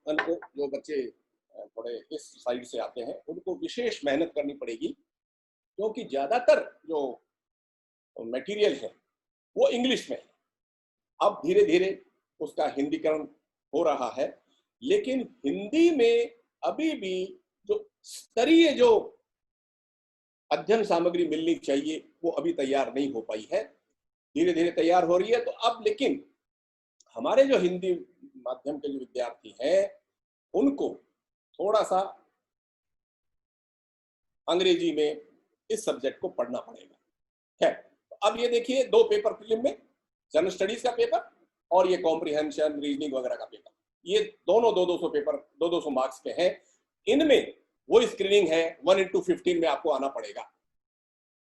उनको जो बच्चे थोड़े इस साइड से आते हैं उनको विशेष मेहनत करनी पड़ेगी, क्योंकि ज्यादातर जो मटेरियल है वो इंग्लिश में है। अब धीरे धीरे उसका हिंदीकरण हो रहा है, लेकिन हिंदी में अभी भी जो स्तरीय जो अध्ययन सामग्री मिलनी चाहिए वो अभी तैयार नहीं हो पाई है। धीरे धीरे तैयार हो रही है। तो अब लेकिन हमारे जो हिंदी माध्यम के जो विद्यार्थी हैं उनको थोड़ा सा अंग्रेजी में इस सब्जेक्ट को पढ़ना पड़ेगा है। तो अब ये देखिए, दो पेपर प्रीलिम में, जनरल स्टडीज का पेपर और ये कॉम्प्रिहेंशन रीजनिंग वगैरह का पेपर, ये दोनों 200 पेपर 200 मार्क्स के हैं। इनमें वो स्क्रीनिंग है 1:15 में आपको आना पड़ेगा।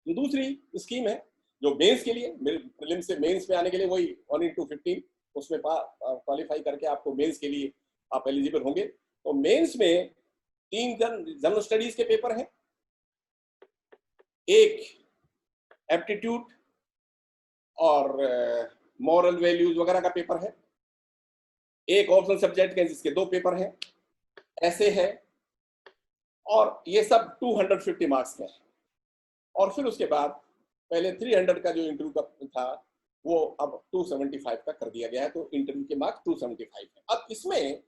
जो दूसरी स्कीम है जो मेंस के लिए, प्रीलिम से मेंस में आने के लिए वही 1:15, उसमें क्वालिफाई करके आपको मेंस के लिए आप एलिजिबल होंगे। तो मेंस में 3 जनरल स्टडीज के पेपर हैं, एक एप्टीट्यूड और मॉरल वैल्यूज वगैरह का पेपर है, एक ऑप्शनल सब्जेक्ट के जिसके 2 पेपर हैं, ऐसे है, और ये सब 250 मार्क्स के हैं। और फिर उसके बाद पहले 300 का जो इंटरव्यू का था वो अब 275 का कर दिया गया है, तो इंटरव्यू के मार्क्स 275 है। अब इसमें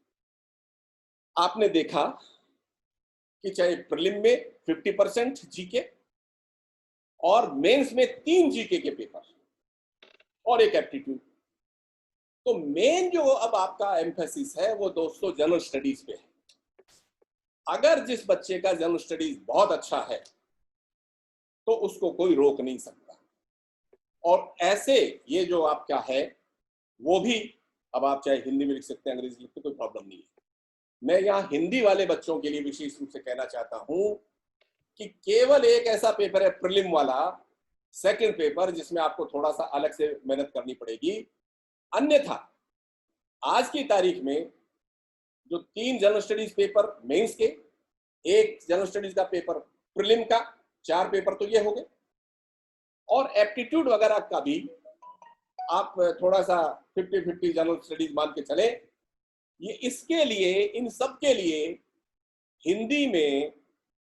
आपने देखा कि चाहे प्रीलिम में 50% जीके और मेंस में 3 जीके के पेपर और एक एप्टीट्यूड। तो मेन जो अब आपका एम्फेसिस है वो दोस्तों जनरल स्टडीज पे है। अगर जिस बच्चे का जनरल स्टडीज बहुत अच्छा है तो उसको कोई रोक नहीं सकता। और ऐसे ये जो आपका है वो भी अब आप चाहे हिंदी में लिख सकते हैं, अंग्रेजी लिखते, कोई प्रॉब्लम नहीं है। मैं यहाँ हिंदी वाले बच्चों के लिए विशेष रूप से कहना चाहता हूं कि केवल एक ऐसा पेपर है प्रीलिम वाला, सेकंड पेपर, जिसमें आपको थोड़ा सा अलग से मेहनत करनी पड़ेगी। अन्यथा आज की तारीख में जो 3 जनरल स्टडीज पेपर मेंस के, एक जनरल स्टडीज का पेपर प्रीलिम का, 4 पेपर तो ये हो गए, और एप्टीट्यूड वगैरह का भी आप थोड़ा सा 50-50 जनरल स्टडीज मान के चले। ये इसके लिए, इन सब के लिए हिंदी में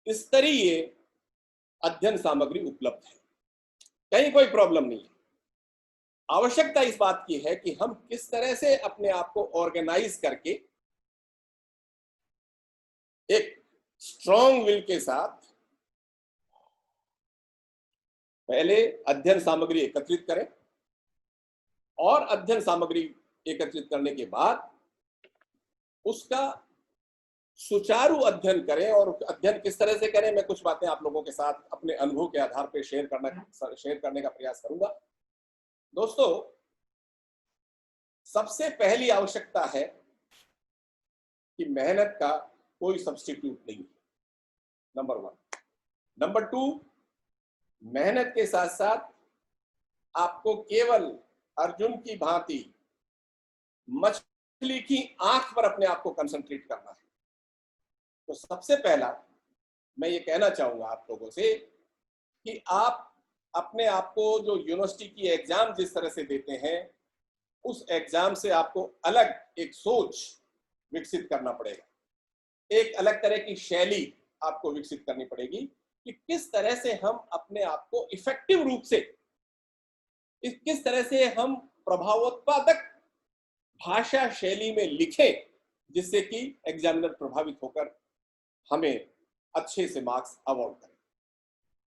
स्तरीय अध्ययन सामग्री उपलब्ध है, कहीं कोई प्रॉब्लम नहीं है। आवश्यकता इस बात की है कि हम किस तरह से अपने आप को ऑर्गेनाइज करके एक स्ट्रॉन्ग विल के साथ पहले अध्ययन सामग्री एकत्रित करें, और अध्ययन सामग्री एकत्रित करने के बाद उसका सुचारू अध्ययन करें। और अध्ययन किस तरह से करें, मैं कुछ बातें आप लोगों के साथ अपने अनुभव के आधार पर शेयर करने का प्रयास करूंगा। दोस्तों, सबसे पहली आवश्यकता है कि मेहनत का कोई सब्स्टिट्यूट नहीं है, नंबर 1। नंबर 2, मेहनत के साथ साथ आपको केवल अर्जुन की भांति मछली की आंख पर अपने आप को कंसंट्रेट करना है। तो सबसे पहला मैं ये कहना चाहूंगा आप लोगों से कि आप अपने आप को जो यूनिवर्सिटी की एग्जाम जिस तरह से देते हैं, उस एग्जाम से आपको अलग एक सोच विकसित करना पड़ेगा, एक अलग तरह की शैली आपको विकसित करनी पड़ेगी कि किस तरह से हम अपने आप को इफेक्टिव रूप से, किस तरह से हम प्रभावोत्पादक भाषा शैली में लिखें, जिससे कि एग्जामिनर प्रभावित होकर हमें अच्छे से मार्क्स अवार्ड करें।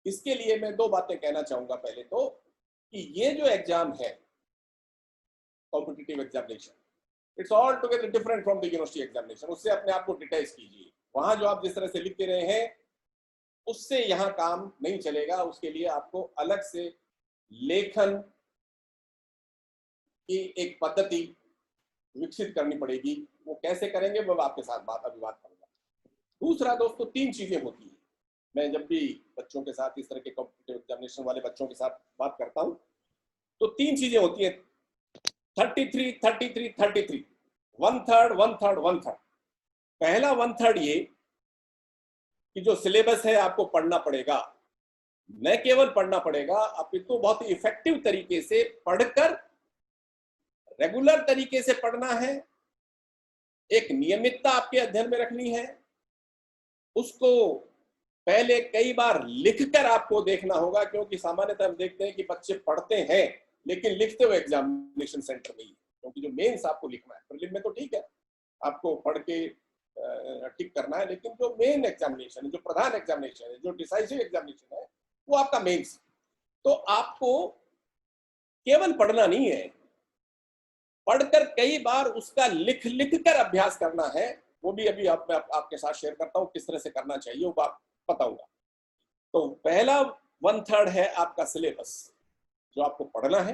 इसके लिए मैं 2 बातें कहना चाहूंगा। पहले तो कि ये जो एग्जाम है, competitive examination, it's all together different from the university examination. उससे अपने आप को डिटैच कीजिए। वहां जो आप जिस तरह से लिखते रहे हैं उससे यहाँ काम नहीं चलेगा। उसके लिए आपको अलग से लेखन की एक पद्धति विकसित करनी पड़ेगी। वो कैसे करेंगे वो आपके साथ अभी बात करूंगा। दूसरा दोस्तों, 3 चीजें होती हैं। मैं जब भी बच्चों के साथ, इस तरह के कॉम्पिटिटिव एग्जामिनेशन वाले बच्चों के साथ बात करता हूं, तो 3 चीजें होती हैं, 33, 33, 33, 1/3, 1/3, 1/3। पहला 1/3 ये कि जो सिलेबस है आपको पढ़ना पड़ेगा, न केवल पढ़ना पड़ेगा अपितु बहुत ही इफेक्टिव तरीके से पढ़कर, रेगुलर तरीके से पढ़ना है, एक नियमितता आपके अध्ययन में रखनी है, उसको पहले कई बार लिखकर आपको देखना होगा, क्योंकि सामान्यतः हम देखते हैं कि बच्चे पढ़ते हैं लेकिन लिखते हुए एग्जामिनेशन सेंटर में ही, क्योंकि जो मेंस आपको लिखना है, प्रीलिम में तो ठीक है आपको पढ़ के टिक करना है, लेकिन जो मेन एग्जामिनेशन है, जो प्रधान एग्जामिनेशन है, जो डिसाइसिव एग्जामिनेशन है, वो आपका मेंस। तो आपको केवल पढ़ना नहीं है, पढ़कर कई बार उसका लिख कर अभ्यास करना है। वो भी अभी आपके साथ शेयर करता हूं किस तरह से करना चाहिए, वो बात बताऊंगा। तो पहला 1/3 है आपका सिलेबस, जो आपको पढ़ना है।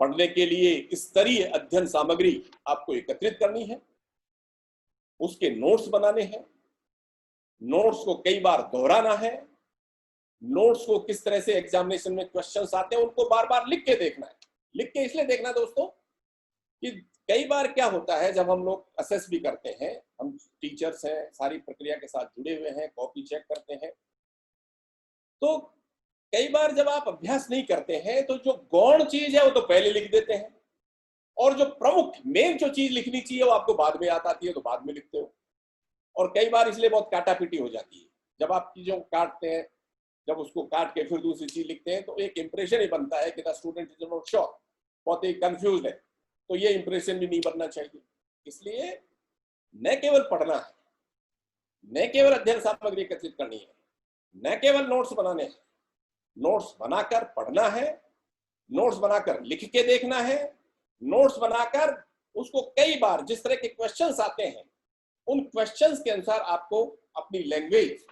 पढ़ने के लिए स्तरीय अध्ययन सामग्री आपको एकत्रित करनी है, उसके नोट्स बनाने हैं, नोट्स को कई बार दोहराना है, नोट्स को किस तरह से एग्जामिनेशन में क्वेश्चंस आते हैं उनको बार बार लिख के देखना है। लिख के इसलिए देखना दोस्तों कि कई बार क्या होता है, जब हम लोग असेस भी करते हैं, हम टीचर्स हैं, सारी प्रक्रिया के साथ जुड़े हुए हैं, कॉपी चेक करते हैं, तो कई बार जब आप अभ्यास नहीं करते हैं तो जो गौण चीज है वो तो पहले लिख देते हैं, और जो प्रमुख मेन जो चीज लिखनी चाहिए वो आपको बाद में याद आती है तो बाद में लिखते हो। और कई बार इसलिए बहुत काटापीटी हो जाती है, जब आप चीजों को काटते हैं, जब उसको काट के फिर दूसरी चीज लिखते हैं तो एक इंप्रेशन ही बनता है कि the student is not sure, बहुत ही कंफ्यूज है। तो ये इंप्रेशन भी नहीं बनना चाहिए। इसलिए न केवल पढ़ना है, न केवल अध्ययन सामग्री एकत्रित करनी है, न केवल नोट्स बनाने हैं, नोट्स बनाकर पढ़ना है, नोट्स बनाकर लिख के देखना है, नोट्स बनाकर उसको कई बार जिस तरह के क्वेश्चंस आते हैं उन क्वेश्चंस के अनुसार आपको अपनी लैंग्वेज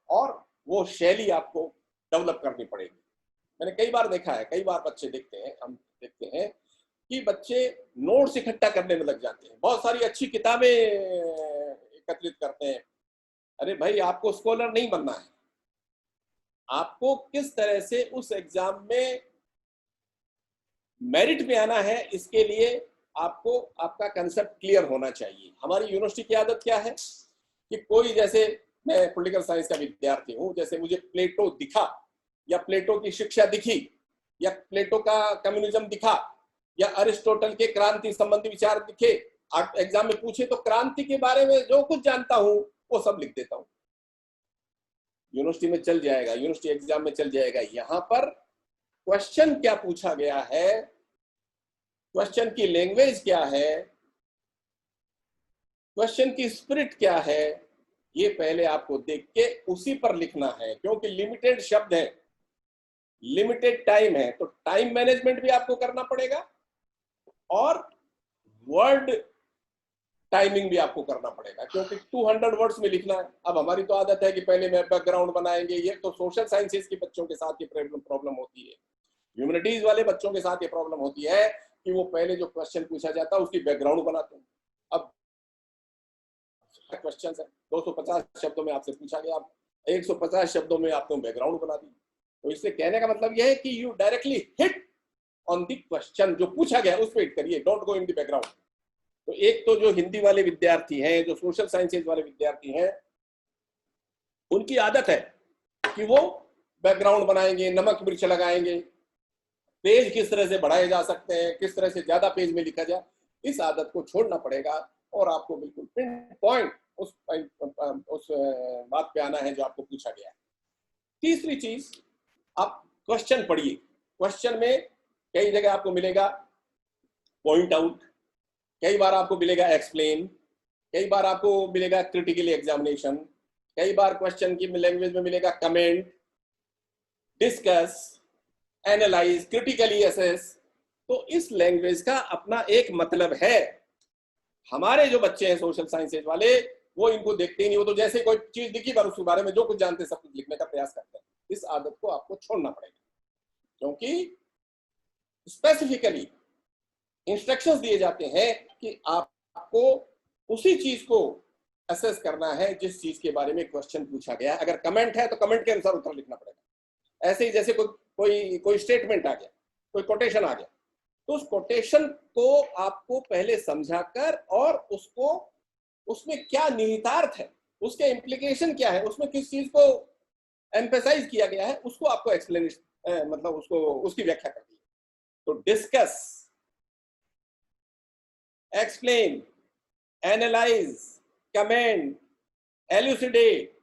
और वो शैली आपको डेवलप करनी पड़ेगी। मैंने कई बार देखा है, कई बार बच्चे देखते हैं, हम देखते हैं कि बच्चे नोट्स इकट्ठा करने में लग जाते हैं, बहुत सारी अच्छी किताबें एकत्रित करते हैं। अरे भाई, आपको स्कॉलर नहीं बनना है, आपको किस तरह से उस एग्जाम में मेरिट में आना है, इसके लिए आपको आपका कंसेप्ट क्लियर होना चाहिए। हमारी यूनिवर्सिटी की आदत क्या है कि कोई, जैसे मैं पॉलिटिकल साइंस का विद्यार्थी हूं, जैसे मुझे प्लेटो दिखा या प्लेटो की शिक्षा दिखी या प्लेटो का कम्युनिज्म दिखा या अरिस्टोटल के क्रांति संबंधी विचार दिखे, आप एग्जाम में पूछे तो क्रांति के बारे में जो कुछ जानता हूं वो सब लिख देता हूं। यूनिवर्सिटी में चल जाएगा, यूनिवर्सिटी एग्जाम में चल जाएगा। यहां पर क्वेश्चन क्या पूछा गया है, क्वेश्चन की लैंग्वेज क्या है, क्वेश्चन की स्पिरिट क्या है, ये पहले आपको देख के उसी पर लिखना है, क्योंकि लिमिटेड शब्द है, लिमिटेड टाइम है, तो टाइम मैनेजमेंट भी आपको करना पड़ेगा और वर्ड टाइमिंग भी आपको करना पड़ेगा, क्योंकि 200 वर्ड्स में लिखना है। अब हमारी तो आदत है कि पहले में बैकग्राउंड बनाएंगे, ये तो सोशल साइंसेज के बच्चों के साथ ये प्रॉब्लम होती है। ह्यूमैनिटीज वाले बच्चों के साथ ये प्रॉब्लम होती है कि वो पहले जो क्वेश्चन पूछा जाता है उसकी बैकग्राउंड बनाते हैं। अब क्वेश्चन है 250 शब्दों में आपसे पूछा गया, आप 150 शब्दों में आपने बैकग्राउंड बना दी। तो इससे कहने का मतलब यह है कि you directly hit on the question, जो पूछा गया उस पर हिट करिए, don't go in the background. तो एक तो जो हिंदी वाले विद्यार्थी हैं, जो सोशल साइंसेज वाले विद्यार्थी हैं, उनकी आदत है कि वो बैकग्राउंड बनाएंगे, नमक मिर्च लगाएंगे, पेज किस तरह से बढ़ाए जा सकते हैं, किस तरह से ज्यादा पेज में लिखा जाए, इस आदत को छोड़ना पड़ेगा और आपको बिल्कुल पिन पॉइंट उस बात पे आना है जो आपको पूछा गया है। तीसरी चीज, आप क्वेश्चन पढ़िए। क्वेश्चन में कई जगह आपको मिलेगा पॉइंट आउट, कई बार आपको मिलेगा एक्सप्लेन, कई बार आपको मिलेगा क्रिटिकली एग्जामिनेशन, कई बार क्वेश्चन की लैंग्वेज में मिलेगा comment, discuss, analyse, critically assess. तो इस लैंग्वेज का अपना एक मतलब है। हमारे जो बच्चे हैं सोशल साइंसेज वाले, वो इनको देखते ही नहीं, वो तो जैसे कोई चीज दिखी बार उसके बारे में जो कुछ जानते सब कुछ लिखने का प्रयास करते हैं। इस आदत को आपको छोड़ना पड़ेगा, क्योंकि स्पेसिफिकली इंस्ट्रक्शंस दिए जाते हैं कि आपको उसी चीज को असेस करना है जिस चीज के बारे में क्वेश्चन पूछा गया है। अगर कमेंट है तो कमेंट के अनुसार उत्तर लिखना पड़ेगा। ऐसे ही जैसे कोई स्टेटमेंट आ गया, कोई कोटेशन आ गया, तो उस कोटेशन को आपको पहले समझाकर और उसको, उसमें क्या निहितार्थ है, उसके इम्प्लीकेशन क्या है, उसमें किस चीज को एम्फेसाइज किया गया है, उसको आपको एक्सप्लेनेशन मतलब उसको उसकी व्याख्या करनी है। तो discuss, explain, analyse, comment, elucidate,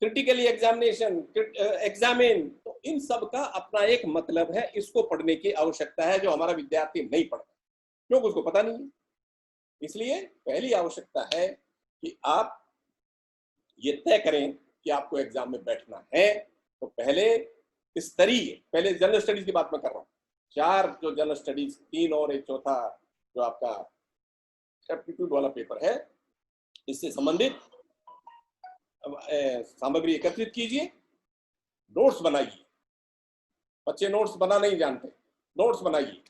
critically examine, तो इन सब का अपना एक मतलब है। इसको पढ़ने की आवश्यकता है जो हमारा विद्यार्थी नहीं पढ़ता क्योंकि उसको पता नहीं है। इसलिए पहली आवश्यकता है कि आप ये तय करें कि आपको एग्जाम में बैठना है। तो पहले स्तरीय, पहले जनरल स्टडीज की बात मैं कर रहा हूँ, 4 जो जनरल स्टडीज, 3 और एक चौथा जो आपका एप्टीट्यूड वाला पेपर है, इससे संबंधित सामग्री एकत्रित कीजिए, नोट्स बनाइए। बच्चे नोट्स बना नहीं जानते, नोट्स बनाइए।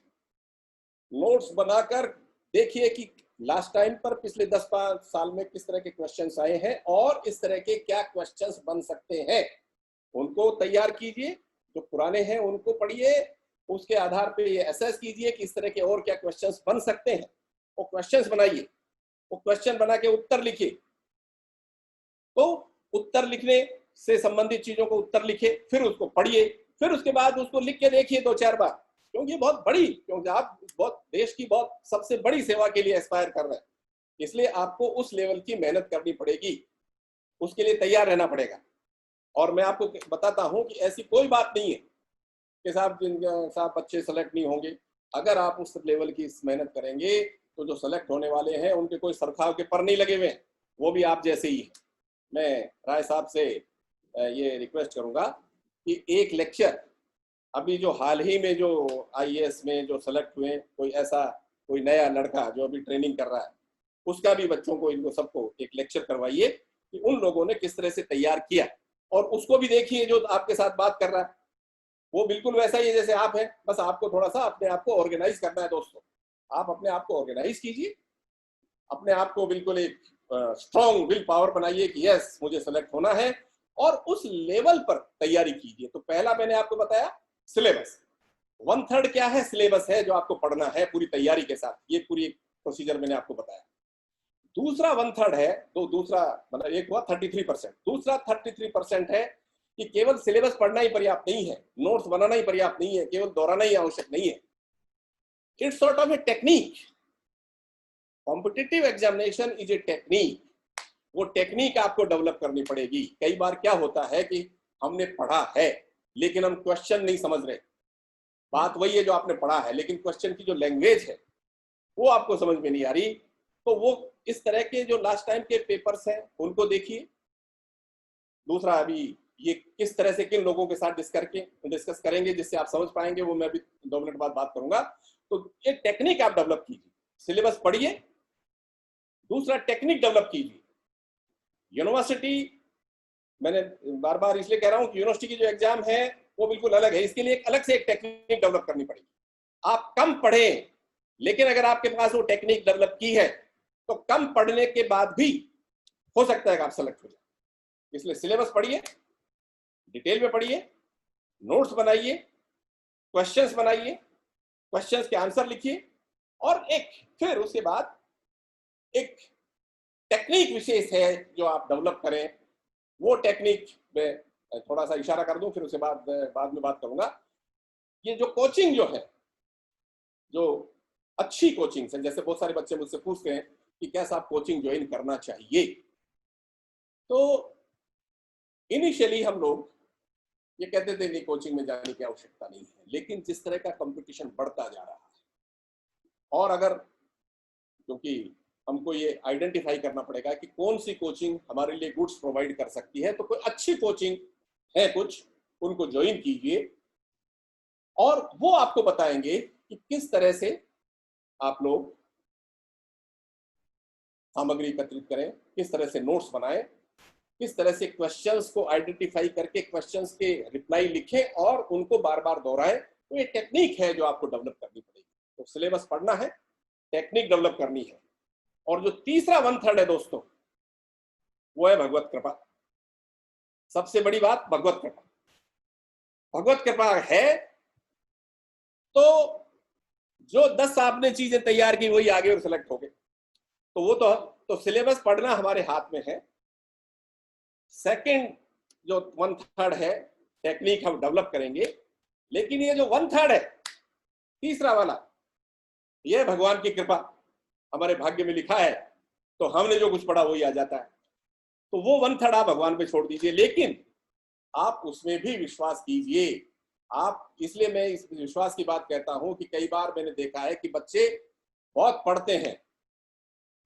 नोट्स बनाकर देखिए कि लास्ट टाइम पर पिछले 10 साल में किस तरह के क्वेश्चंस आए हैं और इस तरह के क्या क्वेश्चंस बन सकते हैं, उनको तैयार कीजिए। जो पुराने हैं उनको पढ़िए, उसके आधार पे ये असेस कीजिए कि इस तरह के और क्या क्वेश्चंस बन सकते हैं। वो क्वेश्चंस बनाइए, वो क्वेश्चन बना के उत्तर लिखिए। तो उत्तर लिखने से संबंधित चीजों को उत्तर लिखे, फिर उसको पढ़िए, फिर उसके बाद उसको लिख के देखिए 2-4 बार, क्योंकि बहुत बड़ी, क्योंकि आप बहुत देश की बहुत सबसे बड़ी सेवा के लिए एस्पायर कर रहे हैं, इसलिए आपको उस लेवल की मेहनत करनी पड़ेगी, उसके लिए तैयार रहना पड़ेगा। और मैं आपको बताता हूं कि ऐसी कोई बात नहीं है कि साहब बच्चे सेलेक्ट नहीं होंगे। अगर आप उस लेवल की मेहनत करेंगे तो जो सेलेक्ट होने वाले हैं उनके कोई सरखाव के पर नहीं लगे हुए हैं, वो भी आप जैसे ही है। मैं राय साहब से ये रिक्वेस्ट करूंगा कि एक लेक्चर, अभी जो हाल ही में जो आईएएस में जो सेलेक्ट हुए, कोई नया लड़का जो अभी ट्रेनिंग कर रहा है, उसका भी बच्चों को, इनको सबको एक लेक्चर करवाइए कि उन लोगों ने किस तरह से तैयार किया, और उसको भी देखिए जो आपके साथ बात कर रहा है वो बिल्कुल वैसा ही है जैसे आप हैं, बस आपको थोड़ा सा अपने आप को ऑर्गेनाइज करना है। दोस्तों, आप अपने आप को ऑर्गेनाइज कीजिए, अपने आप को बिल्कुल एक स्ट्रॉन्ग विल पावर बनाइए कि यस मुझे सेलेक्ट होना है, और उस लेवल पर तैयारी कीजिए। तो पहला मैंने आपको बताया सिलेबस, 1/3 क्या है, सिलेबस है जो आपको पढ़ना है पूरी तैयारी के साथ, ये पूरी प्रोसीजर मैंने आपको बताया। दूसरा 1/3 है, तो दूसरा मतलब एक हुआ 33%, दूसरा 33% है कि केवल सिलेबस पढ़ना ही पर्याप्त नहीं है, नोट्स बनाना ही पर्याप्त नहीं है, केवल दोहराना ही आवश्यक नहीं है। It's sort of a technique. Competitive examination is a technique, वो टेक्निक आपको डेवलप करनी पड़ेगी। कई बार क्या होता है कि हमने पढ़ा है लेकिन हम क्वेश्चन नहीं समझ रहे, बात वही है जो आपने पढ़ा है, लेकिन क्वेश्चन की जो लैंग्वेज है वो आपको समझ में नहीं आ रही। तो वो इस तरह के जो लास्ट टाइम के पेपर्स हैं उनको देखिए। दूसरा, अभी ये किस तरह से किन लोगों के साथ डिस्कस करेंगे जिससे आप समझ पाएंगे, वो मैं अभी 2 मिनट बाद बात करूंगा। तो ये टेक्निक आप डेवलप कीजिए, सिलेबस पढ़िए, दूसरा टेक्निक डेवलप कीजिए। यूनिवर्सिटी, मैंने बार बार इसलिए कह रहा हूं कि यूनिवर्सिटी की जो एग्जाम है वो बिल्कुल अलग है, इसके लिए एक अलग से एक टेक्निक डेवलप करनी पड़ेगी। आप कम पढ़ें, लेकिन अगर आपके पास वो टेक्निक डेवलप की है तो कम पढ़ने के बाद भी हो सकता है कि आप सेलेक्ट हो जाए। इसलिए सिलेबस पढ़िए, डिटेल में पढ़िए, नोट्स बनाइए, क्वेश्चंस बनाइए, क्वेश्चंस के आंसर लिखिए, और फिर उसके बाद एक टेक्निक विशेष है जो आप डेवलप करें। वो टेक्निक में थोड़ा सा इशारा कर दूं, फिर उसके बाद में बात करूंगा। ये जो कोचिंग जो है, जो अच्छी कोचिंग है, जैसे बहुत सारे बच्चे मुझसे पूछते हैं कि क्या साहब कोचिंग ज्वाइन करना चाहिए, तो इनिशियली हम लोग ये कहते थे नहीं कोचिंग में जाने की आवश्यकता नहीं है, लेकिन जिस तरह का कंपटीशन बढ़ता जा रहा है, और अगर, क्योंकि हमको ये आइडेंटिफाई करना पड़ेगा कि कौन सी कोचिंग हमारे लिए गुड्स प्रोवाइड कर सकती है, तो कोई अच्छी कोचिंग है कुछ, उनको ज्वाइन कीजिए, और वो आपको बताएंगे कि किस तरह से आप लोग सामग्री एकत्रित करें, किस तरह से नोट्स बनाएं, किस तरह से क्वेश्चंस को आइडेंटिफाई करके क्वेश्चंस के रिप्लाई लिखें और उनको बार बार दोहराएं। तो ये टेक्निक है जो आपको डेवलप करनी पड़ेगी। तो सिलेबस पढ़ना है, टेक्निक डेवलप करनी है, और जो तीसरा 1/3 है दोस्तों, वो है भगवत कृपा। सबसे बड़ी बात भगवत कृपा। भगवत कृपा है तो जो 10 आपने चीजें तैयार की वही आगे और सिलेक्ट हो गए, तो वो तो सिलेबस पढ़ना हमारे हाथ में है। सेकंड जो 1/3 है, टेक्निक हम डेवलप करेंगे, लेकिन ये जो 1/3 है तीसरा वाला, ये भगवान की कृपा। हमारे भाग्य में लिखा है, तो हमने जो कुछ पढ़ा वही आ जाता है। तो वो 1/3 आप भगवान पे छोड़ दीजिए, लेकिन आप उसमें भी विश्वास कीजिए। आप, इसलिए मैं इस विश्वास की बात कहता हूं कि कई बार मैंने देखा है कि बच्चे बहुत पढ़ते हैं,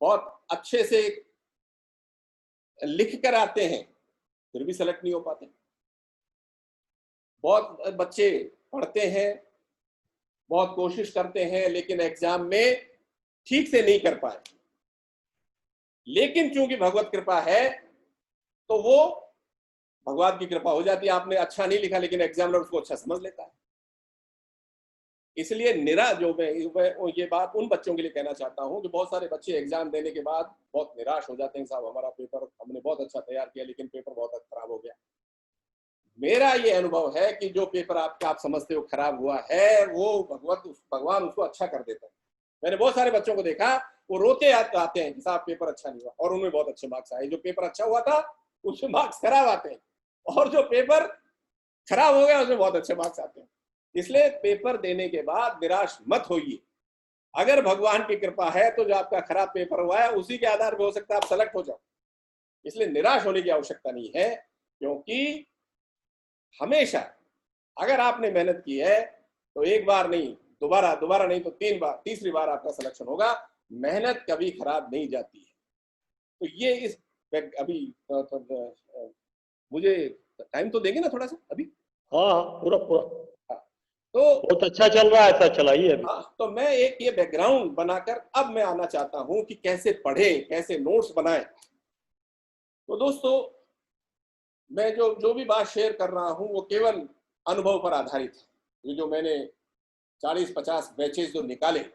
बहुत अच्छे से लिख कर आते हैं, फिर भी सेलेक्ट नहीं हो पाते। बहुत बच्चे पढ़ते हैं, बहुत कोशिश करते हैं, लेकिन एग्जाम में ठीक से नहीं कर पाए। लेकिन क्योंकि भगवत कृपा है, तो वो भगवान की कृपा हो जाती है। आपने अच्छा नहीं लिखा, लेकिन एग्जामिनर उसको अच्छा समझ लेता है। इसलिए मैं ये बात उन बच्चों के लिए कहना चाहता हूं कि बहुत सारे बच्चे एग्जाम देने के बाद बहुत निराश हो जाते हैं, साहब हमारा पेपर हमने बहुत अच्छा तैयार किया, लेकिन पेपर बहुत खराब हो गया। मेरा ये अनुभव है कि जो पेपर आप समझते हो खराब हुआ है, वो भगवान उसको अच्छा कर देता है। मैंने बहुत सारे बच्चों को देखा, वो रोते आते हैं कि साहब पेपर अच्छा नहीं हुआ, और उनमें बहुत अच्छे मार्क्स आए। जो पेपर अच्छा हुआ था उसमें मार्क्स खराब आते हैं, और जो पेपर खराब हो गया उसमें बहुत अच्छे मार्क्स आते हैं। इसलिए पेपर देने के बाद निराश मत होइए। अगर भगवान की कृपा है तो जो आपका खराब पेपर हुआ है उसी के आधार पर हो सकता है आप सेलेक्ट हो जाओ। इसलिए निराश होने की आवश्यकता नहीं है, क्योंकि हमेशा अगर आपने मेहनत की है तो एक बार नहीं, दोबारा नहीं तो 3 बार, तीसरी बार आपका सिलेक्शन होगा। मेहनत कभी खराब नहीं जाती है। तो ये इस अभी मुझे टाइम तो देंगे ना थोड़ा सा अभी? हाँ हाँ, पूरा पूरा तो बहुत अच्छा चल रहा है, ऐसा चलाइए अभी। हाँ, तो मैं एक ये बैकग्राउंड बनाकर अब मैं आना चाहता हूं कि कैसे पढ़ें, कैसे नोट्स बनाएं। तो दोस्तों, मैं जो भी बात शेयर कर रहा हूं वो केवल अनुभव पर आधारित है। ये जो मैंने 40-50 बैचेस जो निकाले,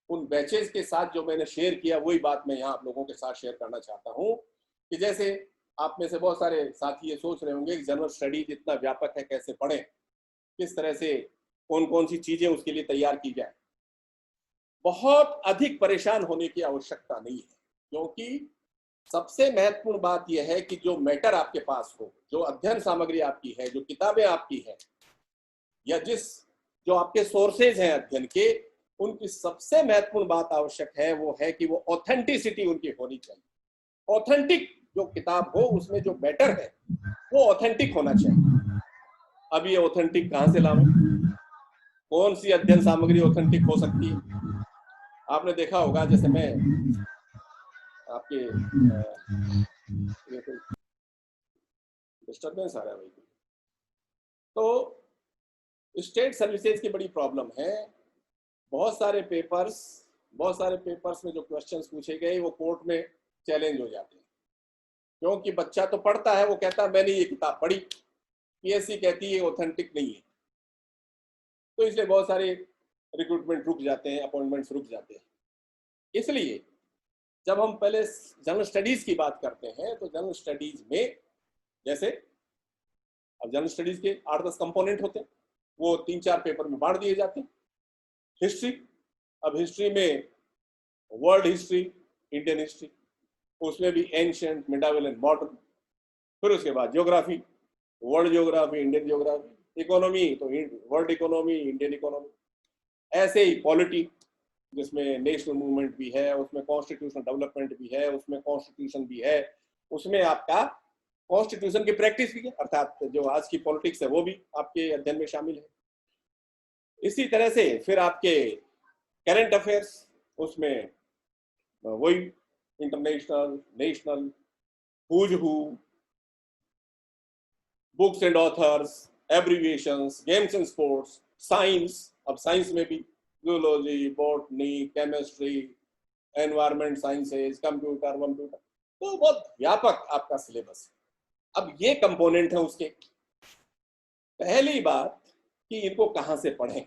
उन बैचेस के साथ जो मैंने शेयर किया वही बात मैं यहाँ आप लोगों के साथ शेयर करना चाहता हूँ। कि जैसे आप में से बहुत सारे साथी ये सोच रहे होंगे कि जनरल स्टडीज इतना व्यापक है, कैसे पढ़ें, किस तरह से कौन कौन सी चीजें उसके लिए तैयार की जाए। बहुत अधिक परेशान होने की आवश्यकता नहीं है, क्योंकि सबसे महत्वपूर्ण बात यह है कि जो मैटर आपके पास हो, जो अध्ययन सामग्री आपकी है, जो किताबें आपकी हैं, या जो आपके सोर्सेज हैं अध्ययन के, उनकी सबसे महत्वपूर्ण बात आवश्यक है वो है कि वो ऑथेंटिसिटी उनकी होनी चाहिए। ऑथेंटिक जो किताब हो उसमें जो मैटर है वो ऑथेंटिक होना चाहिए। अब ये ऑथेंटिक कहां से लाऊं? कौन सी अध्ययन सामग्री ऑथेंटिक हो सकती है? आपने देखा होगा, जैसे मैं आपके डिस्टर्बेंस आ रहा है भाई, तो स्टेट सर्विसेज की बड़ी प्रॉब्लम है। बहुत सारे पेपर्स में जो क्वेश्चंस पूछे गए वो कोर्ट में चैलेंज हो जाते हैं, क्योंकि बच्चा तो पढ़ता है, वो कहता है मैंने ये किताब पढ़ी, पीएससी कहती है ऑथेंटिक नहीं है। तो इसलिए बहुत सारे रिक्रूटमेंट रुक जाते हैं, अपॉइंटमेंट्स रुक जाते हैं। इसलिए जब हम पहले जनरल स्टडीज की बात करते हैं, तो जनरल स्टडीज में जैसे अब जनरल स्टडीज के 8-10 कंपोनेंट होते हैं, वो 3-4 पेपर में बांट दिए जाते हैं। हिस्ट्री, अब हिस्ट्री में वर्ल्ड हिस्ट्री, इंडियन हिस्ट्री, उसमें भी एंशिएंट, मिडावल एंड मॉडर्न। फिर उसके बाद geography, world geography, Indian geography. Economy तो वर्ल्ड इकोनॉमी, इंडियन इकोनॉमी। ऐसे ही पॉलिटी, जिसमें नेशनल मूवमेंट भी है, उसमें कॉन्स्टिट्यूशनल डेवलपमेंट भी है, उसमें कॉन्स्टिट्यूशन भी है, उसमें आपका कॉन्स्टिट्यूशन की प्रैक्टिस भी है, अर्थात जो आज की पॉलिटिक्स है वो भी आपके अध्ययन में शामिल है। इसी तरह से फिर आपके करंट अफेयर्स, उसमें वही international, national, who's who, books and authors, abbreviations, games and sports, science. अब साइंस में भी zoology, botany, chemistry, environment sciences, computer, तो बहुत व्यापक आपका सिलेबस है। अब ये कंपोनेंट है उसके। पहली बात कि इनको कहां से पढ़ें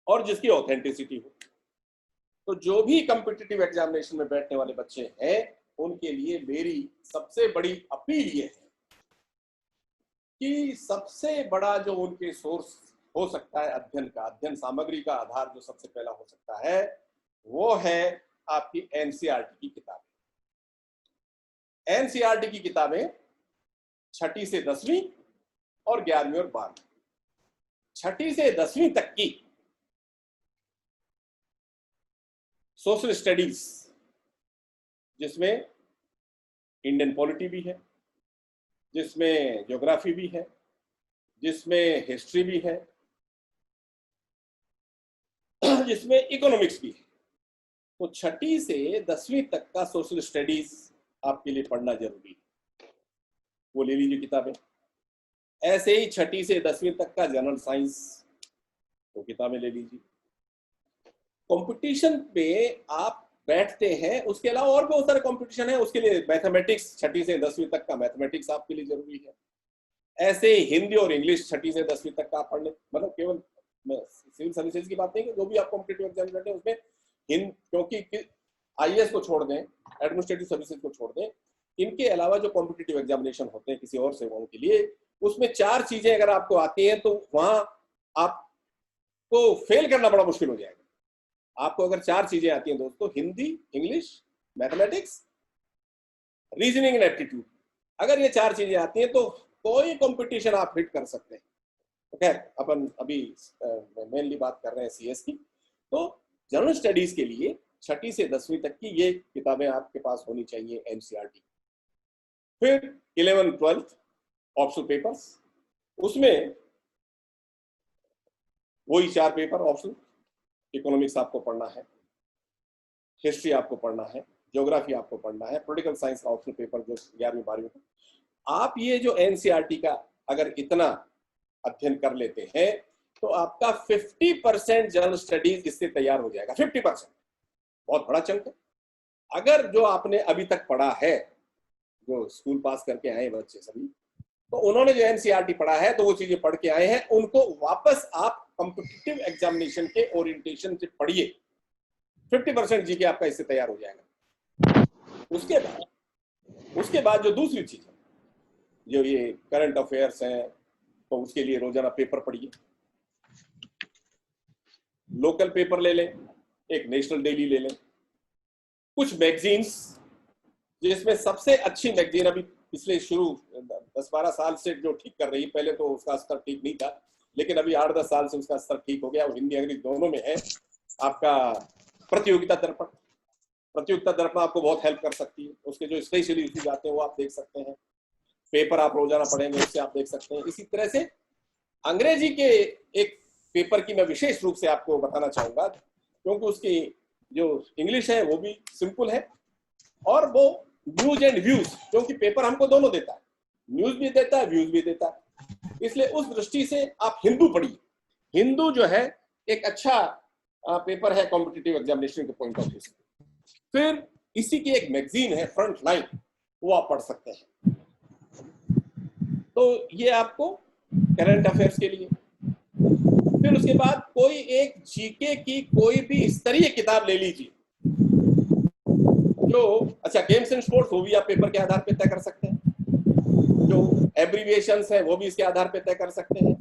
और जिसकी ऑथेंटिसिटी हो। तो जो भी कॉम्पिटिटिव एग्जामिनेशन में बैठने वाले बच्चे हैं, उनके लिए मेरी सबसे बड़ी अपील ये है कि सबसे बड़ा जो उनके सोर्स हो सकता है अध्ययन का, अध्ययन सामग्री का आधार जो सबसे पहला हो सकता है, वो है आपकी एनसीईआरटी की किताबें। एनसीईआरटी की किताबें 6ठी से 10वीं और 11वीं और 12वीं, 6ठी से 10वीं तक की सोशल स्टडीज, जिसमें इंडियन पॉलिटी भी है, जिसमें ज्योग्राफी भी है, जिसमें हिस्ट्री भी है, जिसमें इकोनॉमिक्स भी है। तो 6ठी से 10वीं तक का सोशल स्टडीज आपके लिए पढ़ना जरूरी है, वो ले लीजिए किताबें। ऐसे ही 6ठी से 10वीं तक का जनरल साइंस, वो किताबें ले लीजिए। कंपटीशन पे आप बैठते हैं, उसके अलावा और बहुत सारे कंपटीशन है, उसके लिए मैथमेटिक्स 6ठी से 10वीं तक का मैथमेटिक्स आपके लिए जरूरी है। ऐसे ही हिंदी और इंग्लिश 6ठी से 10वीं तक का आप पढ़ लें, मतलब केवल सिविल सर्विसेज की बात नहीं है, जो भी आप कॉम्पिटिटिव एग्जाम करते हैं उसमें क्योंकि आईएएस को छोड़ दें, एडमिनिस्ट्रेटिव सर्विसेज को छोड़ दें, इनके अलावा जो कॉम्पिटिटिव एग्जामिनेशन होते हैं किसी और सेवाओं के लिए, उसमें 4 चीजें अगर आपको आती हैं तो वहां आपको फेल करना बड़ा मुश्किल हो जाएगा। आपको अगर 4 चीजें आती हैं दोस्तों, Hindi, English, mathematics, reasoning and aptitude, अगर ये 4 चीजें आती हैं तो कोई कंपटीशन आप हिट कर सकते हैं। खैर अपन अभी मेनली बात कर रहे हैं सीएस की। तो जनरल स्टडीज के लिए 6ठी से 10वीं तक की ये किताबें आपके पास होनी चाहिए, एनसीईआरटी। फिर 11th 12th ऑप्शनल पेपर्स, उसमें वही 4 पेपर ऑप्शनल, इकोनॉमिक्स आपको पढ़ना है, हिस्ट्री आपको पढ़ना है, ज्योग्राफी आपको पढ़ना है, पॉलिटिकल साइंस का ऑप्शनल पेपर जो 11वीं 12वीं का। आप ये जो एनसीईआरटी का अगर इतना अध्ययन कर लेते हैं तो आपका 50% जनरल स्टडीज इससे तैयार हो जाएगा। 50% बहुत बड़ा चंक है। अगर जो आपने अभी तक पढ़ा है, जो स्कूल पास करके आए बच्चे सभी, तो उन्होंने जो एनसीईआरटी पढ़ा है तो वो चीजें पढ़ के आए हैं, उनको वापस आप कॉम्पिटिटिव एग्जामिनेशन के ओरिएंटेशन से पढ़िए, 50% जीके आपका इससे तैयार हो जाएगा। उसके बाद जो दूसरी चीज है, जो ये करंट अफेयर्स हैं, तो उसके लिए रोजाना पेपर पढ़िए। लोकल पेपर ले लें, एक नेशनल डेली ले लें, कुछ मैगजीन्स, जिसमें सबसे अच्छी मैगजीन अभी पिछले शुरू 10-12 साल से जो ठीक कर रही है, पहले तो उसका स्तर ठीक नहीं था, लेकिन अभी 8-10 साल से उसका स्तर ठीक हो गया, वो हिंदी अंग्रेजी दोनों में है। आपका प्रतियोगिता दर्पण आपको बहुत हेल्प कर सकती है। उसके जो स्पेशली इश्यूज आते हैं वो आप देख सकते हैं, पेपर आप रोजाना पढ़ेंगे उससे आप देख सकते हैं। इसी तरह से अंग्रेजी के एक पेपर की मैं विशेष रूप से आपको बताना चाहूंगा, क्योंकि उसकी जो इंग्लिश है वो भी सिंपल है, और वो न्यूज एंड व्यूज, क्योंकि पेपर हमको दोनों देता है, न्यूज भी देता है, व्यूज भी देता है, इसलिए उस दृष्टि से आप हिंदू पढ़िए। हिंदू जो है एक अच्छा पेपर है कॉम्पिटिटिव एग्जामिनेशन के पॉइंट ऑफ व्यू से। फिर इसी की एक मैगजीन है फ्रंट लाइन, वो आप पढ़ सकते हैं। तो ये आपको करंट अफेयर्स के लिए। फिर उसके बाद कोई एक जीके की कोई भी स्तरीय किताब ले लीजिए, जो अच्छा गेम्स एंड स्पोर्ट्स, वो भी आप पेपर के आधार पर तय कर सकते हैं, जो एब्रीविएशंस है वो भी इसके आधार पर तय कर सकते हैं।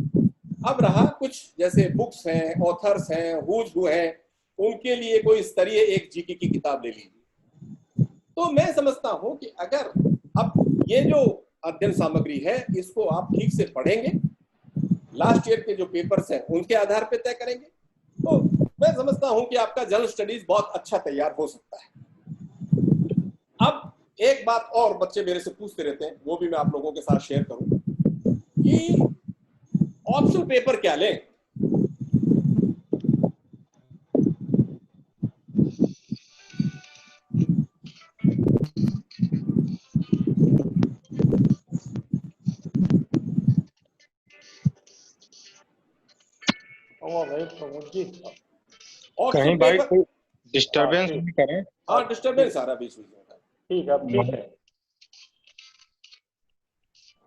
अब रहा कुछ जैसे बुक्स हैं, ऑथर्स हैं, हुज हु हैं, उनके लिए कोई स्तरीय एक जीके की किताब ले लीजिए। तो मैं समझता हूं कि अगर अब ये जो अध्ययन सामग्री है इसको आप ठीक से पढ़ेंगे, लास्ट ईयर के जो पेपर्स हैं उनके आधार पर तय करेंगे, तो मैं समझता हूं कि आपका जनरल स्टडीज बहुत अच्छा तैयार हो सकता है। अब एक बात और बच्चे मेरे से पूछते रहते हैं, वो भी मैं आप लोगों के साथ शेयर करूं कि ऑप्शनल पेपर क्या लें। कहीं भाई कोई डिस्टरबेंस नहीं करें। हाँ, डिस्टरबेंस आ रहा बीच में। ठीक है, अब ठीक है।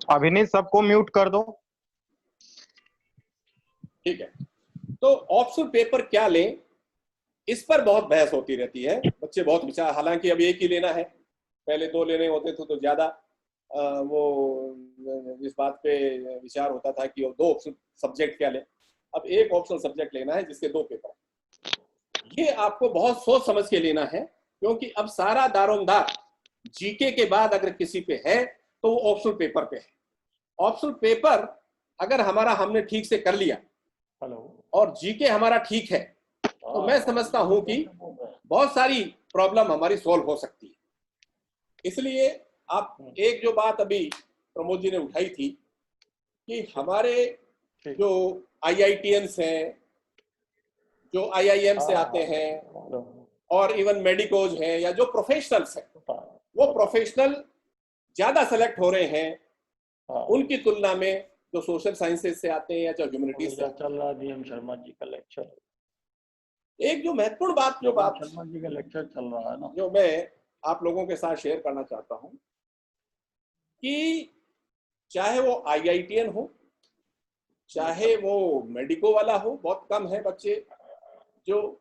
अभिनीत सबको म्यूट कर दो। ठीक है, तो ऑप्शनल पेपर क्या लें, इस पर बहुत बहस होती रहती है, बच्चे बहुत विचार, हालांकि अब एक ही लेना है, पहले 2 लेने होते थे तो ज्यादा वो इस बात पे विचार होता था कि 2 ऑप्शनल सब्जेक्ट क्या लें। अब एक ऑप्शनल सब्जेक्ट लेना है जिसके 2 पेपर हैं। ये आपको बहुत सोच समझ के लेना है, क्योंकि अब सारा दारोमदार जीके के बाद अगर किसी पे है तो वो ऑप्शनल पेपर पे है। ऑप्शनल पेपर अगर हमने ठीक से कर लिया और जीके हमारा ठीक है, तो मैं समझता हूं कि बहुत सारी प्रॉब्लम हमारी सॉल्व हो सकती है। इसलिए आप एक जो बात अभी प्रमोद जी ने उठाई थी कि हमारे जो IITians हैं, जो IIM से आते हैं और इवन मेडिकोज हैं या जो प्रोफेशनल्स हैं, वो प्रोफेशनल ज्यादा सेलेक्ट हो रहे हैं उनकी तुलना में जो सोशल साइंसेज से आते हैं या जो ह्यूमैनिटीज से। चल रहा DM शर्मा जी का लेक्चर, एक जो महत्वपूर्ण बात शर्मा जी का लेक्चर चल रहा है ना, जो मैं आप लोगों के साथ शेयर करना चाहता हूं कि चाहे वो IITian हो, चाहे वो मेडिको वाला हो, बहुत कम है बच्चे जो,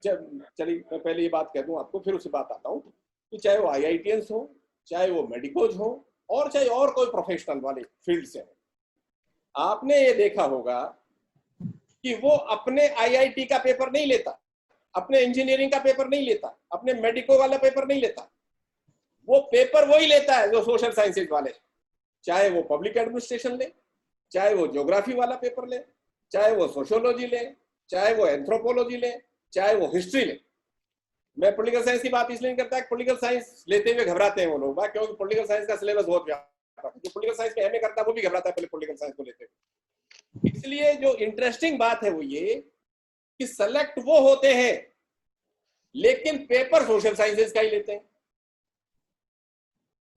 चलिए मैं पहले ये बात कह दूं आपको, फिर उसी बात आता हूं कि चाहे वो IITians हो, चाहे वो मेडिकोज हो, और चाहे और कोई प्रोफेशनल वाले फील्ड से हो, आपने ये देखा होगा कि वो अपने IIT का पेपर नहीं लेता, अपने इंजीनियरिंग का पेपर नहीं लेता, अपने मेडिको वाला पेपर नहीं लेता, वो पेपर वही लेता है जो सोशल साइंसेज वाले, चाहे वो पब्लिक एडमिनिस्ट्रेशन ले, चाहे वो ज्योग्राफी वाला पेपर ले, चाहे वो सोशियोलॉजी ले, चाहे वो एंथ्रोपोलॉजी ले, चाहे वो हिस्ट्री ले। मैं पॉलिटिकल साइंस की बात इसलिए नहीं करता कि पॉलिटिकल साइंस लेते हुए घबराते हैं वो लोग, क्योंकि पॉलिटिकल साइंस का सिलेबस बहुत व्यापक है। जो पॉलिटिकल साइंस में MA करता है वो भी घबराता है पहले पॉलिटिकल साइंस को लेते हुए। इसलिए जो इंटरेस्टिंग बात है वो ये कि सेलेक्ट वो होते हैं लेकिन पेपर सोशल साइंसेज का ही लेते हैं।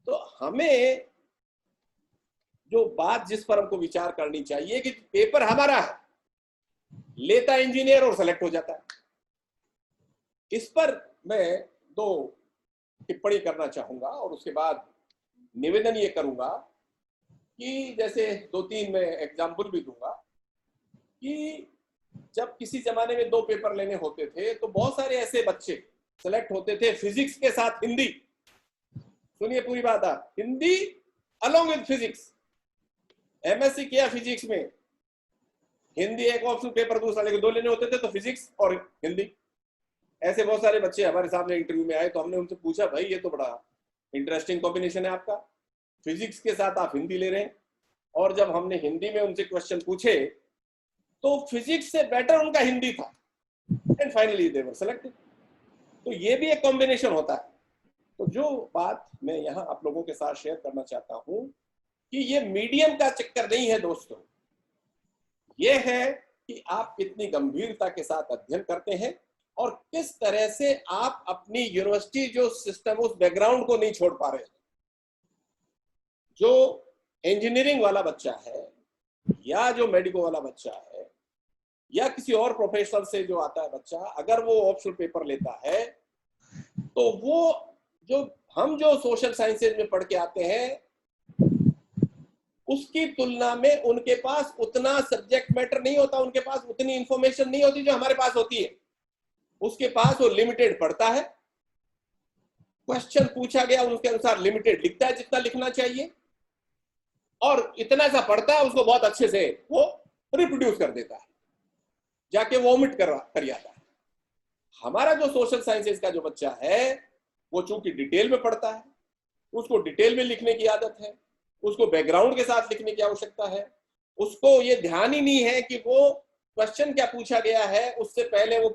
तो हमें जो बात जिस पर हमको विचार करनी चाहिए कि पेपर हमारा है, लेता इंजीनियर और सेलेक्ट हो जाता है। इस पर मैं 2 टिप्पणी करना चाहूंगा और उसके बाद निवेदन ये करूंगा कि जैसे 2-3 मैं एग्जाम्पल भी दूंगा कि जब किसी जमाने में 2 पेपर लेने होते थे तो बहुत सारे ऐसे बच्चे सेलेक्ट होते थे फिजिक्स के साथ हिंदी। सुनिए पूरी बात, आप Hindi along with physics, MSc किया फिजिक्स में, हिंदी एक ऑप्शनल पेपर दूसरा, लेकिन 2 लेने होते थे तो फिजिक्स और हिंदी। ऐसे बहुत सारे बच्चे हमारे सामने इंटरव्यू में आए तो हमने उनसे पूछा, भाई ये तो बड़ा इंटरेस्टिंग कॉम्बिनेशन है आपका, फिजिक्स के साथ आप हिंदी ले रहे हैं। और जब हमने हिंदी में उनसे क्वेश्चन पूछे तो फिजिक्स से बेटर उनका हिंदी था and finally they were selected. तो ये भी एक कॉम्बिनेशन होता है। तो जो बात मैं यहाँ आप लोगों के साथ शेयर करना चाहता हूं कि ये मीडियम का चक्कर नहीं है दोस्तों, ये है कि आप कितनी गंभीरता के साथ अध्ययन करते हैं और किस तरह से आप अपनी यूनिवर्सिटी जो सिस्टम उस बैकग्राउंड को नहीं छोड़ पा रहे हैं। जो इंजीनियरिंग वाला बच्चा है या जो मेडिको वाला बच्चा है या किसी और प्रोफेशनल से जो आता है बच्चा, अगर वो ऑप्शनल पेपर लेता है तो वो जो हम जो सोशल साइंसेज में पढ़ के आते हैं उसकी तुलना में उनके पास उतना सब्जेक्ट मैटर नहीं होता, उनके पास उतनी इंफॉर्मेशन नहीं होती जो हमारे पास होती है। उसके पास वो लिमिटेड पढ़ता है, क्वेश्चन पूछा गया उसके अनुसार लिमिटेड लिखता है जितना लिखना चाहिए, और इतना सा पढ़ता है उसको बहुत अच्छे से वो रिप्रोड्यूस कर देता है, जाके वॉमिट कर आता है। हमारा जो सोशल साइंसेज का जो बच्चा है वो चूंकि डिटेल में पढ़ता है, उसको डिटेल में लिखने की आदत है, उसको बैकग्राउंड के साथ लिखने की आवश्यकता है, उसको ये ध्यान ही नहीं है कि वो क्वेश्चन क्या पूछा गया है, उससे पहले वो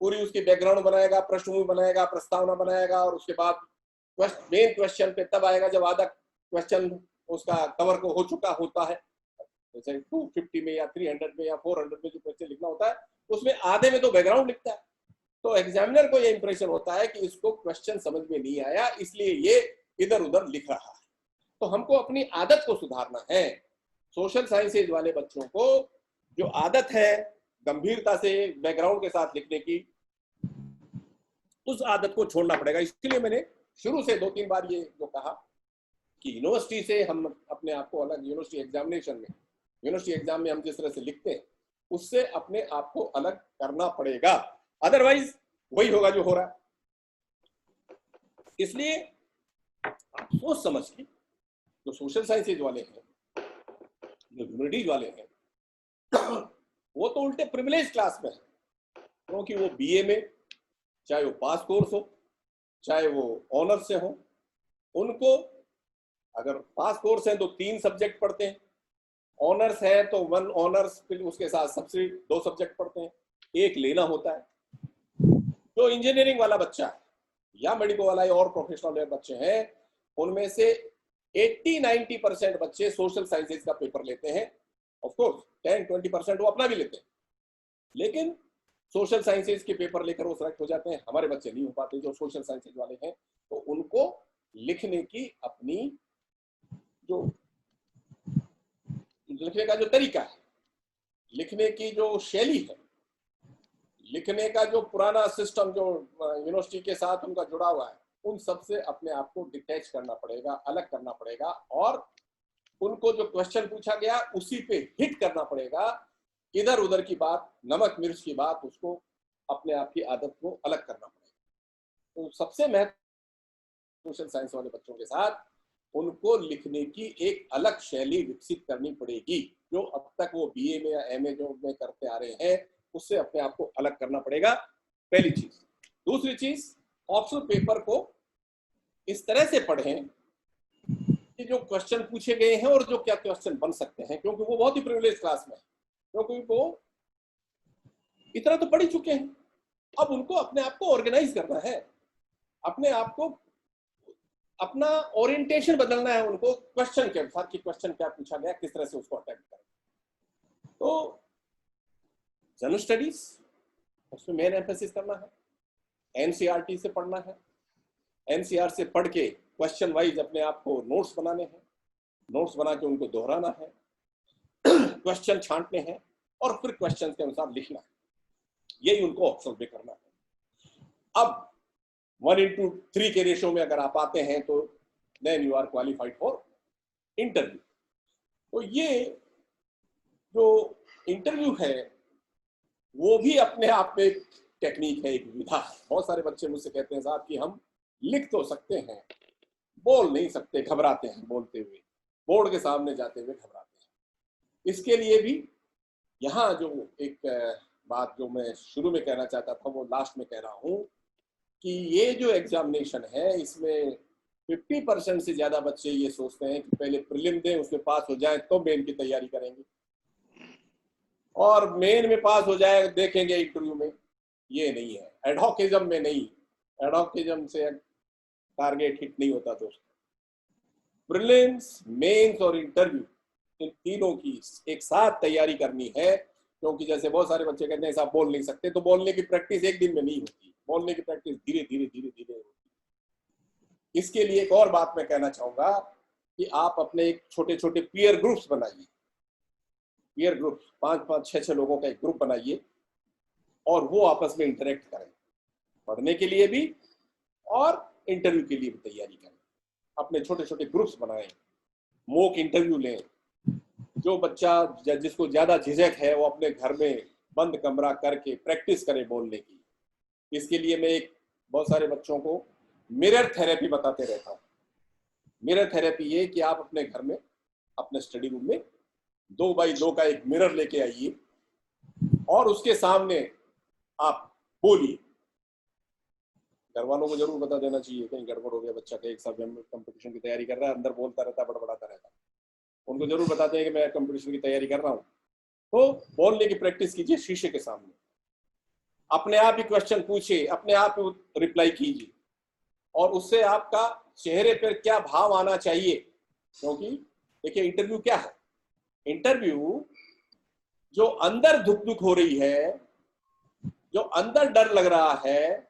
पूरी उसकी बैकग्राउंड बनाएगा, पृष्ठभूमि बनाएगा, प्रस्तावना बनाएगा, और उसके बाद मेन क्वेश्चन पे तब आएगा जब आधा क्वेश्चन उसका कवर को हो चुका होता है। जैसे 250 में या 300 में या 400 में जो क्वेश्चन लिखना होता है उसमें आधे में तो बैकग्राउंड लिखता है। तो एग्जामिनर को ये इंप्रेशन होता है कि इसको क्वेश्चन समझ में नहीं आया इसलिए ये इधर उधर लिख रहा है। तो हमको अपनी आदत को सुधारना है। सोशल साइंसेज वाले बच्चों को जो आदत है गंभीरता से बैकग्राउंड के साथ लिखने की, उस आदत को छोड़ना पड़ेगा। इसलिए मैंने शुरू से 2-3 बार ये जो कहा कि यूनिवर्सिटी से हम अपने आप को अलग, यूनिवर्सिटी एग्जामिनेशन में, यूनिवर्सिटी एग्जाम में हम जिस तरह से लिखते हैं उससे अपने आप को अलग करना पड़ेगा, अदरवाइज वही होगा जो हो रहा है। इसलिए आप सोच समझ के जो सोशल साइंसेज वाले हैं, जो ह्यूमैनिटीज वाले हैं, वो तो उल्टे प्रिविलेज क्लास में है, क्योंकि वो BA में चाहे वो पास कोर्स हो चाहे वो ऑनर्स से हो, उनको अगर पास कोर्स है तो 3 सब्जेक्ट पढ़ते हैं, ऑनर्स है तो 1 ऑनर्स, फिर उसके साथ सब्सिडी 2 सब्जेक्ट पढ़ते हैं, 1 लेना होता है। जो इंजीनियरिंग वाला बच्चा है या मेडिकल वाला है और प्रोफेशनल बच्चे हैं, उनमें से 80-90% बच्चे सोशल साइंसेज का पेपर लेते हैं। ऑफ कोर्स 10-20% वो अपना भी लेते हैं, लेकिन सोशल साइंसेज के पेपर लेकर वो सेलेक्ट हो जाते हैं। हमारे बच्चे नहीं हो पाते जो सोशल साइंसेज वाले हैं, तो उनको लिखने की अपनी जो लिखने का जो तरीका है, लिखने की जो शैली है, लिखने का जो पुराना सिस्टम जो यूनिवर्सिटी के साथ उनका जुड़ा हुआ है, उन सब से अपने आप को डिटैच करना पड़ेगा, अलग करना पड़ेगा, और उनको जो क्वेश्चन पूछा गया उसी पे हिट करना पड़ेगा। इधर उधर की बात, नमक मिर्च की बात, उसको अपने आप की आदत को अलग करना पड़ेगा। तो सबसे महत्वपूर्ण सोशल साइंस वाले बच्चों के साथ उनको लिखने की एक अलग शैली विकसित करनी पड़ेगी, जो अब तक वो बीए में या एमए जो में करते आ रहे हैं उससे अपने आप को अलग करना पड़ेगा, पहली चीज। दूसरी चीज, ऑप्शनल पेपर को इस तरह से पढ़ें कि जो क्वेश्चन पूछे गए हैं और जो क्या क्वेश्चन बन सकते हैं, क्योंकि वो बहुत ही प्रिविलेज क्लास में है, क्योंकि वो इतना तो पढ़ ही चुके हैं। अब उनको अपने आप को ऑर्गेनाइज करना है, अपने आप को अपना ओरिएंटेशन बदलना है, उनको क्वेश्चन के अनुसार कि क्वेश्चन क्या पूछा गया, किस तरह से उसको अटेम्प्ट करें। तो जनरल स्टडीज, उसमें मेन एम्फेसिस करना है, एनसीईआरटी से पढ़ना है, एनसीईआरटी से पढ़ के क्वेश्चन वाइज अपने आप को नोट्स बनाने हैं, नोट्स बना के उनको दोहराना है, क्वेश्चन छांटने हैं और फिर क्वेश्चन के अनुसार लिखना है। यही उनको ऑप्शनल में करना है। अब 1:3 के रेशो में अगर आप आते हैं तो then you are qualified for interview. तो ये जो इंटरव्यू है वो भी अपने आप में एक टेक्निक है, एक विधा है। बहुत सारे बच्चे मुझसे कहते हैं साहब कि हम लिख तो सकते हैं, बोल नहीं सकते, घबराते हैं बोलते हुए, बोर्ड के सामने जाते हुए घबराते हैं। इसके लिए भी यहाँ जो एक बात जो मैं शुरू में कहना चाहता था वो लास्ट में कह रहा हूँ कि ये जो एग्जामिनेशन है इसमें 50% से ज्यादा बच्चे ये सोचते हैं कि पहले प्रीलिम दें, उसमें पास हो जाए तो मेन की तैयारी करेंगे, और मेन में पास हो जाए देखेंगे इंटरव्यू में। ये नहीं है, एडहॉकिज्म में नहीं, एडहॉकिज्म से टारगेट हिट नहीं होता दोस्तों। प्रीलिम्स, मेंस और इंटरव्यू, इन तीनों की एक साथ तैयारी करनी है, क्योंकि जैसे बहुत सारे बच्चे कहते हैं साहब बोल नहीं सकते, तो बोलने की प्रैक्टिस एक दिन में नहीं होती, बोलने की प्रैक्टिस धीरे धीरे धीरे धीरे होती है। इसके लिए एक और बात मैं कहना चाहूंगा कि आप अपने एक छोटे छोटे पीयर ग्रुप्स बनाइए, पीयर ग्रुप्स 5-5, 6-6 लोगों का एक ग्रुप बनाइए और वो आपस में इंटरेक्ट करें, पढ़ने के लिए भी और इंटरव्यू के लिए भी तैयारी करें। अपने छोटे छोटे ग्रुप्स बनाएं, मॉक इंटरव्यू लें। जो बच्चा जिसको ज्यादा झिझक है वो अपने घर में बंद कमरा करके प्रैक्टिस करे बोलने की। इसके लिए मैं एक बहुत सारे बच्चों को मिरर थेरेपी बताते रहता हूँ। मिरर थेरेपी ये कि आप अपने घर में अपने स्टडी रूम में 2x2 का एक मिरर लेके आइए और उसके सामने आप बोलिए। घर वालों को जरूर बता देना चाहिए कहीं गड़बड़ हो गया, बच्चा के एक साथ कंपटीशन की तैयारी कर रहा है, अंदर बोलता रहता है, बड़बड़ाता रहता है, उनको जरूर बताते हैं कि मैं कंपटीशन की तैयारी कर रहा हूँ। तो बोलने की प्रैक्टिस कीजिए शीशे के सामने, अपने आप ही क्वेश्चन पूछिए, अपने आप रिप्लाई कीजिए, और उससे आपका चेहरे पर क्या भाव आना चाहिए। क्योंकि देखिए इंटरव्यू क्या है, इंटरव्यू जो अंदर धुक धुक हो रही है, जो अंदर डर लग रहा है,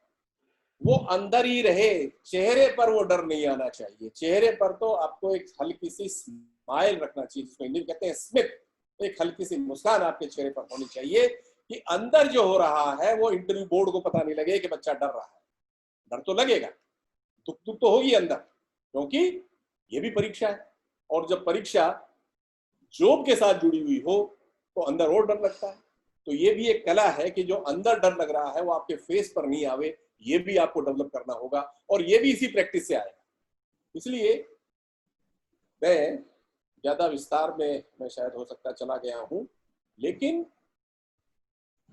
वो अंदर ही रहे, चेहरे पर वो डर नहीं आना चाहिए। चेहरे पर तो आपको एक हल्की सी स्माइल रखना चाहिए, जिसको हिंदी में कहते हैं स्मित, एक हल्की सी मुस्कान आपके चेहरे पर होनी चाहिए कि अंदर जो हो रहा है वो इंटरव्यू बोर्ड को पता नहीं लगे कि बच्चा डर रहा है। डर तो लगेगा, दुख दुख तो होगी अंदर, क्योंकि ये भी परीक्षा है, और जब परीक्षा जॉब के साथ जुड़ी हुई हो तो अंदर और डर लगता है। तो ये भी एक कला है कि जो अंदर डर लग रहा है वो आपके फेस पर नहीं आवे, ये भी आपको डेवलप करना होगा, और ये भी इसी प्रैक्टिस से आएगा। इसलिए मैं ज्यादा विस्तार में मैं शायद हो सकता चला गया हूं, लेकिन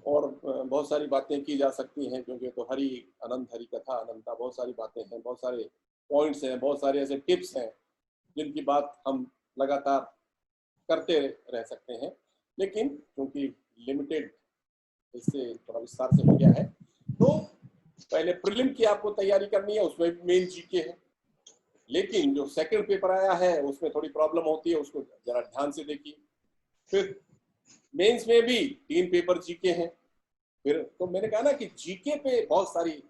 और बहुत सारी बातें की जा सकती हैं, क्योंकि तो हरि अनंत हरि कथा अनंता, बहुत सारी बातें हैं, बहुत सारे पॉइंट्स हैं, बहुत सारे ऐसे टिप्स हैं जिनकी बात हम लगातार करते रह सकते हैं, लेकिन क्योंकि लिमिटेड इससे थोड़ा विस्तार से हो गया है, तो पहले प्रीलिम की आपको तैयारी करनी है, उसमें भी मेन जीके है, लेकिन जो सेकंड पेपर आया है उसमें थोड़ी प्रॉब्लम होती है, उसको जरा ध्यान से देखिए। फिर मेंस में भी 3 पेपर जीके हैं। फिर तो मैंने कहा ना कि जीके पे बहुत सारी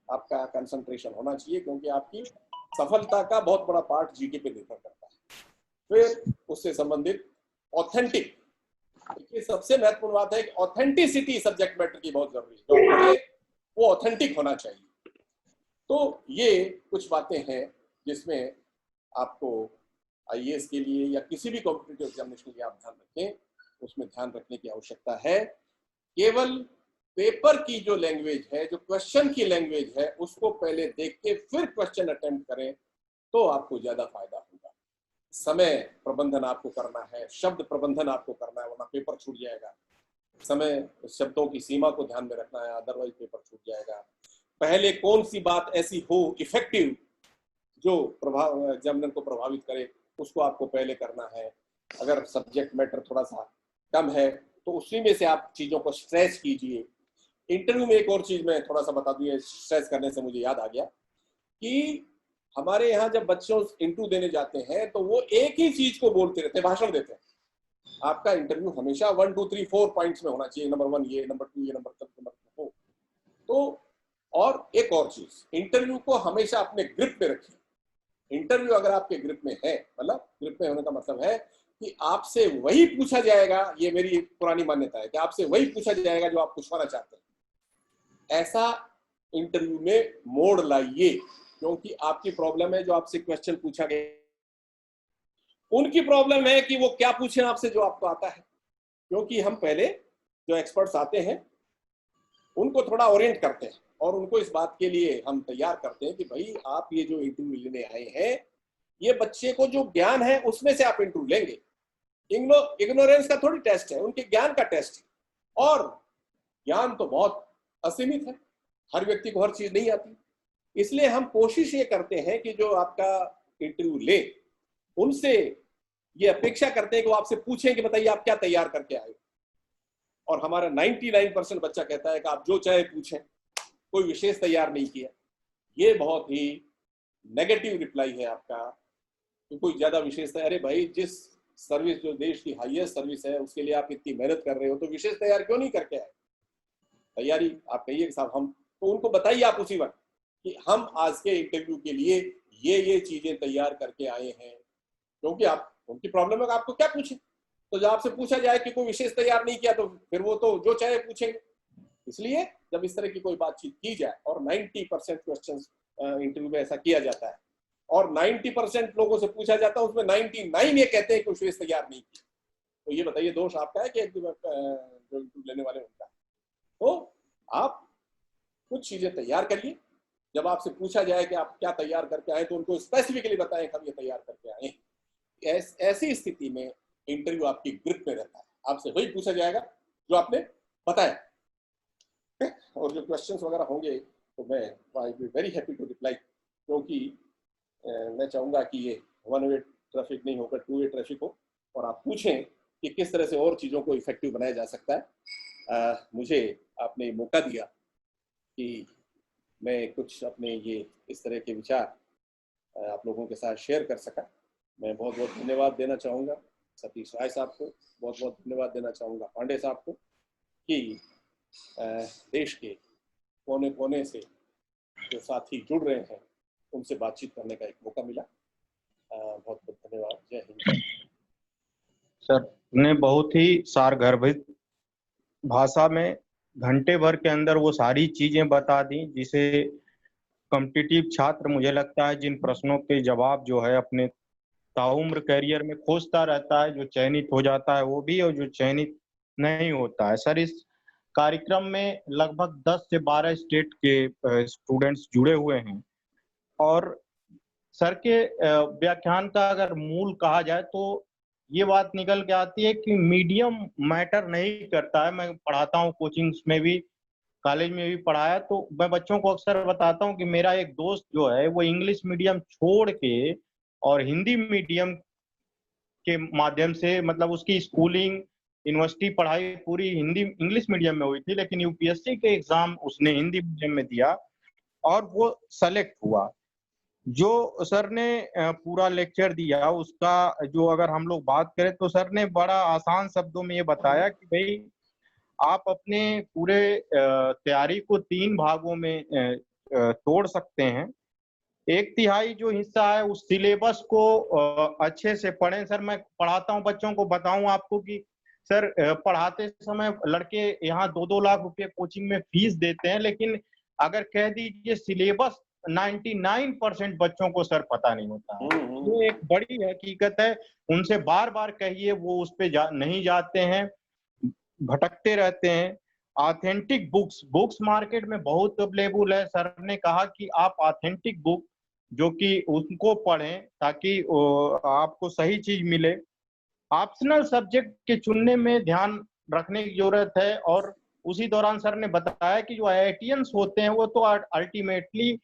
आपका कंसंट्रेशन होना चाहिए, क्योंकि आपकी सफलता का बहुत बड़ा पार्ट जीके पे निर्भर करता है। फिर उससे संबंधित ऑथेंटिक, देखिए सबसे महत्वपूर्ण बात है कि ऑथेंटिसिटी सब्जेक्ट मैटर की बहुत जरूरी है, जो पढ़े वो ऑथेंटिक होना चाहिए। तो ये कुछ बातें हैं जिसमें आपको आईएएस के लिए या किसी भी कॉम्पिटिटिव एग्जामिनेशन के लिए आप ध्यान रखें, उसमें ध्यान रखने की आवश्यकता है। केवल पेपर की जो लैंग्वेज है, जो क्वेश्चन की लैंग्वेज है, उसको पहले देख के फिर क्वेश्चन अटेम्प्ट करें तो आपको ज्यादा फायदा होगा। समय प्रबंधन आपको करना है, शब्द प्रबंधन आपको करना है, वरना पेपर छूट जाएगा। समय शब्दों की सीमा को ध्यान में रखना है, अदरवाइज पेपर छूट जाएगा। पहले कौन सी बात ऐसी हो इफेक्टिव जो एग्जामिनर को प्रभावित करे, उसको आपको पहले करना है। अगर सब्जेक्ट मैटर थोड़ा सा कम है तो उसी में से आप चीजों को स्ट्रेच कीजिए। इंटरव्यू में एक और चीज मैं थोड़ा सा बता दूं, स्ट्रेच करने से मुझे याद आ गया कि हमारे यहाँ जब बच्चों इंटरव्यू देने जाते हैं तो वो एक ही चीज को बोलते रहते हैं, भाषण देते हैं। आपका इंटरव्यू हमेशा 1 2 3 4 पॉइंट्स में होना चाहिए, नंबर 1 ये, नंबर 2 ये, नंबर 4। तो और एक और चीज, इंटरव्यू को हमेशा अपने ग्रिप में रखिए। इंटरव्यू अगर आपके ग्रिप में है, मतलब ग्रिप में होने का मतलब है कि आपसे वही पूछा जाएगा, ये मेरी पुरानी मान्यता है कि आपसे वही पूछा जाएगा जो आप पूछवाना चाहते हैं। ऐसा इंटरव्यू में मोड़ लाइए, क्योंकि आपकी प्रॉब्लम है जो आपसे क्वेश्चन पूछा गया, उनकी प्रॉब्लम है कि वो क्या पूछें आपसे जो आपको आता है। क्योंकि हम पहले जो एक्सपर्ट्स आते हैं उनको थोड़ा ओरिएंट करते हैं और उनको इस बात के लिए हम तैयार करते हैं कि भाई आप ये जो इंटरव्यू लेने आए हैं, ये बच्चे को जो ज्ञान है उसमें से आप इंटरव्यू लेंगे। इग्नोरेंस का थोड़ी टेस्ट है, उनके ज्ञान का टेस्ट है। और ज्ञान तो बहुत असीमित है, हर व्यक्ति को हर चीज नहीं आती। इसलिए हम कोशिश ये करते हैं कि जो आपका इंटरव्यू ले, उनसे ये अपेक्षा करते हैं कि वो आपसे पूछें कि बताइए आप क्या तैयार करके आए। और हमारा 99% बच्चा कहता है कि आप जो चाहे पूछें, कोई विशेष तैयार नहीं किया। ये बहुत ही नेगेटिव रिप्लाई है आपका कि कोई ज्यादा विशेष तैयार। अरे भाई, जिस सर्विस जो देश की हाईएस्ट सर्विस है उसके लिए आप इतनी मेहनत कर रहे हो, तो विशेष तैयार क्यों नहीं करके आए? तैयारी आप कहिए कि साहब हम, तो उनको बताइए आप उसी वक्त कि हम आज के इंटरव्यू के लिए ये चीजें तैयार करके आए हैं। क्योंकि आप, उनकी प्रॉब्लम है कि आपको क्या पूछे, तो जब आपसे पूछा जाए कि कोई विशेष तैयार नहीं किया तो फिर वो तो जो चाहे पूछेंगे। इसलिए जब इस तरह की कोई बातचीत की जाए, और 90% क्वेश्चन इंटरव्यू में ऐसा किया जाता है और 90% लोगों से पूछा जाता है, उसमें 99 ये कहते हैं कि विशेष तैयार नहीं किया, तो ये बताइए दोष आपका है कि जो इंटरव्यू लेने वाले उनका? तो आप कुछ चीजें तैयार करिए। जब आपसे पूछा जाए कि आप क्या तैयार करके आए, तो उनको स्पेसिफिकली बताएं कि हम ये तैयार करके आए हैं। ऐसी स्थिति में इंटरव्यू आपकी ग्रिप में रहता है, आपसे वही पूछा जाएगा जो आपने बताया। और जो क्वेश्चंस वगैरह होंगे तो मैं I be very happy to reply, क्योंकि मैं चाहूंगा कि ये 1 वे ट्रैफिक नहीं होकर 2 वे ट्रैफिक हो, और आप पूछें कि किस तरह से और चीज़ों को इफेक्टिव बनाया जा सकता है। मुझे आपने मौका दिया कि मैं कुछ अपने ये इस तरह के विचार आप लोगों के साथ शेयर कर सका। मैं बहुत बहुत धन्यवाद देना चाहूँगा सतीश राय साहब को, बहुत बहुत धन्यवाद देना चाहूँगा पांडे साहब को कि देश के कोने कोने से जो साथी जुड़ रहे हैं उनसे बातचीत करने का एक मौका मिला। बहुत बहुत धन्यवाद। जय हिंद। सर ने बहुत ही सारगर्भित भाषा में घंटे भर के अंदर वो सारी चीजें बता दी, जिसे कॉम्पिटिटिव छात्र, मुझे लगता है, जिन प्रश्नों के जवाब जो है अपने ताउम्र करियर में खोजता रहता है, जो चयनित हो जाता है वो भी, और जो चयनित नहीं होता है। सर, इस कार्यक्रम में लगभग 10 से 12 स्टेट के स्टूडेंट्स जुड़े हुए हैं, और सर के व्याख्यान का अगर मूल कहा जाए तो ये बात निकल के आती है कि मीडियम मैटर नहीं करता है। मैं पढ़ाता हूँ कोचिंग्स में भी, कॉलेज में भी पढ़ाया, तो मैं बच्चों को अक्सर बताता हूँ कि मेरा एक दोस्त जो है वो इंग्लिश मीडियम छोड़ के और हिंदी मीडियम के माध्यम से, मतलब उसकी स्कूलिंग, यूनिवर्सिटी पढ़ाई पूरी हिंदी इंग्लिश मीडियम में हुई थी, लेकिन यूपीएससी के एग्जाम उसने हिंदी मीडियम में दिया, और वो सेलेक्ट हुआ। जो सर ने पूरा लेक्चर दिया उसका जो अगर हम लोग बात करें तो सर ने बड़ा आसान शब्दों में ये बताया कि भाई आप अपने पूरे तैयारी को 3 भागों में तोड़ सकते हैं। 1/3 जो हिस्सा है उस सिलेबस को अच्छे से पढ़ें। सर मैं पढ़ाता हूँ बच्चों को, बताऊं आपको कि सर पढ़ाते समय लड़के यहाँ 2-2 लाख रुपए कोचिंग में फीस देते हैं, लेकिन अगर कह दीजिए सिलेबस 99% बच्चों को सर पता नहीं होता है। ये एक बड़ी हकीकत है। उनसे बार-बार कहिए, वो उस पे नहीं जाते हैं, भटकते रहते हैं। ऑथेंटिक बुक्स मार्केट में बहुत अवेलेबल है। सर ने कहा कि आप ऑथेंटिक बुक जो कि उनको पढ़ें ताकि आपको सही चीज मिले। ऑप्शनल सब्जेक्ट के चुनने में ध्यान रखने की जरूरत है। और उसी दौरान सर ने बताया कि जो आईआईटियंस होते हैं वो तो अल्टीमेटली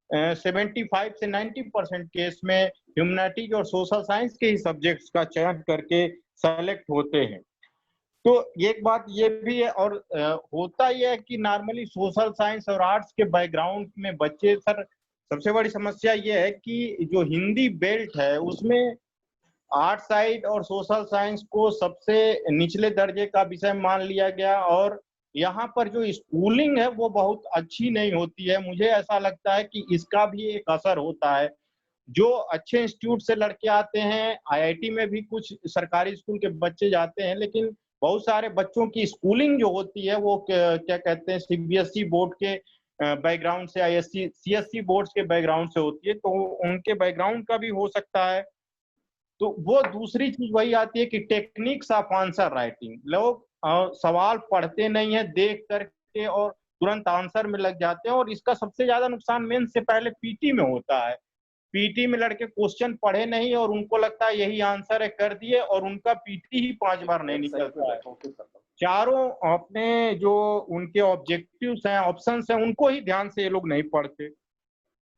75 से 90% केस में ह्यूमैनिटीज और सोशल साइंस के ही सब्जेक्ट्स का चयन करके सेलेक्ट होते हैं। तो एक बात ये भी है, और होता ही है कि नॉर्मली सोशल साइंस और आर्ट्स के बैकग्राउंड में बच्चे, सर सबसे बड़ी समस्या ये है कि जो हिंदी बेल्ट है उसमें आर्ट साइड और सोशल साइंस को सबसे निचले दर्जे का विषय मान लिया गया, और यहाँ पर जो स्कूलिंग है वो बहुत अच्छी नहीं होती है। मुझे ऐसा लगता है कि इसका भी एक असर होता है। जो अच्छे इंस्टीट्यूट से लड़के आते हैं, आईआईटी में भी कुछ सरकारी स्कूल के बच्चे जाते हैं, लेकिन बहुत सारे बच्चों की स्कूलिंग जो होती है वो क्या कहते हैं सीबीएसई बोर्ड के बैकग्राउंड से, आईएससी सीएससी बोर्ड्स के बैकग्राउंड से होती है, तो उनके बैकग्राउंड का भी हो सकता है। तो वो दूसरी चीज वही आती है कि टेक्निक्स ऑफ आंसर राइटिंग, लोग सवाल पढ़ते नहीं है, देख करके और तुरंत आंसर में लग जाते हैं, और इसका सबसे ज्यादा नुकसान मेंस से पहले पीटी में होता है। पीटी में लड़के क्वेश्चन पढ़े नहीं और उनको लगता है यही आंसर है, कर दिए, और उनका पीटी ही 5 बार नहीं निकलता है। चारों अपने जो उनके ऑब्जेक्टिव्स हैं, ऑप्शंस हैं, उनको ही ध्यान से ये लोग नहीं पढ़ते।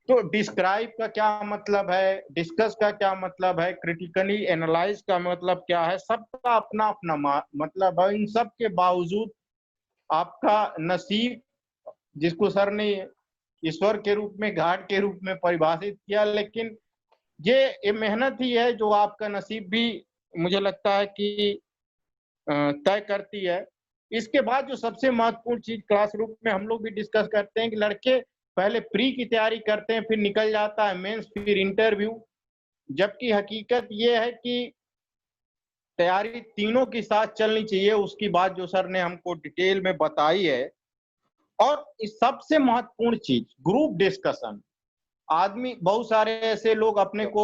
तो डिस्क्राइब का क्या मतलब है, डिस्कस का क्या मतलब है, क्रिटिकली एनालाइज का मतलब क्या है, सबका अपना अपना मतलब है। इन सब के बावजूद आपका नसीब, जिसको सर ने ईश्वर के रूप में, घाट के रूप में परिभाषित किया, लेकिन ये मेहनत ही है जो आपका नसीब भी मुझे लगता है कि तय करती है। इसके बाद जो सबसे महत्वपूर्ण चीज क्लासरूम में हम लोग भी डिस्कस करते हैं कि लड़के पहले प्री की तैयारी करते हैं, फिर निकल जाता है मेंस, फिर इंटरव्यू, जबकि हकीकत ये है कि तैयारी तीनों के साथ चलनी चाहिए। उसकी बात जो सर ने हमको डिटेल में बताई है। और इस सबसे महत्वपूर्ण चीज ग्रुप डिस्कशन। आदमी, बहुत सारे ऐसे लोग अपने को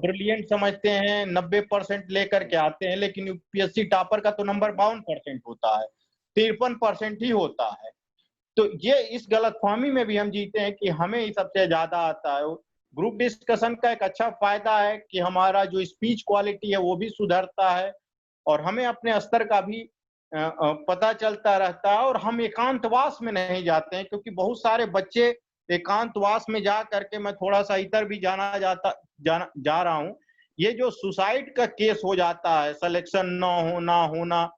ब्रिलियंट समझते हैं, 90% लेकर के आते हैं, लेकिन यूपीएससी टॉपर का तो नंबर 52% होता है, 53% ही होता है। तो ये इस गलतफहमी में भी हम जीते हैं कि हमें ही सबसे ज्यादा आता है। ग्रुप डिस्कशन का एक अच्छा फायदा है कि हमारा जो स्पीच क्वालिटी है वो भी सुधरता है, और हमें अपने स्तर का भी पता चलता रहता है, और हम एकांतवास में नहीं जाते हैं, क्योंकि बहुत सारे बच्चे एकांतवास में जा करके, मैं थोड़ा सा इधर भी जा रहा हूँ, ये जो सुसाइड का केस हो जाता है, सिलेक्शन ना होना,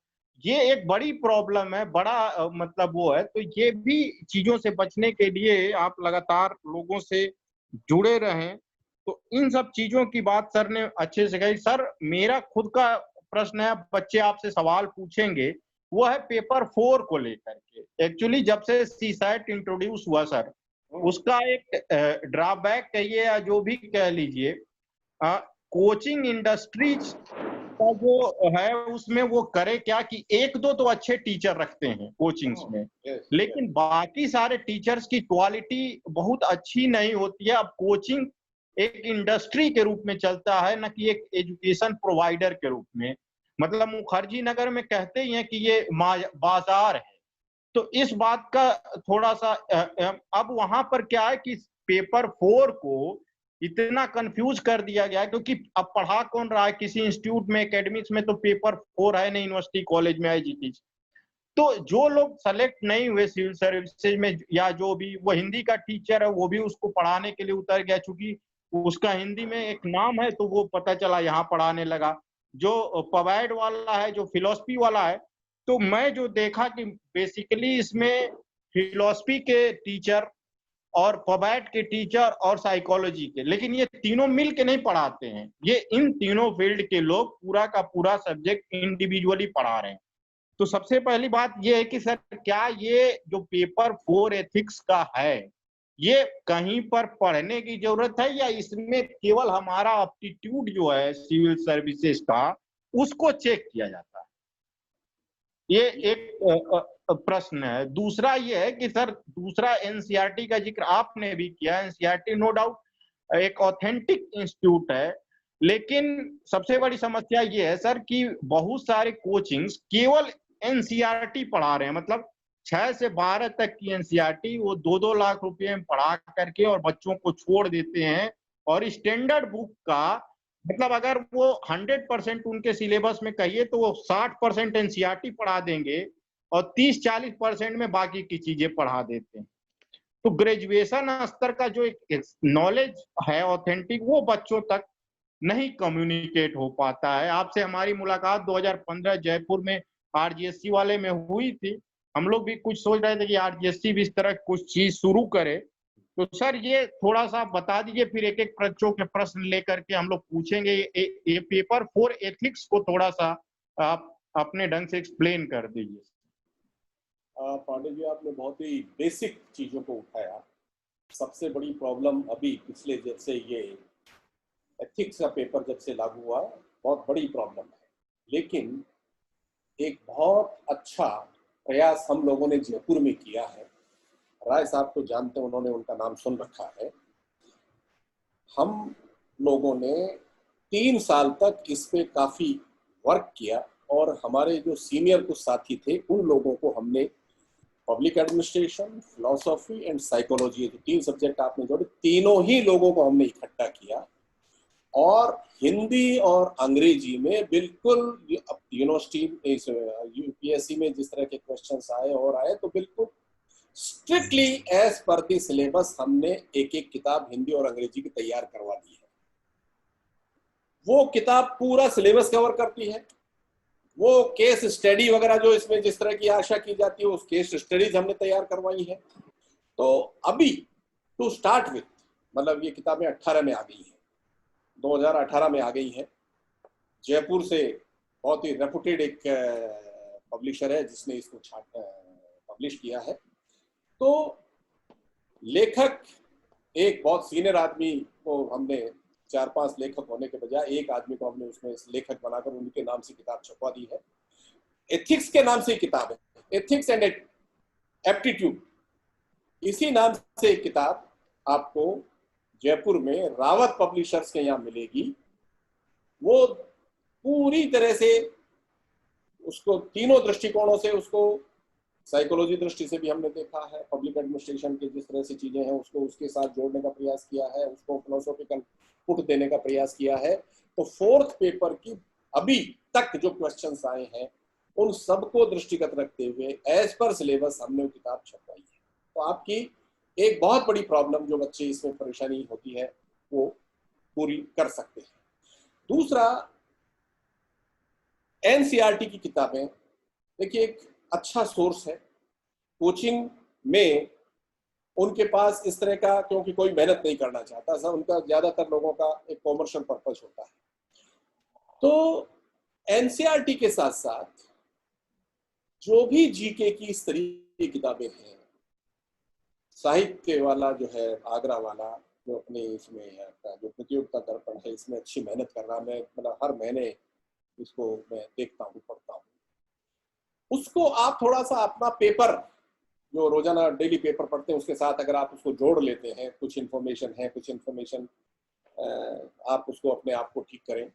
ये एक बड़ी प्रॉब्लम है, बड़ा मतलब वो है। तो ये भी चीजों से बचने के लिए आप लगातार लोगों से जुड़े रहें। तो इन सब चीजों की बात सर ने अच्छे से कही। सर मेरा खुद का प्रश्न है, बच्चे आपसे सवाल पूछेंगे, वो है पेपर 4 को लेकर के। एक्चुअली जब से सीसैट इंट्रोड्यूस हुआ सर, उसका एक ड्रॉबैक कहिए या जो भी कह लीजिए, कोचिंग इंडस्ट्रीज का जो है उसमें वो करे क्या कि 1-2 तो अच्छे टीचर रखते हैं कोचिंग्स में, लेकिन बाकी सारे टीचर्स की क्वालिटी बहुत अच्छी नहीं होती है। अब कोचिंग एक इंडस्ट्री के रूप में चलता है, न कि एक एजुकेशन प्रोवाइडर के रूप में। मतलब मुखर्जी नगर में कहते ही हैं कि ये बाजार है। तो इस बात का थोड़ा सा अब वहां पर क्या है कि पेपर 4 को इतना कंफ्यूज कर दिया गया है, क्योंकि अब पढ़ा कौन रहा है, किसी इंस्टीट्यूट में, एकेडमिक्स में तो पेपर 4 है नहीं, यूनिवर्सिटी कॉलेज में आईजीटी। तो जो लोग सेलेक्ट नहीं हुए सिविल सर्विसेज में, या जो भी वो हिंदी का टीचर है वो भी उसको पढ़ाने के लिए उतर गया, चूंकि उसका हिंदी में एक नाम है तो वो पता चला यहाँ पढ़ाने लगा। जो पवाइड वाला है, जो फिलोसफी वाला है, तो मैं जो देखा कि बेसिकली इसमें फिलोसफी के टीचर और पबैट के टीचर और साइकोलॉजी के, लेकिन ये तीनों मिल के नहीं पढ़ाते हैं। ये इन तीनों फील्ड के लोग पूरा का पूरा सब्जेक्ट इंडिविजुअली पढ़ा रहे हैं। तो सबसे पहली बात ये है कि सर क्या ये जो पेपर 4 एथिक्स का है, ये कहीं पर पढ़ने की जरूरत है या इसमें केवल हमारा एप्टीट्यूड जो है सिविल सर्विसेज का उसको चेक किया जाता है? ये एक प्रश्न है। दूसरा ये है कि सर दूसरा एनसीईआरटी का जिक्र आपने भी किया। एनसीईआरटी नो डाउट एक ऑथेंटिक इंस्टीट्यूट है, लेकिन सबसे बड़ी समस्या ये है सर कि बहुत सारे कोचिंग्स केवल एनसीईआरटी पढ़ा रहे हैं, मतलब 6 से 12 तक की एनसीईआरटी वो 2-2 लाख रुपए में पढ़ा करके और बच्चों को छोड़ देते हैं। और स्टैंडर्ड बुक का मतलब अगर वो 100% उनके सिलेबस में कहिए तो वो 60% एनसीईआरटी पढ़ा देंगे और 30-40% में बाकी की चीजें पढ़ा देते हैं। तो ग्रेजुएशन स्तर का जो एक नॉलेज है ऑथेंटिक, वो बच्चों तक नहीं कम्युनिकेट हो पाता है। आपसे हमारी मुलाकात 2015 जयपुर में आरजीएससी वाले में हुई थी। हम लोग भी कुछ सोच रहे थे कि आरजीएससी भी इस तरह कुछ चीज शुरू करे। तो सर ये थोड़ा सा बता दीजिए, फिर एक एक बच्चों के प्रश्न लेकर के हम लोग पूछेंगे। ये पेपर 4 एथिक्स को थोड़ा सा आप अपने ढंग से एक्सप्लेन कर दीजिए। पांडे जी, आपने बहुत ही बेसिक चीजों को उठाया। सबसे बड़ी प्रॉब्लम अभी पिछले जब से ये एथिक्स का पेपर जब से लागू हुआ, बहुत बड़ी प्रॉब्लम है। लेकिन एक बहुत अच्छा प्रयास हम लोगों ने जयपुर में किया है। राय साहब को जानते हैं, उन्होंने उनका नाम सुन रखा है। हम लोगों ने 3 साल तक इस पे काफी वर्क किया और हमारे जो सीनियर कुछ साथी थे उन लोगों को हमने public administration, philosophy and psychology, जो 3 सब्जेक्ट आपने जोड़े, तीनों ही लोगों को हमने इकट्ठा किया और हिंदी और अंग्रेजी में बिल्कुल यूनिवर्सिटी यूपीएससी में जिस तरह के क्वेश्चंस आए और आए, तो बिल्कुल strictly as per the syllabus हमने एक एक किताब हिंदी और अंग्रेजी की तैयार करवा दी है। वो किताब पूरा सिलेबस कवर करती है। वो केस स्टडी वगैरह जो इसमें जिस तरह की आशा की जाती है, उस केस स्टडीज हमने तैयार करवाई है। तो अभी टू स्टार्ट विथ, मतलब ये किताबें 18 में आ गई हैं, 2018 में आ गई हैं। जयपुर से बहुत ही रेपुटेड एक पब्लिशर है जिसने इसको पब्लिश किया है। तो लेखक एक बहुत सीनियर आदमी को हमने 4-5 लेखक होने के बजाय एक आदमी को हमने उसमें लेखक बनाकर उनके नाम से किताब छपवा दी है। एथिक्स के नाम से किताब है, एथिक्स एंड एप्टीट्यूड, इसी नाम से एक किताब आपको जयपुर में रावत पब्लिशर्स के यहाँ मिलेगी। वो पूरी तरह से उसको तीनों दृष्टिकोणों से, उसको साइकोलॉजी दृष्टि से भी हमने देखा है, पब्लिक एडमिनिस्ट्रेशन की जिस तरह से चीजें हैं उसको उसके साथ जोड़ने का प्रयास किया है, उसको फिलोसॉफिकल पुट देने का प्रयास किया है। तो 4th पेपर की अभी तक जो क्वेश्चंस आए हैं उन सबको दृष्टिगत रखते हुए एज पर सिलेबस हमने वो किताब छपवाई है। तो आपकी एक बहुत बड़ी प्रॉब्लम जो बच्चे इसमें परेशानी होती है वो पूरी कर सकते हैं। दूसरा, एनसीईआरटी की किताबें देखिए एक अच्छा सोर्स है। कोचिंग में उनके पास इस तरह का, क्योंकि कोई मेहनत नहीं करना चाहता, सब उनका ज्यादातर लोगों का एक कॉमर्शियल पर्पस होता है। तो एनसीईआरटी के साथ साथ जो भी जीके की इस तरह की किताबें हैं, साहित्य वाला जो है आगरा वाला, जो अपने इसमें जो प्रतियोगिता दर्पण है इसमें अच्छी मेहनत कर रहा, मैं मतलब हर महीने इसको मैं देखता हूँ, पढ़ता हूँ। उसको आप थोड़ा सा अपना पेपर जो रोजाना डेली पेपर पढ़ते हैं उसके साथ अगर आप उसको जोड़ लेते हैं, कुछ इन्फॉर्मेशन है, कुछ इन्फॉर्मेशन आप उसको अपने आप को ठीक करें,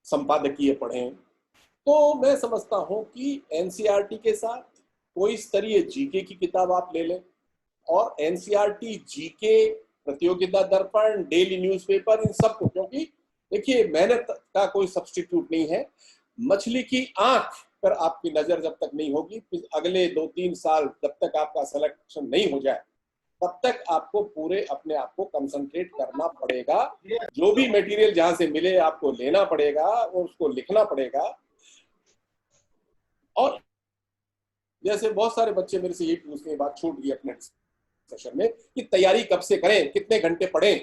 संपादकीय पढ़ें, तो मैं समझता हूं कि एनसीईआरटी के साथ कोई स्तरीय जीके की किताब आप ले लें और एनसीईआरटी जीके, प्रतियोगिता दर्पण, डेली न्यूज़पेपर, इन सबको, क्योंकि देखिए मेहनत का कोई सब्स्टिट्यूट नहीं है। मछली की आंख पर आपकी नजर जब तक नहीं होगी, अगले 2-3 साल जब तक आपका सिलेक्शन नहीं हो जाए तब तक आपको पूरे अपने आप को कंसंट्रेट करना पड़ेगा। जो भी मटेरियल जहां से मिले आपको लेना पड़ेगा और उसको लिखना पड़ेगा। और जैसे बहुत सारे बच्चे मेरे से यही पूछते हैं, बात छूट गई अपने सेशन में कि तैयारी कब से करें, कितने घंटे पढ़ें।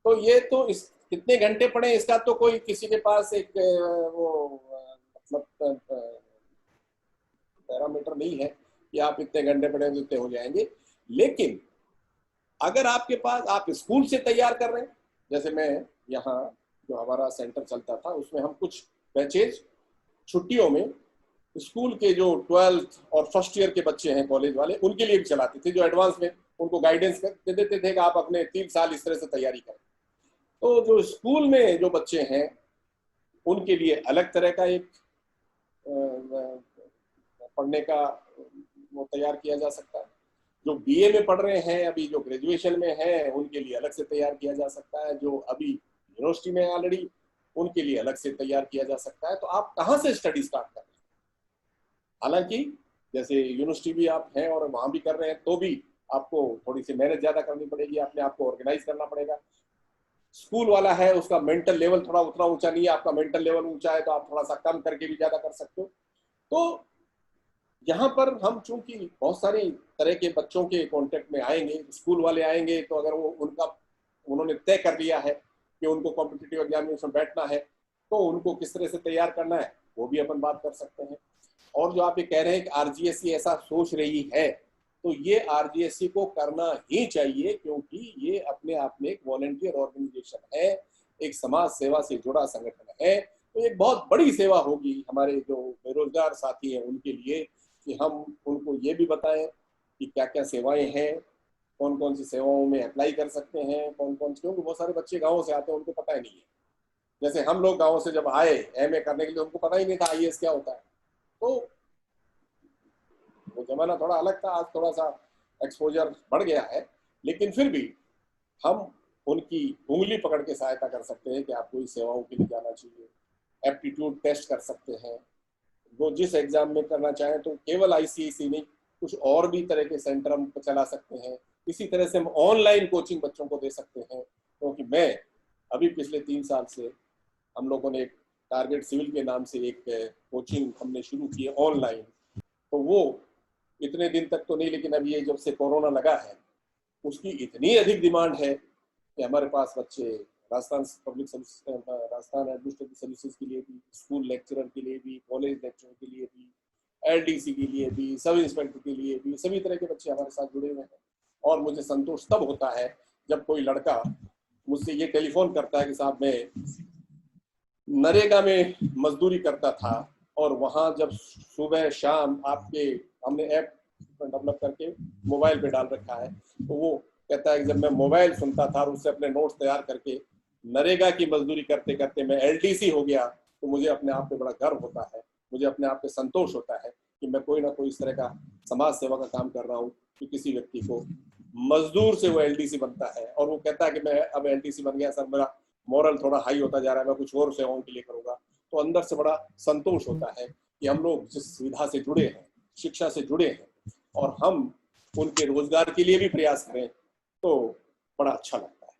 तो ये तो इस कितने घंटे पढ़ें इसका तो कोई किसी के पास एक मतलब पैरामीटर नहीं है कि आप इतने घंटे पढ़ें तो इतने हो जाएंगे। लेकिन अगर आपके पास आप स्कूल से तैयार कर रहे हैं, जैसे मैं यहाँ जो हमारा सेंटर चलता था उसमें हम कुछ बैचेज छुट्टियों में स्कूल के जो 12th और फर्स्ट ईयर के बच्चे हैं कॉलेज वाले उनके लिए भी चलाते थे, जो एडवांस में उनको गाइडेंस दे देते थे कि आप अपने 3 साल इस तरह से तैयारी करें। तो जो स्कूल में जो बच्चे हैं उनके लिए अलग तरह का एक पढ़ने का वो तैयार किया जा सकता है। जो बीए में पढ़ रहे हैं अभी, जो ग्रेजुएशन में हैं, उनके लिए अलग से तैयार किया जा सकता है। जो अभी यूनिवर्सिटी में ऑलरेडी, उनके लिए अलग से तैयार किया जा सकता है। तो आप कहाँ से स्टडी स्टार्ट कर रहे हैं? हालांकि जैसे यूनिवर्सिटी भी आप हैं और वहां भी कर रहे हैं तो भी आपको थोड़ी सी मेहनत ज्यादा करनी पड़ेगी, अपने आप को ऑर्गेनाइज करना पड़ेगा। स्कूल वाला है उसका मेंटल लेवल थोड़ा उतना ऊंचा नहीं है, आपका मेंटल लेवल ऊंचा है तो आप थोड़ा सा कम करके भी ज्यादा कर सकते हो। तो यहाँ पर हम चूंकि बहुत सारी तरह के बच्चों के कांटेक्ट में आएंगे, स्कूल वाले आएंगे, तो अगर वो उन्होंने तय कर लिया है कि उनको कॉम्पिटिटिव एग्जामिनेशन में बैठना है तो उनको किस तरह से तैयार करना है वो भी अपन बात कर सकते हैं। और जो आप ये कह रहे हैं कि आरजीएससी ऐसा सोच रही है, तो ये आरजीएससी को करना ही चाहिए, क्योंकि ये अपने आप में एक वॉलंटियर ऑर्गेनाइजेशन है, एक समाज सेवा से जुड़ा संगठन है। तो एक बहुत बड़ी सेवा होगी हमारे जो बेरोजगार साथी हैं उनके लिए कि हम उनको ये भी बताएं कि क्या क्या सेवाएं हैं, कौन कौन सी सेवाओं में अप्लाई कर सकते हैं, कौन कौन सी, क्योंकि बहुत सारे बच्चे गाँव से आते हैं उनको पता ही नहीं है। जैसे हम लोग गाँव से जब आए एमए करने के लिए उनको पता ही नहीं था आईएएस क्या होता है। तो वो जमाना थोड़ा अलग था, आज थोड़ा सा एक्सपोजर बढ़ गया है, लेकिन फिर भी हम उनकी उंगली पकड़ के सहायता कर सकते हैं कि आपको इस सेवाओं के लिए जाना चाहिए। एप्टीट्यूड टेस्ट कर सकते हैं, वो जिस एग्जाम में करना चाहें, तो केवल आईसीएसई नहीं, कुछ और भी तरह के सेंटर हम चला सकते हैं। इसी तरह से हम ऑनलाइन कोचिंग बच्चों को दे सकते हैं, क्योंकि मैं अभी पिछले 3 साल से हम लोगों ने एक टारगेट सिविल के नाम से एक कोचिंग हमने शुरू की है ऑनलाइन। तो वो इतने दिन तक तो नहीं, लेकिन अब ये जब से कोरोना लगा है उसकी इतनी अधिक डिमांड है कि हमारे पास बच्चे Rajasthan public service, Rajasthan administrative services के लिए भी, स्कूल लेक्चरर के लिए भी, कॉलेज लेक्चरर के लिए भी, एलडीसी के लिए भी, सब इंस्पेक्टर के लिए भी, सभी तरह के बच्चे हमारे साथ जुड़े हुए हैं। और मुझे संतोष तब होता है जब कोई लड़का मुझसे ये टेलीफोन करता है कि साहब मैं नरेगा में मजदूरी करता था और वहां जब सुबह शाम आपके हमने ऐप डेवलप करके मोबाइल पे डाल रखा है, तो वो कहता है कि जब मैं मोबाइल सुनता था और उससे अपने नोट्स तैयार करके नरेगा की मजदूरी करते करते मैं एलडीसी हो गया, तो मुझे अपने आप पे बड़ा गर्व होता है, मुझे अपने आप पे संतोष होता है कि मैं कोई ना कोई इस तरह का समाज सेवा का काम कर रहा हूँ कि किसी व्यक्ति को मजदूर से वो एलडीसी बनता है। और वो कहता है कि मैं अब एलडीसी बन गया सर, मेरा मॉरल थोड़ा हाई होता जा रहा है, मैं कुछ और सेवाओं के लिए करूंगा। तो अंदर से बड़ा संतोष होता है कि हम लोग जिस सुविधा से जुड़े हैं, शिक्षा से जुड़े हैं, और हम उनके रोजगार के लिए भी प्रयास करें, तो बड़ा अच्छा लगता है।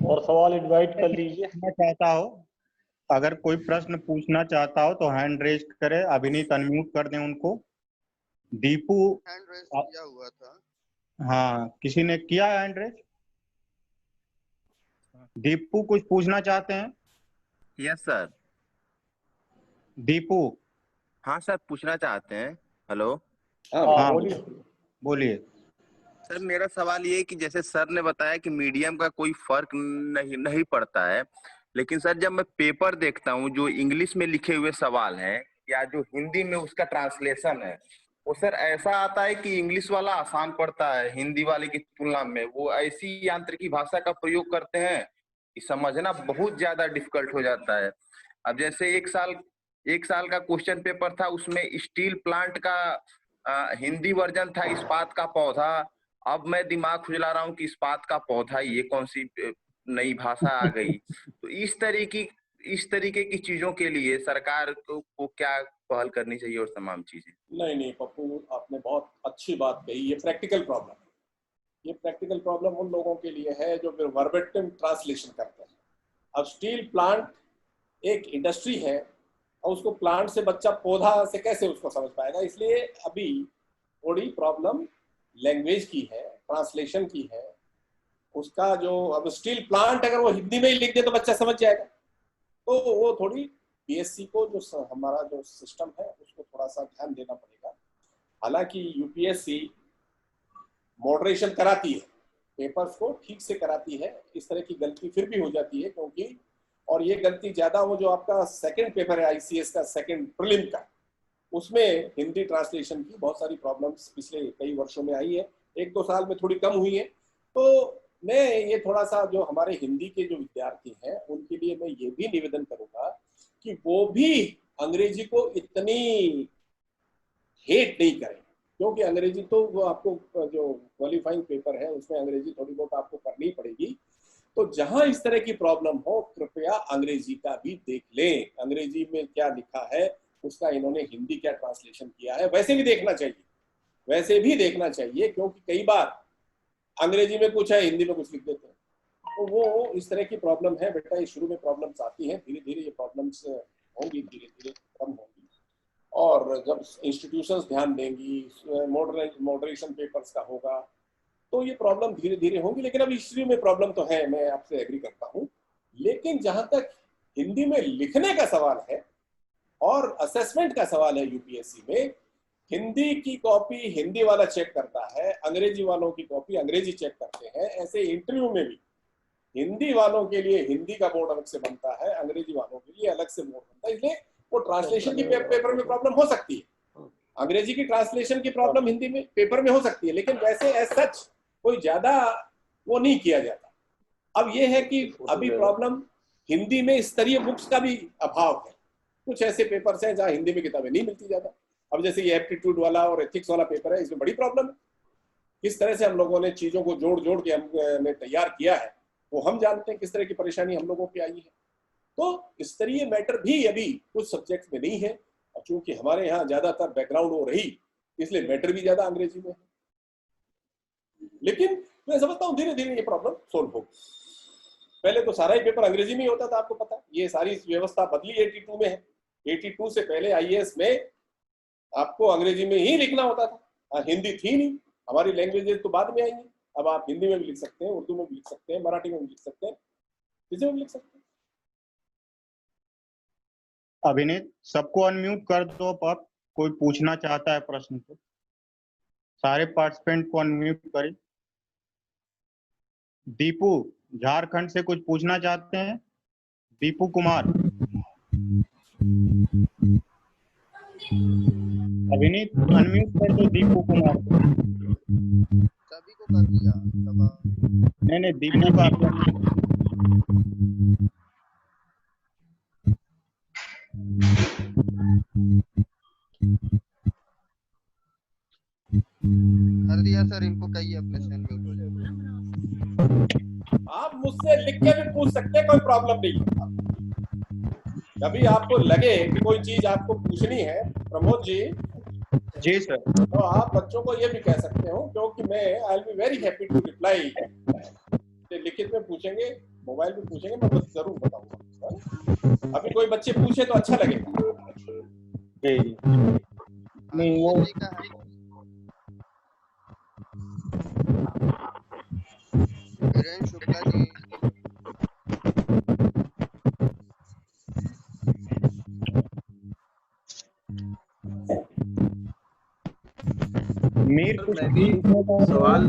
और सवाल इनवाइट कर लीजिए। मैं चाहता हो, अगर कोई प्रश्न पूछना चाहता हो तो हैंड रेज करे, अभिनीत अनम्यूट कर दें उनको। दीपू हैंड रेज किया हुआ था। हाँ, किसी ने किया हैंड रेज? दीपू कुछ पूछना चाहते हैं? Yes sir. दीपू, हाँ सर, पूछना चाहते हैं। हेलो हाँ हाँ बोलिए। बोलिए। सर, मेरा सवाल ये है कि जैसे सर ने बताया कि मीडियम का कोई फर्क नहीं पड़ता है, लेकिन सर जब मैं पेपर देखता हूँ जो इंग्लिश में लिखे हुए सवाल हैं या जो हिंदी में उसका ट्रांसलेशन है, वो सर ऐसा आता है कि इंग्लिश वाला आसान पड़ता है हिंदी वाले की तुलना में। वो ऐसी यांत्रिकी भाषा का प्रयोग करते हैं कि समझना बहुत ज्यादा डिफिकल्ट हो जाता है। अब जैसे एक साल का क्वेश्चन पेपर था, उसमें स्टील प्लांट का हिंदी वर्जन था इस्पात का पौधा। अब मैं दिमाग खुजला रहा हूँ कि इस्पात का पौधा, ये कौन सी नई भाषा आ गई। तो इस तरीके की चीजों के लिए सरकार को क्या पहल करनी चाहिए और तमाम चीजें। नहीं पप्पू, आपने बहुत अच्छी बात कही। ये प्रैक्टिकल प्रॉब्लम है, ये प्रैक्टिकल प्रॉब्लम उन लोगों के लिए है जो फिर वर्बेटिम ट्रांसलेशन करते हैं। अब स्टील प्लांट एक इंडस्ट्री है और उसको प्लांट से बच्चा पौधा से कैसे उसको समझ पाएगा। इसलिए अभी थोड़ी प्रॉब्लम लैंग्वेज की है, ट्रांसलेशन की है। उसका जो अब स्टील प्लांट अगर वो हिंदी में ही लिख दे तो बच्चा समझ जाएगा। तो वो थोड़ी पीएससी को जो हमारा जो सिस्टम है उसको थोड़ा सा ध्यान देना पड़ेगा। हालांकि यूपीएससी मॉडरेशन कराती है, पेपर्स को ठीक से कराती है, इस तरह की गलती फिर भी हो जाती है क्योंकि, और ये गलती ज्यादा वो जो आपका सेकंड पेपर है आईसीएस का सेकंड प्रीलिम का, उसमें हिंदी ट्रांसलेशन की बहुत सारी प्रॉब्लम्स पिछले कई वर्षों में आई है, 1-2 साल में थोड़ी कम हुई है। तो मैं ये थोड़ा सा जो हमारे हिंदी के जो विद्यार्थी हैं उनके लिए मैं ये भी निवेदन करूंगा कि वो भी अंग्रेजी को इतनी हेट नहीं करें, क्योंकि अंग्रेजी तो वो आपको जो क्वालिफाइंग पेपर है उसमें अंग्रेजी थोड़ी बहुत आपको करनी पड़ेगी। तो जहां इस तरह की प्रॉब्लम हो कृपया अंग्रेजी का भी देख लें, अंग्रेजी में क्या लिखा है उसका इन्होंने हिंदी क्या ट्रांसलेशन किया है वैसे भी देखना चाहिए, वैसे भी देखना चाहिए, क्योंकि कई बार अंग्रेजी में कुछ है हिंदी में कुछ लिख देते हैं। तो वो इस तरह की प्रॉब्लम है बेटा, ये शुरू में प्रॉब्लम्स आती हैं, धीरे धीरे ये प्रॉब्लम्स होंगी, धीरे धीरे कम होंगी, और जब इंस्टीट्यूशंस ध्यान देंगी, मॉडरेशन पेपर्स का होगा तो ये प्रॉब्लम धीरे धीरे होंगी। लेकिन अब हिस्ट्री में प्रॉब्लम तो है, मैं आपसे एग्री करता हूँ। लेकिन जहां तक हिंदी में लिखने का सवाल है और असेसमेंट का सवाल है, यूपीएससी में हिंदी की कॉपी हिंदी वाला चेक करता है, अंग्रेजी वालों की कॉपी अंग्रेजी चेक करते हैं। ऐसे इंटरव्यू में भी हिंदी वालों के लिए हिंदी का बोर्ड अलग से बनता है, अंग्रेजी वालों के लिए अलग से बोर्ड बनता है। इसलिए वो ट्रांसलेशन की पेपर में प्रॉब्लम हो सकती है, अंग्रेजी की ट्रांसलेशन की प्रॉब्लम हिंदी में पेपर में हो सकती है, लेकिन वैसे एज सच कोई ज्यादा वो नहीं किया जाता। अब ये है कि अभी प्रॉब्लम हिंदी में स्तरीय बुक्स का भी अभाव है, कुछ ऐसे पेपर्स हैं जहाँ हिंदी में किताबें नहीं मिलती ज्यादा। अब जैसे ये एप्टीट्यूड वाला और एथिक्स वाला पेपर है, इसमें बड़ी प्रॉब्लम है। किस तरह से हम लोगों ने चीजों को जोड़ जोड़ के हमने तैयार किया है वो हम जानते हैं, किस तरह की परेशानी हम लोगों की आई है। तो स्तरीय मैटर भी अभी कुछ सब्जेक्ट में नहीं है, और चूंकि हमारे यहाँ ज्यादातर बैकग्राउंड वो रही इसलिए मैटर भी ज्यादा अंग्रेजी में है। लेकिन मैं समझता हूँ धीरे धीरे ये प्रॉब्लम सोल्व होगी। पहले तो सारा ही पेपर अंग्रेजी में ही होता था, आपको पता है, ये सारी व्यवस्था बदली 82 में है। 82 से पहले आईएएस में आपको अंग्रेजी में ही लिखना होता था, हिंदी थी नहीं। हमारी लैंग्वेजेस तो बाद में आएंगी, अब आप हिंदी में भी लिख सकते हैं, उर्दू में भी लिख सकते हैं, मराठी में भी लिख सकते हैं, किसी में भी लिख सकते हैं। अभिनीत, सबको अनम्यूट कर दो। अब कोई पूछना चाहता है प्रश्न तो सारे पार्टिसिपेंट को अनम्यूट करें। दीपू झारखंड से कुछ पूछना चाहते हैं? दीपू कुमार। अभिनीत अनम्यूट कर दो दीपू कुमार। सभी को कर दिया। नहीं दीपू का कर दिया सर, इनको कहिए अपने से अनम्यूट हो जाए। आप मुझसे लिख के भी पूछ सकते हैं, कोई प्रॉब्लम नहीं। कभी आपको लगे कि कोई चीज आपको पूछनी है प्रमोद जी, जी सर, तो आप बच्चों को ये भी कह सकते हो, क्योंकि मैं I will be very happy to reply. लिखित में पूछेंगे, मोबाइल में पूछेंगे, मैं बस जरूर बताऊंगा। अभी कोई बच्चे पूछे तो अच्छा लगेगा। नहीं वो शुक्ला जी, मीर कुछ सवाल।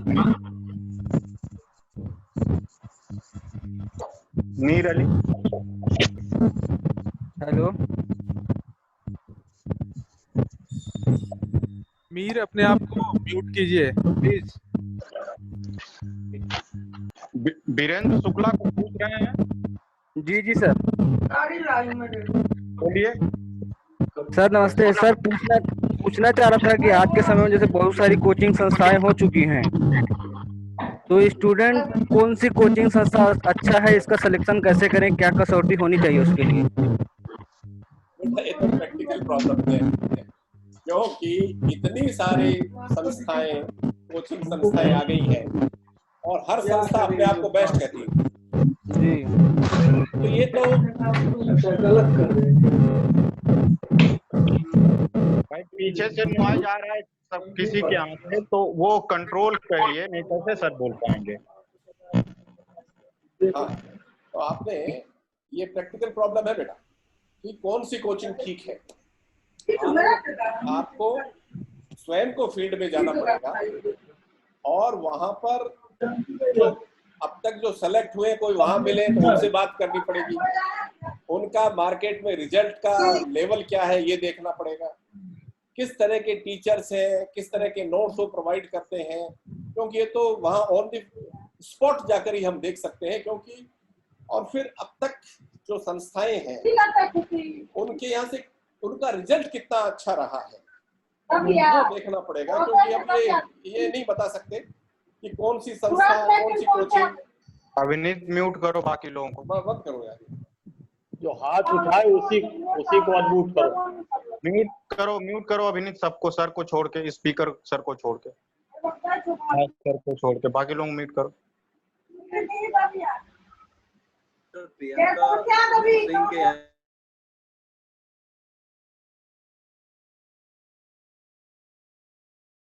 मीर अली, हेलो मीर, अपने आप को म्यूट कीजिए प्लीज। वीरेंद्र शुक्ला को पूछ रहे हैं। जी जी सर, बोलिए सर नमस्ते सर। पूछना चाह रहा था कि आज के समय में जैसे बहुत सारी कोचिंग संस्थाएं हो चुकी हैं, तो स्टूडेंट कौन सी कोचिंग संस्था अच्छा है, इसका सिलेक्शन कैसे करें, क्या कसौटी होनी चाहिए उसके लिए? ये तो प्रैक्टिकल प्रॉब्लम है, क्योंकि इतनी सारी संस्थाएं, कोचिंग संस्थाएं आ गई हैं और हर संस्था अपने आप को बेस्ट कहती है जी। तो ये तो गलत कर रहे हैं भाई, पीछे से नॉइज आ रहा है, सब किसी के यहाँ से, तो वो कंट्रोल करिए, नहीं कैसे सर बोल पाएंगे। हाँ, तो आपने ये प्रैक्टिकल प्रॉब्लम है बेटा कि कौन सी कोचिंग ठीक है। आपको स्वयं को फील्ड में जाना पड़ेगा और वहां पर जो अब तक जो सेलेक्ट हुए कोई वहां मिले तो उनसे बात करनी पड़ेगी, उनका मार्केट में रिजल्ट का लेवल क्या है ये देखना पड़ेगा, किस तरह के टीचर्स हैं, किस तरह के नोट्स वो प्रोवाइड करते हैं, क्योंकि ये तो वहां ऑन द स्पॉट जाकर ही हम देख सकते हैं। क्योंकि और फिर अब तक जो संस्थाएं हैं उनके यहाँ से उनका रिजल्ट कितना अच्छा रहा है वो देखना पड़ेगा। क्योंकि अब ये नहीं बता सकते कि कौन सी संस्था, कौन सी कोचिंग। अभिनीत म्यूट करो बाकी लोगों को। मत करो यार, जो हाथ उठाए उसी को अनम्यूट करो। म्यूट करो अभिनीत सबको, सर को छोड़ के, स्पीकर सर को छोड़ के, सर को छोड़ के बाकी लोग म्यूट करो।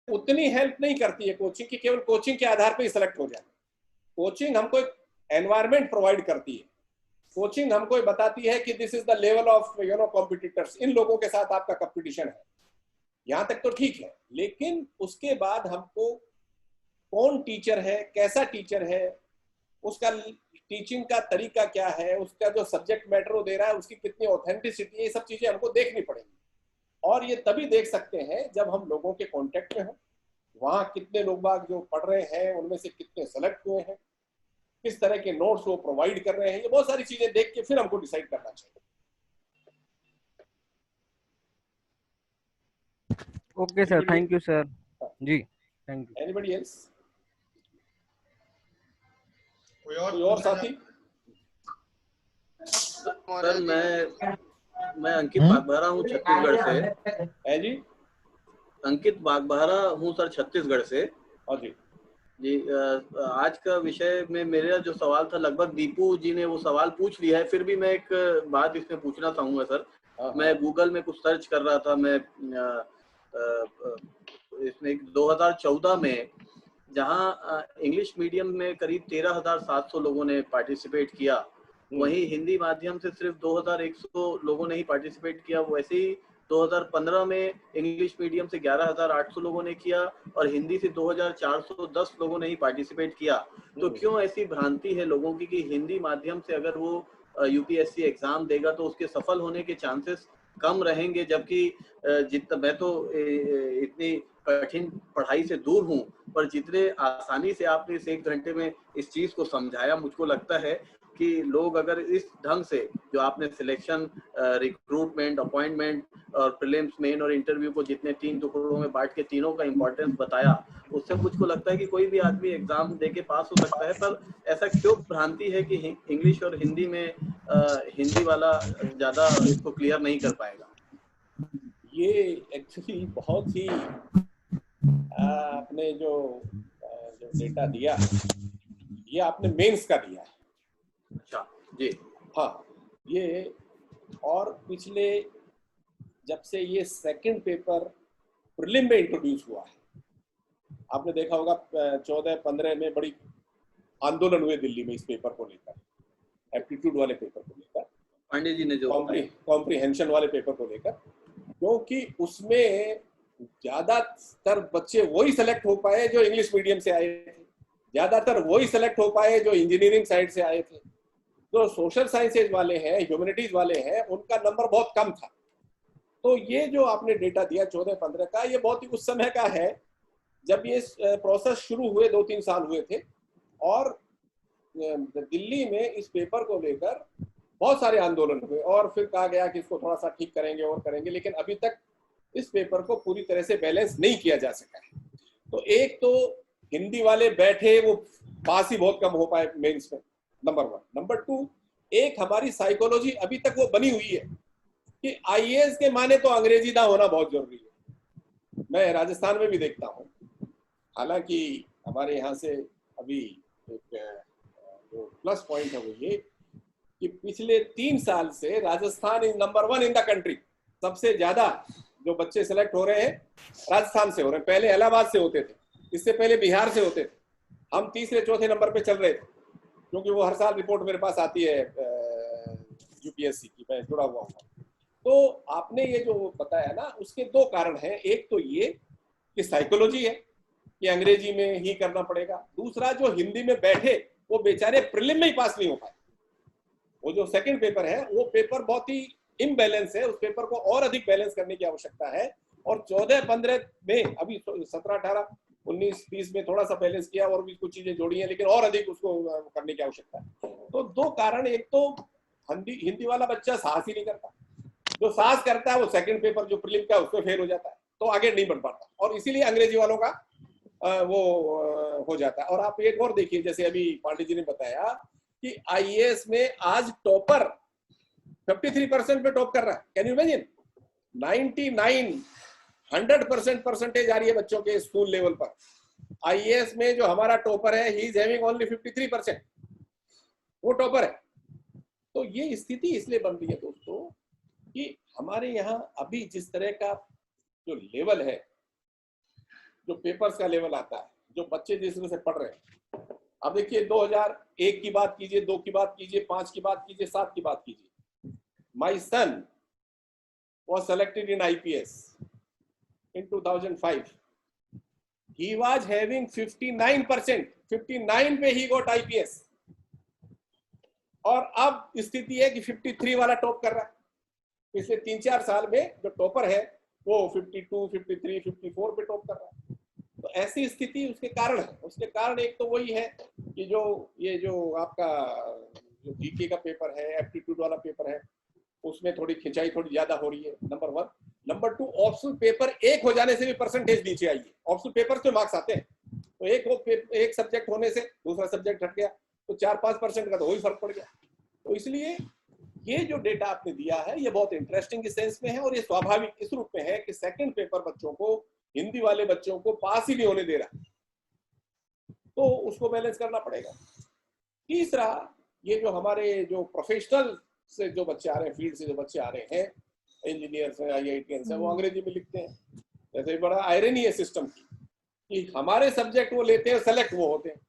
उतनी हेल्प नहीं करती है कोचिंग की, केवल कोचिंग के आधार पर ही सिलेक्ट हो जाए। कोचिंग हमको एक एनवायरनमेंट प्रोवाइड करती है, कोचिंग हमको बताती है कि this is the level of competitors, इन लोगों के साथ आपका कंपटीशन है। यहाँ तक तो ठीक है, लेकिन उसके बाद हमको कौन टीचर है, कैसा टीचर है, उसका टीचिंग का तरीका क्या है, उसका जो सब्जेक्ट मैटर वो दे रहा है उसकी कितनी ऑथेंटिसिटी है, ये सब चीजें हमको देखनी पड़ेगी। और ये तभी देख सकते हैं जब हम लोगों के कांटेक्ट में हो, वहाँ कितने लोग बाग जो पढ़ रहे हैं उनमें से कितने सेलेक्ट हुए हैं, किस तरह के नोट्स वो प्रोवाइड कर रहे हैं, ये बहुत सारी चीजें देख के फिर हमको डिसाइड करना चाहिए। Okay sir, thank you sir ji, thank you. Anybody else? कोई और साथी? सर मैं अंकित बागबाहरा हूँ छत्तीसगढ़ से। है जी? अंकित बागबाहरा हूँ सर छत्तीसगढ़ से। हाँ जी जी। आज का विषय में मेरा जो सवाल था लगभग दीपू जी ने वो सवाल पूछ लिया है, फिर भी मैं एक बात इसमें पूछना चाहूंगा सर। मैं गूगल में कुछ सर्च कर रहा था, मैं इसमें 2014 में जहां इंग्लिश मीडियम में करीब 13,700 लोगों ने पार्टिसिपेट किया, वहीं हिंदी माध्यम से सिर्फ 2,100 लोगों ने ही पार्टिसिपेट किया। वैसे ही 2015 में इंग्लिश मीडियम से 11,800 लोगों ने किया और हिंदी से 2,410 लोगों ने ही पार्टिसिपेट किया। तो क्यों ऐसी भ्रांति है लोगों की कि हिंदी माध्यम से अगर वो यूपीएससी एग्जाम देगा तो उसके सफल होने के चांसेस कम रहेंगे, जबकि जितना मैं तो इतनी कठिन पढ़ाई से दूर हूं, पर जितने आसानी से आपने इस 1 घंटे में इस चीज को समझाया, मुझको लगता है कि लोग अगर इस ढंग से जो आपने सिलेक्शन, रिक्रूटमेंट, अपॉइंटमेंट और प्रीलिम्स, मेन और इंटरव्यू को जितने 3 टुकड़ों में बांट के तीनों का इंपॉर्टेंस बताया, उससे मुझको लगता है कि कोई भी आदमी एग्जाम देके पास हो सकता है। पर ऐसा क्यों भ्रांति है कि इंग्लिश और हिंदी में हिंदी वाला ज्यादा इसको क्लियर नहीं कर पाएगा? ये एक्चुअली बहुत ही आपने जो डेटा दिया ये आपने मेंस का दिया है। अच्छा जी। हाँ, ये और पिछले जब से ये सेकंड पेपर प्रीलिम में इंट्रोड्यूस हुआ है, आपने देखा होगा 14-15 में बड़ी आंदोलन हुए दिल्ली में इस पेपर को लेकर, एप्टीट्यूड वाले पेपर को लेकर, पांडे जी ने जो कॉम्प्रिहेंशन वाले पेपर को लेकर, क्योंकि उसमें ज्यादातर बच्चे वही सेलेक्ट हो पाए जो इंग्लिश मीडियम से आए थे, ज्यादातर वही सेलेक्ट हो पाए जो इंजीनियरिंग साइड से आए थे। जो सोशल साइंसेज वाले हैं, ह्यूमैनिटीज वाले हैं, उनका नंबर बहुत कम था। तो ये जो आपने डेटा दिया 14-15 का, ये बहुत ही उस समय का है जब ये प्रोसेस शुरू हुए, 2-3 साल हुए थे, और दिल्ली में इस पेपर को लेकर बहुत सारे आंदोलन हुए और फिर कहा गया कि इसको थोड़ा सा ठीक करेंगे और करेंगे, लेकिन अभी तक इस पेपर को पूरी तरह से बैलेंस नहीं किया जा सका है। तो एक तो हिंदी वाले बैठे, वो पास ही बहुत कम हो पाए मेंस में, नंबर 1। नंबर 2, एक हमारी साइकोलॉजी अभी तक वो बनी हुई है कि आईएएस के माने तो अंग्रेजी ना होना बहुत जरूरी है। मैं राजस्थान में भी देखता हूँ, हालांकि हमारे यहाँ से अभी एक जो प्लस पॉइंट है वो ये कि पिछले 3 साल से Rajasthan is number 1 in the country, सबसे ज्यादा जो बच्चे सिलेक्ट हो रहे हैं राजस्थान से हो रहे हैं, पहले इलाहाबाद से होते थे, इससे पहले बिहार से होते थे। हम तीसरे चौथे नंबर पे चल रहे थे, क्योंकि वो हर साल रिपोर्ट मेरे पास आती है यूपीएससी की, मैं जुड़ा हुआ हूँ। तो आपने ये जो बताया ना, उसके दो कारण हैं। एक तो ये कि साइकोलॉजी है कि अंग्रेजी में ही करना पड़ेगा, दूसरा जो हिंदी में बैठे वो बेचारे प्रीलिम में ही पास नहीं हो पाए। वो जो सेकंड पेपर है वो पेपर बहुत ही इम्बैलेंस है, उस पेपर को और अधिक बैलेंस करने की आवश्यकता है। और 14-15 में, अभी 17-18 19-20 में थोड़ा सा बैलेंस किया और भी कुछ चीजें जोड़ी हैं, लेकिन और अधिक उसको करने की आवश्यकता है। तो दो कारण, एक तो हिंदी वाला बच्चा साहस ही नहीं करता, जो साहस करता है वो सेकंड पेपर जो प्रीलिम का उसमें फेल हो जाता है, तो आगे नहीं बढ़ पाता, और इसीलिए अंग्रेजी वालों का वो हो जाता है। और आप एक और देखिए, जैसे अभी पांडे जी ने बताया कि आईएएस में आज टॉपर 53% पे टॉप कर रहा है। Can you imagine? 100% परसेंटेज आ रही है बच्चों के स्कूल लेवल पर। आईएएस में जो हमारा टॉपर है, ही इज हैविंग ओनली 53%, वो टॉपर है। तो ये स्थिति इसलिए बन रही है दोस्तों कि हमारे यहाँ अभी जिस तरह का जो लेवल है, जो पेपर्स का लेवल आता है, जो बच्चे जिस तरह से पढ़ रहे हैं, अब देखिए 2001 की बात कीजिए, 2 की बात कीजिए, 5 की बात कीजिए, 7 की बात कीजिए। My son was selected in IPS in 2005. He was having 59%, 59 पे ही got IPS, और अब स्थिति है कि 53 वाला टॉप कर रहा है। पिछले 3-4 साल में जो टॉपर है वो 52, 53, 54 पे टॉप कर रहा है। तो ऐसी स्थिति उसके कारण है। उसके कारण एक तो वही है कि ये जो आपका जो जीके का पेपर है, एप्टीट्यूड वाला पेपर है, उसमें थोड़ी खिंचाई थोड़ी ज्यादा हो रही है, नंबर 1। नंबर 2, ऑप्शनल पेपर एक हो जाने से भी परसेंटेज नीचे आई है। ऑप्शनल पेपर से मार्क्स आते हैं, तो एक सब्जेक्ट होने से दूसरा सब्जेक्ट हट गया तो 4-5% का तो वही फर्क पड़ गया। तो इसलिए ये जो डेटा आपने दिया है ये बहुत इंटरेस्टिंग इस सेंस में है, और ये स्वाभाविक इस रूप में है कि सेकंड पेपर बच्चों को, हिंदी वाले बच्चों को पास ही नहीं होने दे रहा, तो उसको बैलेंस करना पड़ेगा। तीसरा, ये जो हमारे जो प्रोफेशनल से जो बच्चे आ रहे हैं, फील्ड से जो बच्चे आ रहे हैं, इंजीनियर्स हैं, IITians हैं, वो अंग्रेजी में लिखते हैं। जैसे बड़ा आयरनी है सिस्टम की कि हमारे सब्जेक्ट वो लेते हैं, सेलेक्ट वो होते हैं।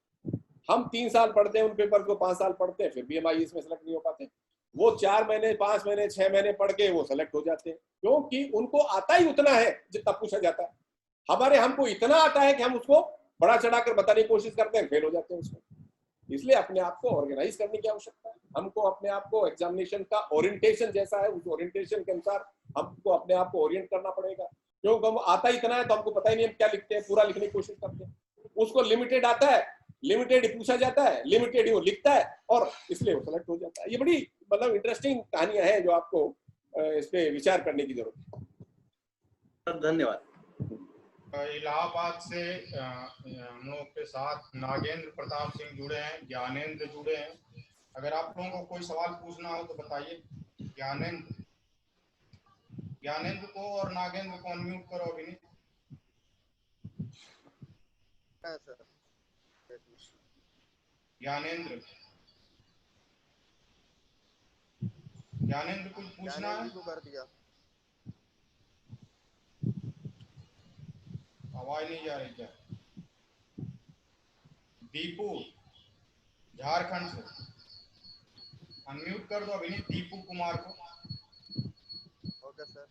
हम 3 साल पढ़ते हैं उन पेपर को, 5 साल पढ़ते हैं, फिर भी हम IAS में सेलेक्ट नहीं हो पाते। वो 4 महीने, 5 महीने, 6 महीने पढ़ के वो सेलेक्ट हो जाते हैं, क्योंकि उनको आता ही उतना है जितना पूछा जाता है। हमारे हमको इतना आता है कि हम उसको बड़ा चढ़ाकर बताने की कोशिश करते हैं, फेल हो जाते हैं उसमें। इसलिए अपने आप को ऑर्गेनाइज करने की आवश्यकता है। हमको अपने आप को एग्जामिनेशन का ओरिएंटेशन जैसा है, उस ओरिएंटेशन के अनुसार हमको अपने आप को ओरिएंट करना पड़ेगा। क्योंकि हम आता इतना है तो हमको पता ही नहीं हम क्या लिखते हैं, पूरा लिखने की कोशिश करते हैं। उसको लिमिटेड आता है, लिमिटेड ही पूछा जाता है, लिमिटेड ही वो लिखता है, और इसलिए वो सेलेक्ट हो जाता है। ये बड़ी मतलब इंटरेस्टिंग कहानियां हैं जो आपको इस पे विचार करने की जरूरत है। धन्यवाद। इलाहाबाद से हम लोग के साथ नागेंद्र प्रताप सिंह जुड़े हैं, ज्ञानेंद्र जुड़े हैं। अगर आप लोगों को कोई सवाल पूछना हो तो बताइए। ज्ञानेंद्र को और नागेंद्र को अनम्यूट करो अभी। नहीं सर, ज्ञानेंद्र कुछ पूछना है? को कर दिया। आवाज नहीं जा रही क्या? दीपू झारखंड से अनम्यूट कर दो अभी। नहीं, दीपू कुमार को। Okay sir.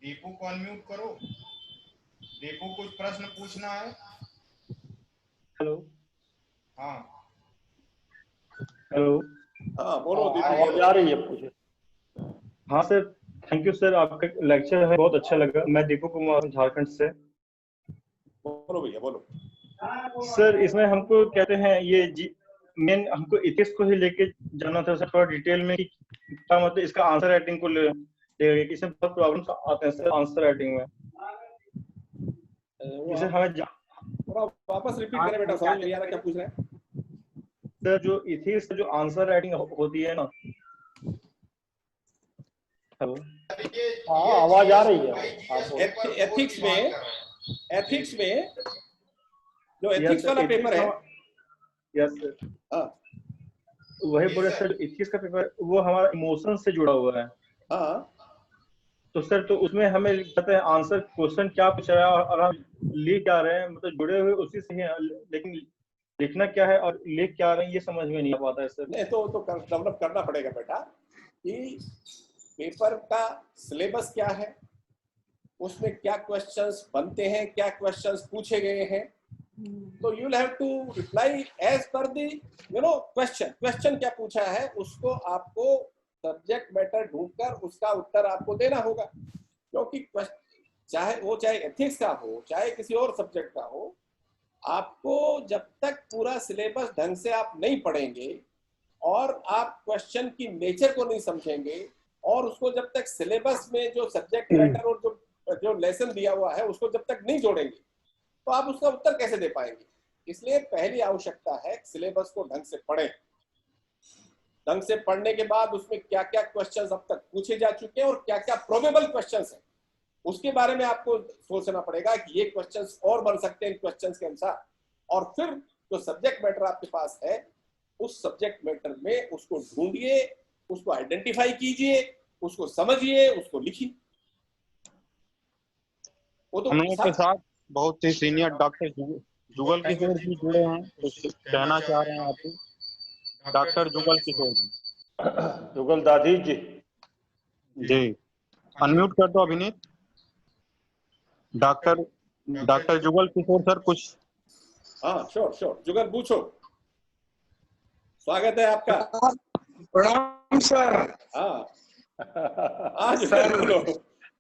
दीपू को अनम्यूट करो। दीपू कुछ प्रश्न पूछना है? हेलो। हाँ हेलो। हाँ बोलो दीपू। आवाज आ रही है? पूछे। हाँ सर, थैंक यू सर, आपका लेक्चर है बहुत अच्छा लगा। मैं दीपू कुमार झारखंड से। बोलो भैया बोलो। सर इसमें हमको कहते हैं ये मेन हमको इथिक्स को ही लेके जानना था सर, थोड़ा डिटेल में क्या मतलब इसका आंसर राइटिंग को लेके। इसमें बहुत प्रॉब्लम्स आते हैं सर आंसर राइटिंग में। जैसे हमें थोड़ा वापस रिपीट करें बेटा, समझ नहीं आ रहा क्या पूछ रहे हैं। सर जो इथिक्स जो आंसर राइटिंग होती है ना। हेलो। हाँ आवाज आ रही है। एथिक्स में जो एथिक्स वाला पेपर है, यस सर, हाँ वही बोले सर, इथिक्स का पेपर वो हमारा इमोशन से जुड़ा हुआ है। हाँ, तो सर तो उसमें हमें कहते हैं आंसर क्वेश्चन क्या पूछ रहा है और हम लिख क्या रहे हैं, मतलब जुड़े हुए उसी से ही हैं, लेकिन लिखना क्या है और लिख क्या रहे हैं ये समझ में नहीं आ पाता है सर। नहीं तो डेवलप करना पड़ेगा बेटा कि पेपर का सिलेबस क्या है, उसमें क्या क्वेश्चंस बनते हैं, क्या क्वेश्चंस पूछे गए हैं। तो you will have to reply as per the question क्या पूछा है, उसको आपको सब्जेक्ट मैटर ढूंढकर उसका उत्तर आपको देना होगा। क्योंकि चाहे एथिक्स का हो, चाहे किसी और सब्जेक्ट का हो, आपको जब तक पूरा सिलेबस ढंग से आप नहीं पढ़ेंगे और आप क्वेश्चन की नेचर को नहीं समझेंगे और उसको जब तक सिलेबस में जो सब्जेक्ट मैटर और जो लेसन दिया हुआ है उसको जब तक नहीं जोड़ेंगे तो आप उसका उत्तर कैसे दे पाएंगे। इसलिए पहली आवश्यकता है सिलेबस को ढंग से पढ़ें। ढंग से पढ़ने के बाद उसमें क्या क्या क्वेश्चंस अब तक पूछे जा चुके हैं और क्या क्या प्रोबेबल क्वेश्चंस हैं उसके बारे में आपको सोचना पड़ेगा कि ये क्वेश्चंस और बन सकते हैं इन क्वेश्चंस के अनुसार। और फिर जो सब्जेक्ट मैटर आपके पास है उस सब्जेक्ट मैटर में उसको ढूंढिए, उसको आइडेंटिफाई कीजिए, उसको समझिए, उसको लिखिए। वो तो हम लोग के साथ बहुत ही सीनियर डॉक्टर जुगल किशोर जी जुड़े हैं, कुछ कहना चाह रहे हैं आपको? डॉक्टर जुगल किशोर जी। जुगल दादी जी जी, अनम्यूट कर दो अभिनीत। डॉक्टर जुगल किशोर सर कुछ। हाँ श्योर जुगल पूछो, स्वागत है आपका। प्रणाम सर। हाँ जुगल बोलो,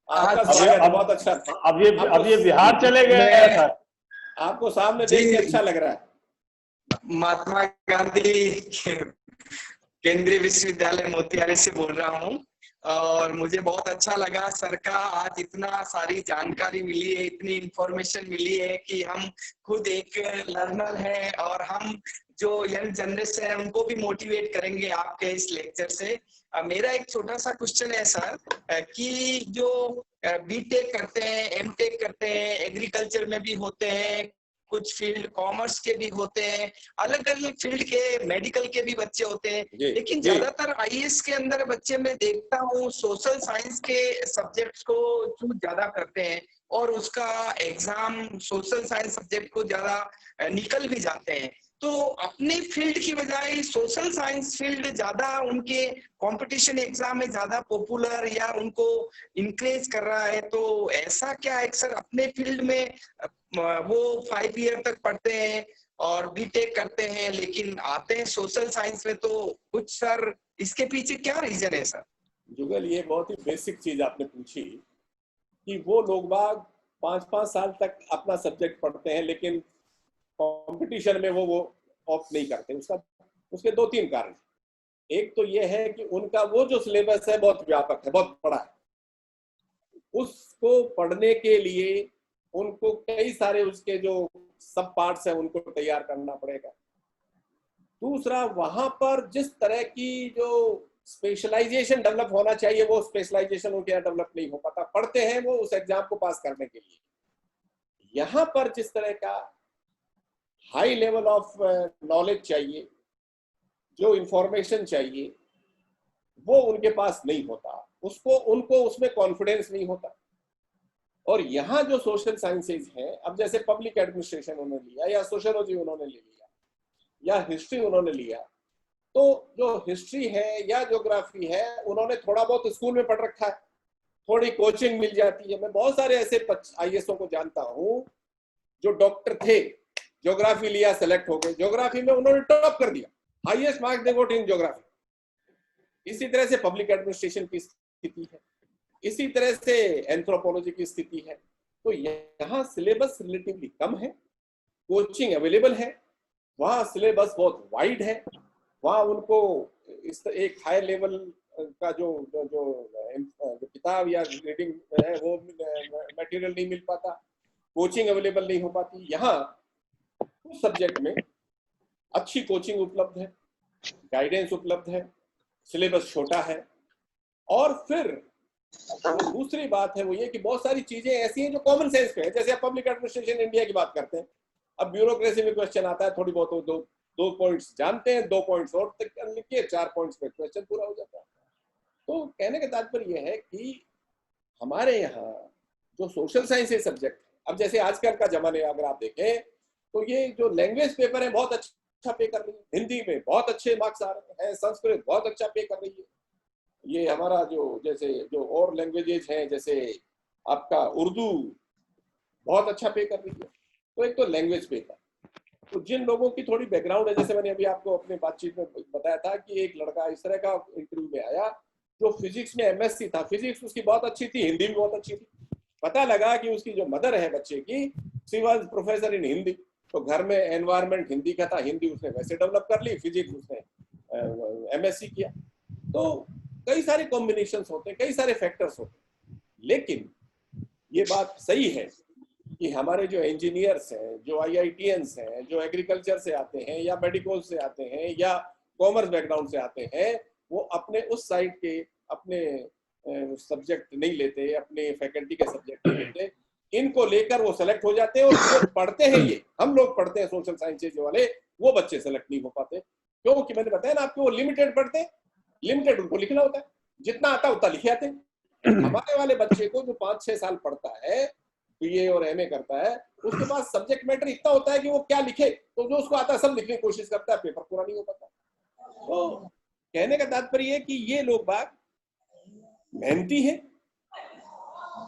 आपका स्वागत है, बहुत अच्छा। अब ये बिहार चले गए सर, आपको सामने देख के अच्छा लग रहा है। महात्मा गांधी केंद्रीय विश्वविद्यालय मोतिहारी से बोल रहा हूँ और मुझे बहुत अच्छा लगा सर का आज इतना सारी जानकारी मिली है, इतनी इंफॉर्मेशन मिली है कि हम खुद एक लर्नर हैं और हम जो यंग जनरेशन है उनको भी मोटिवेट करेंगे आपके इस लेक्चर से। मेरा एक छोटा सा क्वेश्चन है सर कि जो बीटेक करते हैं, एमटेक करते हैं, एग्रीकल्चर में भी होते हैं, कुछ फील्ड कॉमर्स के भी होते हैं, अलग अलग फील्ड के, मेडिकल के भी बच्चे होते हैं, लेकिन ज्यादातर आईएएस के अंदर बच्चे मैं देखता हूँ सोशल साइंस के सब्जेक्ट्स को चूज ज्यादा करते हैं और उसका एग्जाम सोशल साइंस सब्जेक्ट को ज्यादा निकल भी जाते हैं। तो अपने फील्ड की बजाय सोशल साइंस फील्ड ज्यादा उनके कंपटीशन एग्जाम में ज्यादा पॉपुलर या उनको इंकरेज कर रहा है, तो ऐसा क्या है सर? अपने फील्ड में वो 5 ईयर तक पढ़ते हैं और बीटेक करते हैं लेकिन आते हैं सोशल साइंस में, तो कुछ सर इसके पीछे क्या रीजन है सर? जुगल ये बहुत ही बेसिक चीज आपने पूछी कि वो लोग बाग 5-5 साल तक अपना सब्जेक्ट पढ़ते हैं लेकिन कंपटीशन में वो ऑप्ट नहीं करते। उसके 2-3 कारण। एक तो ये है कि उनका वो जो सिलेबस है बहुत व्यापक है, बहुत बड़ा है, उसको पढ़ने के लिए उनको कई सारे उसके जो सब पार्ट्स हैं उनको तैयार करना पड़ेगा। दूसरा, वहां पर जिस तरह की जो स्पेशलाइजेशन डेवलप होना चाहिए वो स्पेशलाइजेशन उनके यहाँ डेवलप नहीं हो पाता। पढ़ते हैं वो उस एग्जाम को पास करने के लिए, यहाँ पर जिस तरह का हाई लेवल ऑफ नॉलेज चाहिए, जो इंफॉर्मेशन चाहिए, वो उनके पास नहीं होता, उनको उसमें कॉन्फिडेंस नहीं होता। और यहाँ जो सोशल साइंसेज हैं, अब जैसे पब्लिक एडमिनिस्ट्रेशन उन्होंने लिया या सोशियोलॉजी उन्होंने ले लिया या हिस्ट्री उन्होंने लिया, तो जो हिस्ट्री है या ज्योग्राफी है उन्होंने थोड़ा बहुत स्कूल में पढ़ रखा है, थोड़ी कोचिंग मिल जाती है। मैं बहुत सारे ऐसे आईएएसओ को जानता हूँ जो डॉक्टर थे, ज्योग्राफी लिया, सेलेक्ट हो गए, ज्योग्राफी में उन्होंने टॉप कर दिया, highest marks they got in geography. इसी तरह से पब्लिक एडमिनिस्ट्रेशन की स्थिति है, इसी तरह से एंथ्रोपोलॉजी की स्थिति है। तो यहाँ सिलेबस रिलेटिवली कम है, कोचिंग अवेलेबल है, वहाँ सिलेबस बहुत वाइड है, वहाँ उनको इस एक हाई लेवल का जो किताब या रीडिंग है वो मटेरियल नहीं मिल पाता, कोचिंग अवेलेबल नहीं हो पाती। यहाँ उस सब्जेक्ट में अच्छी कोचिंग उपलब्ध है, गाइडेंस उपलब्ध है, सिलेबस छोटा है। और फिर दूसरी बात है वो ये कि बहुत सारी चीजें ऐसी हैं जो कॉमन सेंस पे है। जैसे आप पब्लिक एडमिनिस्ट्रेशन इंडिया की बात करते हैं, अब ब्यूरोक्रेसी में क्वेश्चन आता है, थोड़ी बहुत 2 पॉइंट्स जानते हैं, 2 पॉइंट्स और तक लिखिए, 4 पॉइंट्स पे क्वेश्चन पूरा हो जाता है। तो कहने का तात्पर्य यह है कि हमारे यहाँ जो सोशल साइंस सब्जेक्ट, अब जैसे आजकल का जमाने अगर आप देखें तो ये जो लैंग्वेज पेपर है बहुत अच्छा पे कर रही है, हिंदी में बहुत अच्छे मार्क्स आ रहे हैं, संस्कृत बहुत अच्छा पे कर रही है, ये हमारा जो जैसे जो और लैंग्वेजेज हैं जैसे आपका उर्दू बहुत अच्छा पे कर रही है। तो एक तो लैंग्वेज पेपर, तो जिन लोगों की थोड़ी बैकग्राउंड है, जैसे मैंने अभी आपको अपने बातचीत में बताया था कि एक लड़का इस तरह का इंटरव्यू में आया जो फिजिक्स में एमएससी था, फिजिक्स उसकी बहुत अच्छी थी, हिंदी भी बहुत अच्छी थी, पता लगा कि उसकी जो मदर है बच्चे की, she was professor in Hindi, तो घर में एनवायरनमेंट हिंदी का था, हिंदी उसने वैसे डेवलप कर ली, फिजिक्स उसने एमएससी किया। तो कई सारे कॉम्बिनेशंस होते हैं, कई सारे फैक्टर्स होते हैं, लेकिन ये बात सही है कि हमारे जो इंजीनियर्स हैं, जो IITians हैं, जो एग्रीकल्चर से आते हैं या मेडिकल से आते हैं या कॉमर्स बैकग्राउंड से आते हैं, वो अपने उस साइड के अपने सब्जेक्ट नहीं लेते, अपने फैकल्टी के सब्जेक्ट नहीं लेते, इनको लेकर वो सेलेक्ट हो जाते हैं। और जो पढ़ते हैं, ये हम लोग पढ़ते हैं सोशल साइंसेज वाले, वो बच्चे सेलेक्ट नहीं हो पाते, क्योंकि मैंने बताया ना आपको, वो लिमिटेड पढ़ते हैं, लिमिटेड उनको लिखना होता है, जितना आता उतना लिखे आते हैं। हमारे वाले बच्चे को जो 5-6 साल पढ़ता है, BA और MA करता है, उसके पास सब्जेक्ट मैटर इतना होता है कि वो क्या लिखे, तो जो उसको आता है सब लिखने की कोशिश करता है, पेपर पूरा नहीं हो पाता। तो कहने का तात्पर्य है कि ये लोग बात मेहनती हैं,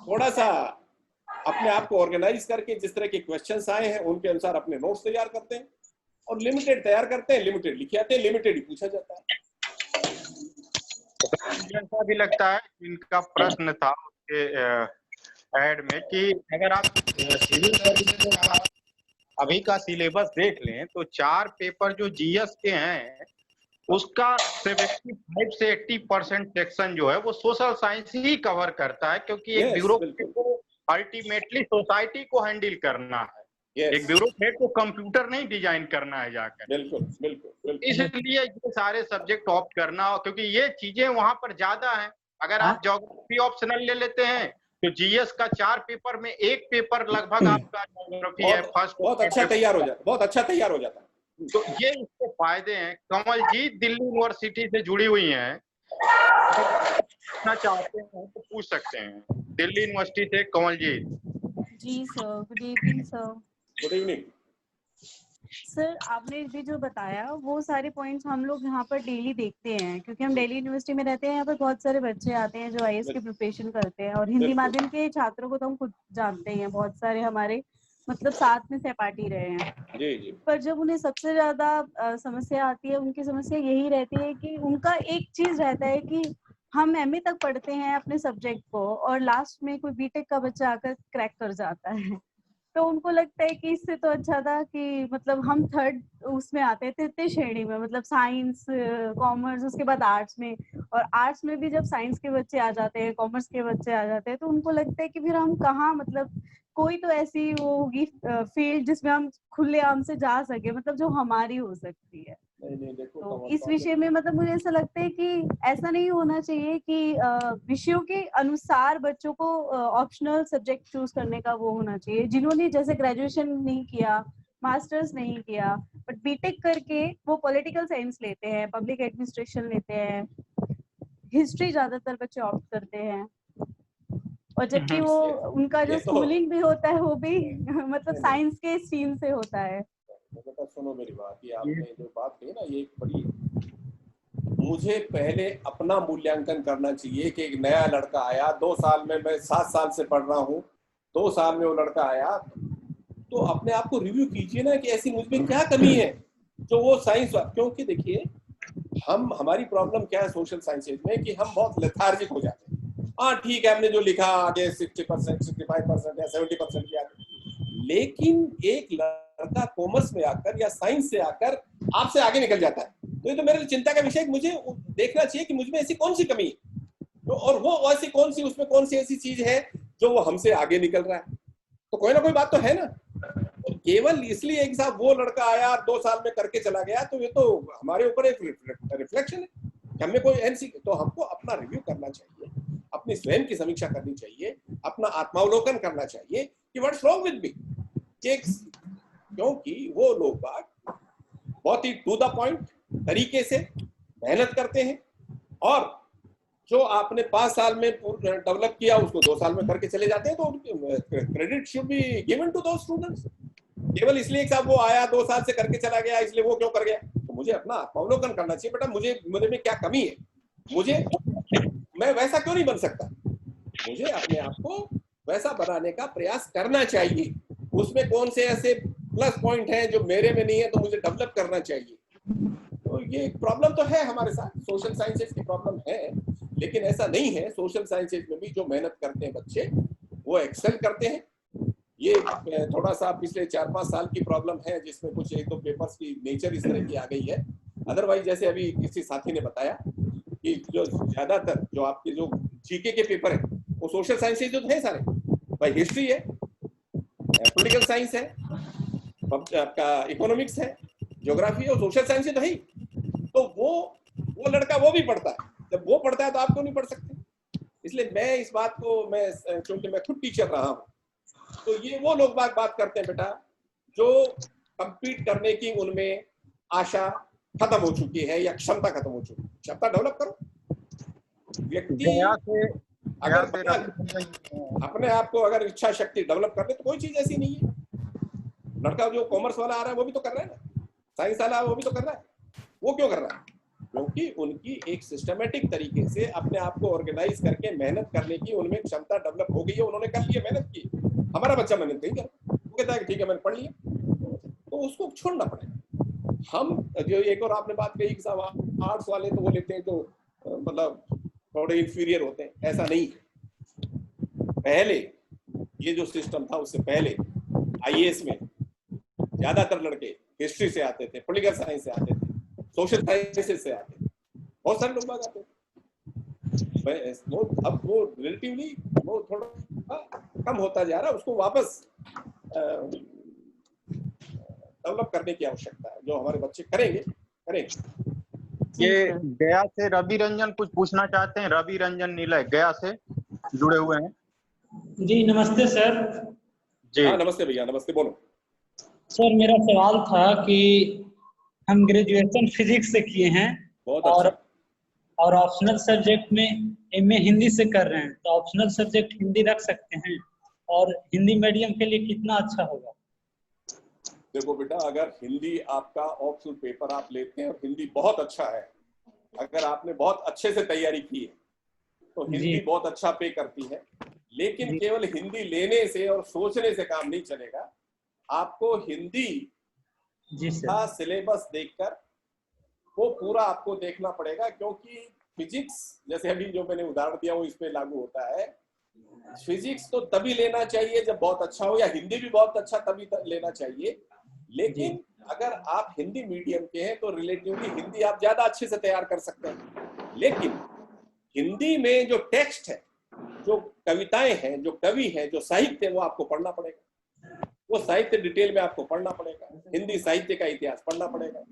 थोड़ा सा अपने आप को ऑर्गेनाइज करके जिस तरह के क्वेश्चंस आए हैं उनके अनुसार अपने नोट्स तैयार करते हैं, और लिमिटेड तैयार करते हैं, लिमिटेड लिखे आते हैं, लिमिटेड ही पूछा जाता है। ऐसा भी लगता है, इनका प्रश्न था उसके ऐड में कि अगर आप सिविल सर्विस का अभी का सिलेबस देख लें तो 4 पेपर जो GS के हैं उसका 75 से 80% सेक्शन जो है वो सोशल साइंस ही कवर करता है, क्योंकि एक ब्यूरोक्रेट को अल्टीमेटली सोसाइटी को हैंडल करना है, एक ब्यूरोक्रेट को कंप्यूटर नहीं डिजाइन करना है जाकर। बिल्कुल बिल्कुल, इसलिए ये सारे सब्जेक्ट ऑप्ट करना, क्योंकि ये चीजें वहां पर ज्यादा है। अगर आप ज्योग्राफी ऑप्शनल ले लेते हैं तो GS का 4 पेपर में 1 पेपर लगभग आपका ज्योग्राफी है, फर्स्ट बहुत अच्छा तैयार हो जाता, बहुत अच्छा तैयार हो जाता है। तो ये इसके फायदे हैं। कमलजीत दिल्ली यूनिवर्सिटी से जुड़ी हुई हैं, पूछना चाहते हैं तो पूछ सकते हैं। दिल्ली यूनिवर्सिटी से कमलजीत। जी sir, good evening sir. Good evening sir, आपने भी जो बताया वो सारे पॉइंट्स हम लोग यहाँ पर डेली देखते हैं, क्योंकि हम दिल्ली यूनिवर्सिटी में रहते हैं। यहाँ पर बहुत सारे बच्चे आते हैं जो IAS की प्रिपरेशन करते हैं, और हिंदी माध्यम के छात्रों को तो हम खुद जानते हैं, बहुत सारे हमारे मतलब साथ में सहपाठी रहे हैं। जी जी। पर जब उन्हें सबसे ज्यादा समस्या आती है, उनकी समस्या यही रहती है कि उनका एक चीज रहता है कि हम MA तक पढ़ते हैं अपने सब्जेक्ट को, और लास्ट में कोई BTech का बच्चा आकर क्रैक कर जाता है, तो उनको लगता है कि इससे तो अच्छा था कि मतलब हम 3rd उसमें आते थे, तृतीय श्रेणी में, मतलब साइंस, कॉमर्स, उसके बाद आर्ट्स में। और आर्ट्स में भी जब साइंस के बच्चे आ जाते हैं, कॉमर्स के बच्चे आ जाते हैं, तो उनको लगता है कि फिर हम कहाँ, मतलब कोई तो ऐसी वो होगी फील्ड जिसमें हम खुलेआम से जा सके, मतलब जो हमारी हो सकती है। नहीं देखो, तो इस विषय में मतलब मुझे ऐसा लगता है कि ऐसा नहीं होना चाहिए कि विषयों के अनुसार बच्चों को ऑप्शनल सब्जेक्ट चूज करने का वो होना चाहिए। जिन्होंने जैसे ग्रेजुएशन नहीं किया, मास्टर्स नहीं किया, बट BTech करके वो पॉलिटिकल साइंस लेते हैं, पब्लिक एडमिनिस्ट्रेशन लेते हैं, हिस्ट्री ज्यादातर बच्चे ऑप्ट करते हैं, और जबकि वो उनका जो स्कूलिंग भी होता है वो भी मतलब साइंस के स्ट्रीम से होता है। बेटा सुनो मेरी बात, ये आपने जो बात कही ना, ये एक बड़ी, मुझे पहले अपना मूल्यांकन करना चाहिए कि एक नया लड़का आया, 2 साल में, मैं 7 साल से पढ़ रहा हूँ, 2 साल में वो लड़का आया, तो अपने आप को रिव्यू कीजिए ना कि ऐसी मुझ में क्या कमी है जो वो साइंस, क्योंकि देखिए हमारी प्रॉब्लम क्या है सोशल साइंसेज में कि हम बहुत लेथार्जिक हो जाते हैं। हाँ ठीक है, हमने जो लिखा आगे 60%, 65% या 70% किया, लेकिन एक लड़का कॉमर्स में आकर या साइंस से आकर आपसे आगे निकल जाता है, तो ये तो मेरे लिए चिंता का विषय है। मुझे देखना चाहिए कि मुझमें ऐसी कौन सी कमी है, तो और वो ऐसी कौन सी, उसमें कौन सी ऐसी चीज है जो वो हमसे आगे निकल रहा है, तो कोई ना कोई बात तो है ना। तो केवल इसलिए एक साहब वो लड़का आया 2 साल में करके चला गया, तो ये तो हमारे ऊपर एक रिफ्लेक्शन है कि हमें कोई एनसी, तो हमको अपना रिव्यू करना चाहिए, अपनी स्वयं की समीक्षा करनी चाहिए, अपना आत्मावलोकन करना चाहिए कि व्हाट्स रॉन्ग विद मी, क्योंकि वो लोग बात बहुत ही टू द पॉइंट तरीके से मेहनत करते हैं, और जो आपने 5 साल में डेवलप किया उसको 2 साल में करके चले जाते हैं, तो credit should be given to those students. केवल इसलिए साहब वो आया 2 साल से करके चला गया इसलिए वो क्यों कर गया, तो मुझे अपना आत्मावलोकन करना चाहिए, बेटा मुझे में क्या कमी है, मैं वैसा क्यों नहीं बन सकता, मुझे अपने आप को वैसा बनाने का प्रयास करना चाहिए, उसमें कौन से ऐसे प्लस पॉइंट हैं जो मेरे में नहीं है तो मुझे डेवलप करना चाहिए। तो ये प्रॉब्लम तो है हमारे साथ, सोशल साइंसेज की प्रॉब्लम है, लेकिन ऐसा नहीं है, सोशल साइंसेज में भी जो मेहनत करते हैं बच्चे वो एक्सेल करते हैं। ये थोड़ा सा पिछले 4-5 साल की प्रॉब्लम है जिसमें कुछ 1-2 पेपर्स की नेचर इस तरह की आ गई है, अदरवाइज जैसे अभी किसी साथी ने बताया कि जो ज्यादातर जो आपके जो जीके के पेपर है वो सोशल साइंसेज जो है सारे, भाई हिस्ट्री है, पॉलिटिकल साइंस है, आपका इकोनॉमिक्स है, ज्योग्राफी है, और सोशल साइंस तो है ही, तो वो लड़का वो भी पढ़ता है, जब वो पढ़ता है तो आप क्यों नहीं पढ़ सकते। इसलिए मैं इस बात को क्योंकि मैं खुद टीचर रहा हूँ, तो ये वो लोग बात करते हैं बेटा जो कंपीट करने की उनमें आशा खत्म हो चुकी है या क्षमता खत्म हो चुकी है। क्षमता डेवलप करो, व्यक्ति अगर अपने आप को अगर इच्छा शक्ति डेवलप कर ले तो कोई चीज ऐसी नहीं है। लड़का जो कॉमर्स वाला आ रहा है वो भी तो कर रहा है ना, साइंस वाला वो भी तो कर रहा है, वो क्यों कर रहा है, क्योंकि उनकी एक सिस्टमेटिक तरीके से अपने आप को ऑर्गेनाइज करके मेहनत करने की उनमें क्षमता डेवलप हो गई है, उन्होंने कर लिया, मेहनत की। हमारा बच्चा मेहनत नहीं कर, वो कहता है कि ठीक है मैंने पढ़ लिया, तो उसको छोड़ना पड़ेगा। हम जो एक और आपने बात कही कि साहब आर्ट्स वाले तो वो लेते हैं जो मतलब थोड़े इंफीरियर होते हैं, ऐसा नहीं है। पहले ये जो सिस्टम था उससे पहले आईएएस में ज्यादातर लड़के हिस्ट्री से आते थे, पॉलिटिकल साइंस से आते थे, सोशल साइंसेस से आते थे, बहुत सारे लोग आते थे। अब वो रिलेटिवली वो थोड़ा कम होता जा रहा है, उसको वापस डेवलप करने की आवश्यकता है, जो हमारे बच्चे करेंगे। ये गया से रवि रंजन कुछ पूछना चाहते हैं, रवि रंजन नीलय गया से जुड़े हुए हैं। जी नमस्ते सर। जी हाँ नमस्ते भैया, नमस्ते, बोलो सर। मेरा सवाल था कि हम ग्रेजुएशन फिजिक्स से किए हैं और ऑप्शनल सब्जेक्ट में एमए हिंदी से कर रहे हैं, तो ऑप्शनल सब्जेक्ट हिंदी रख सकते हैं, और हिंदी मीडियम के लिए कितना अच्छा होगा? देखो बेटा, अगर हिंदी आपका ऑप्शनल पेपर आप लेते हैं और हिंदी बहुत अच्छा है, अगर आपने बहुत अच्छे से तैयारी की है तो हिंदी बहुत अच्छा पे करती है, लेकिन केवल हिंदी लेने से और सोचने से काम नहीं चलेगा। आपको हिंदी का सिलेबस देखकर वो पूरा आपको देखना पड़ेगा, क्योंकि फिजिक्स जैसे अभी जो मैंने उदाहरण दिया वो इस पे लागू होता है। फिजिक्स तो तभी लेना चाहिए जब बहुत अच्छा हो, या हिंदी भी बहुत अच्छा तभी लेना चाहिए, लेकिन अगर आप हिंदी मीडियम के हैं तो रिलेटिवली हिंदी आप ज्यादा अच्छे से तैयार कर सकते हैं। लेकिन हिंदी में जो टेक्स्ट है, जो कविताएं हैं, जो कवि हैं, जो साहित्य है, वो आपको पढ़ना पड़ेगा, वो साहित्य डिटेल में आपको पढ़ना पड़ेगा, हिंदी साहित्य का इतिहास पढ़ना पड़ेगा,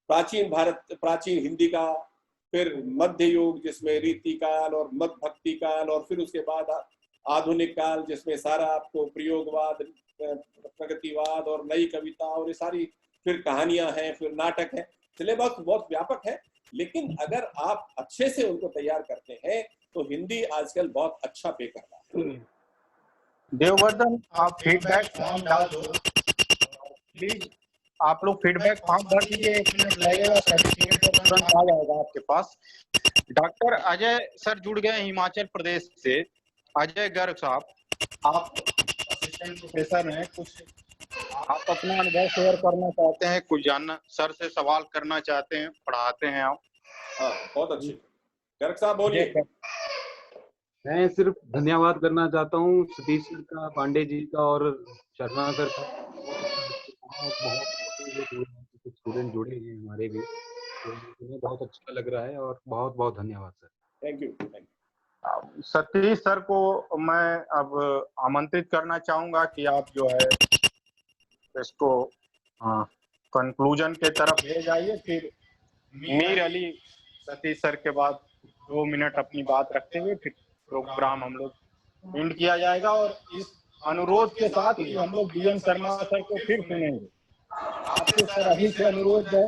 प्राचीन भारत, प्राचीन हिंदी का, फिर मध्य युग जिसमें रीति काल और मध्य भक्ति काल, और फिर उसके बाद आधुनिक काल जिसमें सारा आपको प्रयोगवाद, प्रगतिवाद और नई कविता और ये सारी फिर कहानियां हैं, फिर नाटक है। सिलेबस बहुत व्यापक है, लेकिन अगर आप अच्छे से उनको तैयार करते हैं तो हिंदी आजकल बहुत अच्छा पे कर रहा है। देववर्धन, आप फीडबैक फॉर्म डाल दो प्लीज, आप लोग फीडबैक फॉर्म भर दीजिए, 1 मिनट लगेगा, सर्टिफिकेट तुरंत आ जाएगा आपके पास। डॉक्टर अजय सर जुड़ गए हिमाचल प्रदेश से। अजय गर्ग साहब, आप असिस्टेंट प्रोफेसर हैं, कुछ आप अपना अनुभव शेयर करना चाहते हैं, कुछ जानना, सर से सवाल करना चाहते हैं, पढ़ाते हैं आप। हाँ बहुत अच्छी, गर्ग साहब बोलिए। मैं सिर्फ धन्यवाद करना चाहता हूँ सतीश सर का, पांडे जी का और शर्मा सर का। बहुत स्टूडेंट जुड़े हैं हमारे भी, तो मुझे बहुत अच्छा लग रहा है और बहुत बहुत धन्यवाद sir. Thank you. Satish sir को मैं अब आमंत्रित करना चाहूंगा कि आप जो है इसको कंक्लूजन के तरफ ले जाइए। फिर मीर अली सतीश सर के बाद 2 मिनट अपनी बात रखते हुए फिर प्रोग्राम हम लोग एंड किया जाएगा, और इस अनुरोध के साथ ही हम लोग डीएम शर्मा सर को फिर सुनेंगे। आप आपसे सर अभी से अनुरोध है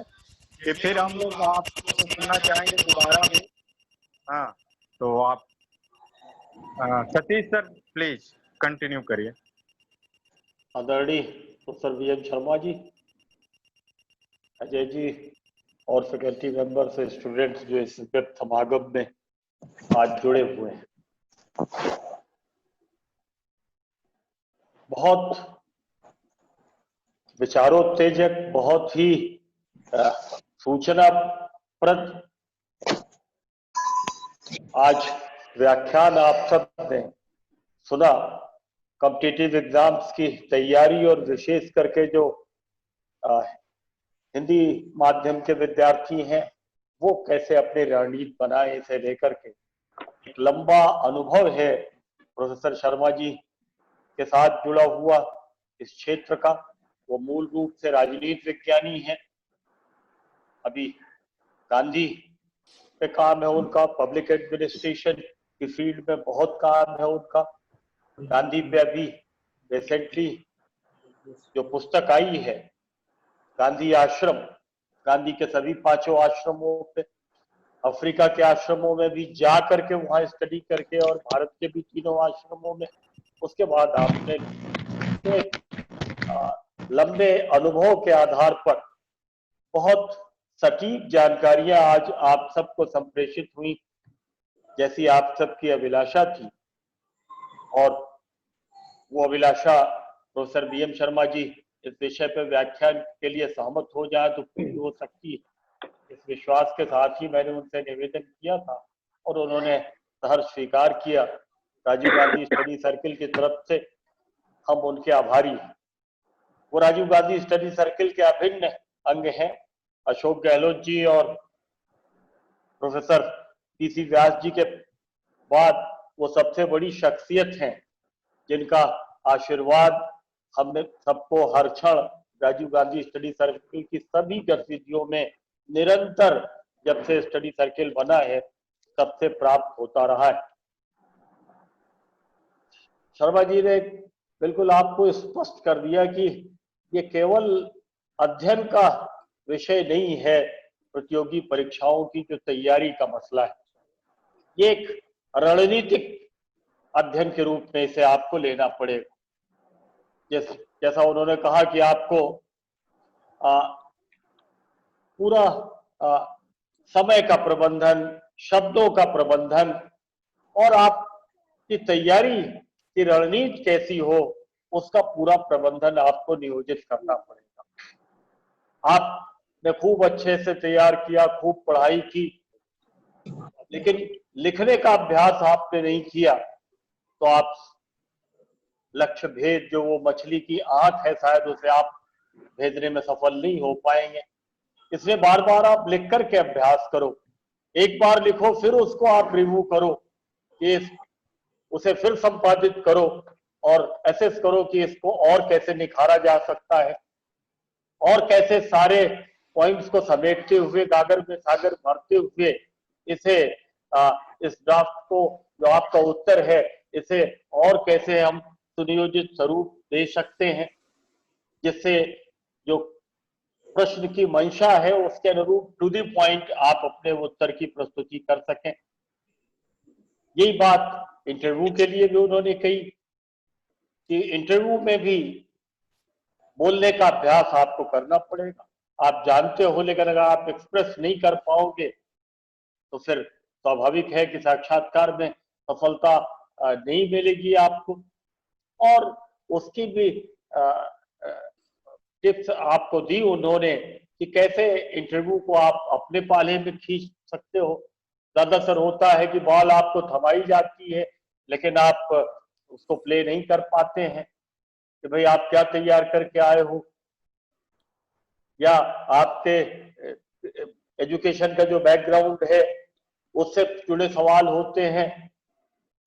कि फिर हम लोग आपको सुनना चाहेंगे दोबारा भी। हाँ, तो आप सतीश सर प्लीज कंटिन्यू करिए। आदरणीय प्रोफेसर वीएम शर्मा जी, अजय जी और फैकल्टी मेंबर्स, स्टूडेंट्स जो इस व्यक्त समागम में आज जुड़े हुए हैं, बहुत विचारोत्तेजक, बहुत ही सूचनाप्रद आज व्याख्यान आप सब ने सुना। कॉम्पिटिटिव एग्जाम्स की तैयारी और विशेष करके जो हिंदी माध्यम के विद्यार्थी हैं वो कैसे अपनी रणनीति बनाए, इसे लेकर के एक लंबा अनुभव है प्रोफेसर शर्मा जी के साथ जुड़ा हुआ इस क्षेत्र का। वो मूल रूप से राजनीति विज्ञानी हैं, अभी गांधी पे काम है उनका, पब्लिक एडमिनिस्ट्रेशन की फील्ड में बहुत काम है उनका। गांधी पे अभी रिसेंटली जो पुस्तक आई है गांधी आश्रम, गांधी के सभी 5 आश्रमों पे, अफ्रीका के आश्रमों में भी जा करके वहां स्टडी करके और भारत के भी 3 आश्रमों में, उसके बाद आपने लंबे अनुभव के आधार पर बहुत सटीक जानकारियां आज आप सबको संप्रेषित हुई, जैसी आप सबकी अभिलाषा थी। और वो अभिलाषा प्रोफेसर वीएम शर्मा जी इस विषय पर व्याख्यान के लिए सहमत हो जाए तो पूरी हो सकती है, इस विश्वास के साथ ही मैंने उनसे निवेदन किया था और उन्होंने सहर्ष स्वीकार किया। राजीव गांधी स्टडी सर्किल की तरफ से हम उनके आभारी हैं। वो राजीव गांधी स्टडी सर्किल के अभिन्न अंग हैं। अशोक गहलोत जी और प्रोफेसर पीसी व्यास जी के बाद वो सबसे बड़ी शख्सियत हैं जिनका आशीर्वाद हमने सबको हर क्षण राजीव गांधी स्टडी सर्किल की सभी गतिविधियों में निरंतर, जब से स्टडी सर्किल बना है, तब से प्राप्त होता रहा है। शर्मा जी ने बिल्कुल आपको स्पष्ट कर दिया कि ये केवल अध्ययन का विषय नहीं है, प्रतियोगी परीक्षाओं की जो तैयारी का मसला है, ये एक रणनीतिक अध्ययन के रूप में इसे आपको लेना पड़ेगा। जैसा उन्होंने कहा कि आपको पूरा समय का प्रबंधन, शब्दों का प्रबंधन और आपकी तैयारी की रणनीति कैसी हो, उसका पूरा प्रबंधन आपको नियोजित करना पड़ेगा। आपने खूब अच्छे से तैयार किया, खूब पढ़ाई की, लेकिन लिखने का अभ्यास आपने नहीं किया तो आप लक्ष्य भेद, जो वो मछली की आंख है, शायद उसे आप भेजने में सफल नहीं हो पाएंगे। इसलिए बार बार आप लिख करके अभ्यास करो। एक बार लिखो, फिर उसको आप रिव्यू करो, उसे फिर संपादित करो और एसेस करो कि इसको और कैसे निखारा जा सकता है और कैसे सारे पॉइंट्स को समेटते हुए, गागर में सागर भरते हुए इसे इस ड्राफ्ट को, जो आपका उत्तर है, इसे और कैसे हम सुनियोजित स्वरूप दे सकते हैं, जिससे जो प्रश्न की मंशा है उसके अनुरूप टू द पॉइंट आप अपने उत्तर की प्रस्तुति कर सकें। यही बात इंटरव्यू के लिए भी उन्होंने कही कि इंटरव्यू में भी बोलने का अभ्यास आपको करना पड़ेगा। आप जानते हो, लेकिन अगर आप एक्सप्रेस नहीं कर पाओगे तो फिर स्वाभाविक है कि साक्षात्कार में सफलता नहीं मिलेगी आपको। और उसकी भी टिप्स आपको दी उन्होंने कि कैसे इंटरव्यू को आप अपने पाले में खींच सकते हो। ज्यादातर होता है कि बॉल आपको थमाई जाती है लेकिन आप उसको प्ले नहीं कर पाते हैं कि भाई आप क्या तैयार करके आए हो, या आपके एजुकेशन का जो बैकग्राउंड है उससे जुड़े सवाल होते हैं,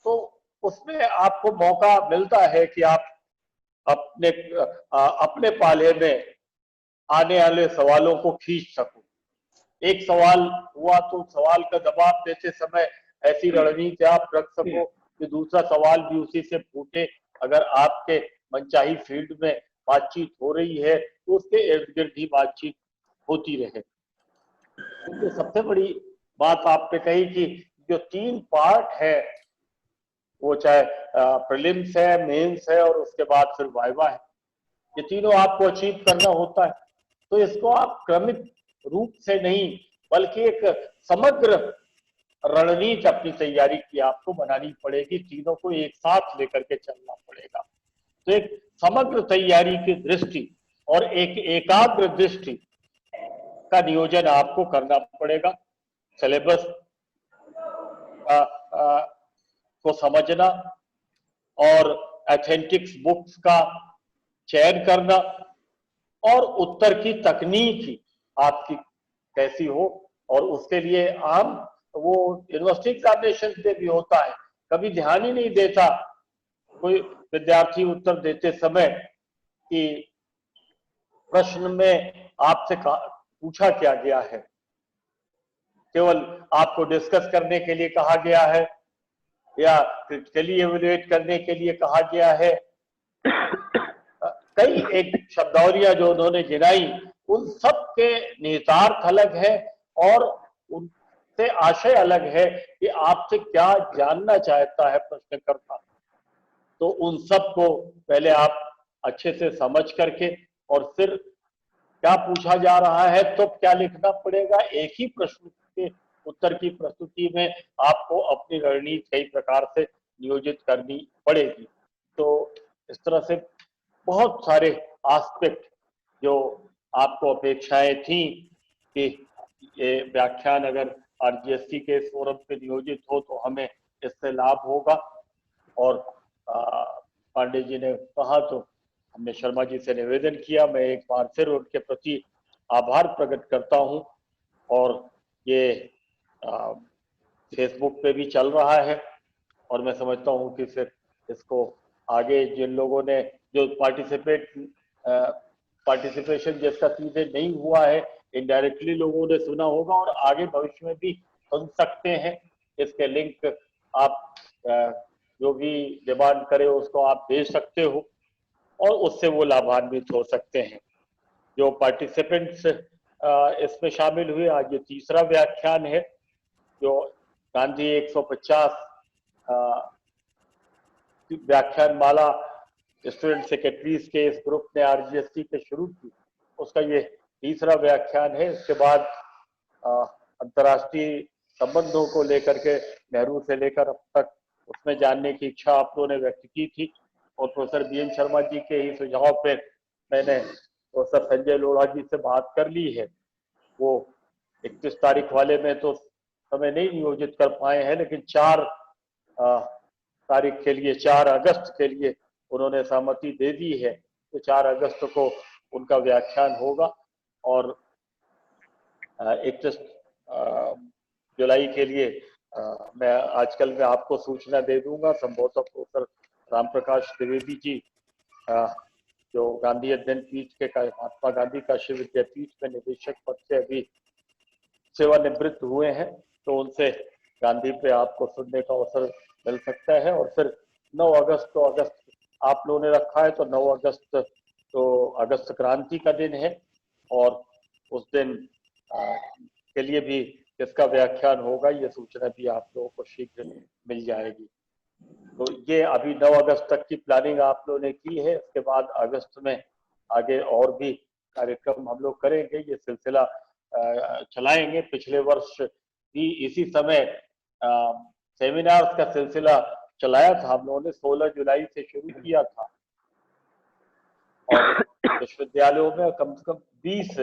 तो उसमें आपको मौका मिलता है कि आप अपने पाले में आने वाले सवालों को खींच सको। एक सवाल हुआ तो सवाल का जवाब देते समय ऐसी रणनीति आप रख सको कि दूसरा सवाल भी उसी से फूटे। अगर आपके मनचाही फील्ड में बातचीत हो रही है तो उसके इर्द गिर्द ही बातचीत होती रहे। क्योंकि सबसे बड़ी बात आपने कही कि जो 3 पार्ट है, वो चाहे प्रीलिम्स है, मेंस है और उसके बाद फिर वाइवा है, ये तीनों आपको अचीव करना होता है। तो इसको आप क्रमिक रूप से नहीं बल्कि एक समग्र रणनीति अपनी तैयारी की आपको बनानी पड़ेगी, तीनों को एक साथ लेकर के चलना पड़ेगा। तो एक समग्र तैयारी की दृष्टि और एक एकाग्र दृष्टि का नियोजन आपको करना पड़ेगा। सिलेबस को समझना और एथेंटिक्स बुक्स का चयन करना और उत्तर की तकनीक आपकी कैसी हो, और उसके लिए आम वो यूनिवर्सिटी एग्जामिनेशन में भी होता है, कभी ध्यान ही नहीं देता कोई विद्यार्थी उत्तर देते समय कि प्रश्न में आपसे पूछा क्या गया है, केवल आपको डिस्कस करने के लिए कहा गया है या क्रिटिकली एवेल्युएट करने के लिए कहा गया है। कई एक शब्दावलियां जो उन्होंने गिनाई उन सब के निहितार्थ अलग है और उनसे आशय अलग है कि आपसे क्या जानना चाहता है प्रश्नकर्ता। तो उन सब को पहले आप अच्छे से समझ करके और फिर क्या पूछा जा रहा है तो क्या लिखना पड़ेगा, एक ही प्रश्न के उत्तर की प्रस्तुति में आपको अपनी रणनीति कई प्रकार से नियोजित करनी पड़ेगी। तो इस तरह से बहुत सारे एस्पेक्ट जो आपको अपेक्षाएं थी कि ये व्याख्यान अगर आरजीएसटी के फोरम पे नियोजित हो तो हमें इससे लाभ होगा। और पांडे जी ने कहा तो हमने शर्मा जी से निवेदन किया, मैं एक बार फिर उनके प्रति आभार प्रकट करता हूं। और ये फेसबुक पे भी चल रहा है और मैं समझता हूं कि फिर इसको आगे जिन लोगों ने जो पार्टिसिपेशन जिसका सीधे नहीं हुआ है, इनडायरेक्टली लोगों ने सुना होगा और आगे भविष्य में भी सुन सकते हैं। इसके लिंक आप जो भी डिमांड करे उसको आप भेज सकते हो और उससे वो लाभान्वित हो सकते हैं। जो पार्टिसिपेंट्स इसमें शामिल हुए, आज ये तीसरा व्याख्यान है जो गांधी 150 व्याख्यान माला स्टूडेंट सेक्रेटरीज के इस ग्रुप ने आरजीएसटी के शुरू की, उसका ये तीसरा व्याख्यान है। इसके बाद अंतर्राष्ट्रीय संबंधों को लेकर के नेहरू से लेकर अब तक उसमें जानने की इच्छा आप लोगों ने व्यक्त की थी और प्रोफेसर बीएन शर्मा जी के ही सुझाव पे मैंने प्रोफेसर संजय लोढ़ा जी से बात कर ली है। वो 31 तारीख वाले में तो समय नहीं नियोजित कर पाए हैं, लेकिन 4 तारीख के लिए, 4 अगस्त के लिए उन्होंने सहमति दे दी है। तो 4 अगस्त को उनका व्याख्यान होगा और 31 जुलाई के लिए मैं आजकल में आपको सूचना दे दूंगा। संभवतः प्रोफेसर राम प्रकाश द्विवेदी जी जो गांधी अध्ययन पीठ के महात्मा गांधी काशी विद्यापीठ में निदेशक पद से अभी सेवानिवृत्त हुए हैं, तो उनसे गांधी पे आपको सुनने का अवसर मिल सकता है। और फिर 9 अगस्त तो अगस्त आप लोगों ने रखा है, तो 9 अगस्त तो अगस्त क्रांति का दिन है और उस दिन के लिए भी किसका व्याख्यान होगा ये सूचना भी आप लोगों को शीघ्र मिल जाएगी। तो ये अभी 9 अगस्त तक की प्लानिंग आप लोगों ने की है। इसके बाद अगस्त में आगे और भी कार्यक्रम हम लोग करेंगे, ये सिलसिला चलाएंगे। पिछले वर्ष भी इसी समय सेमिनार्स का सिलसिला चलाया था हम लोगों ने, 16 जुलाई से शुरू किया था और विश्वविद्यालयों में कम से कम 20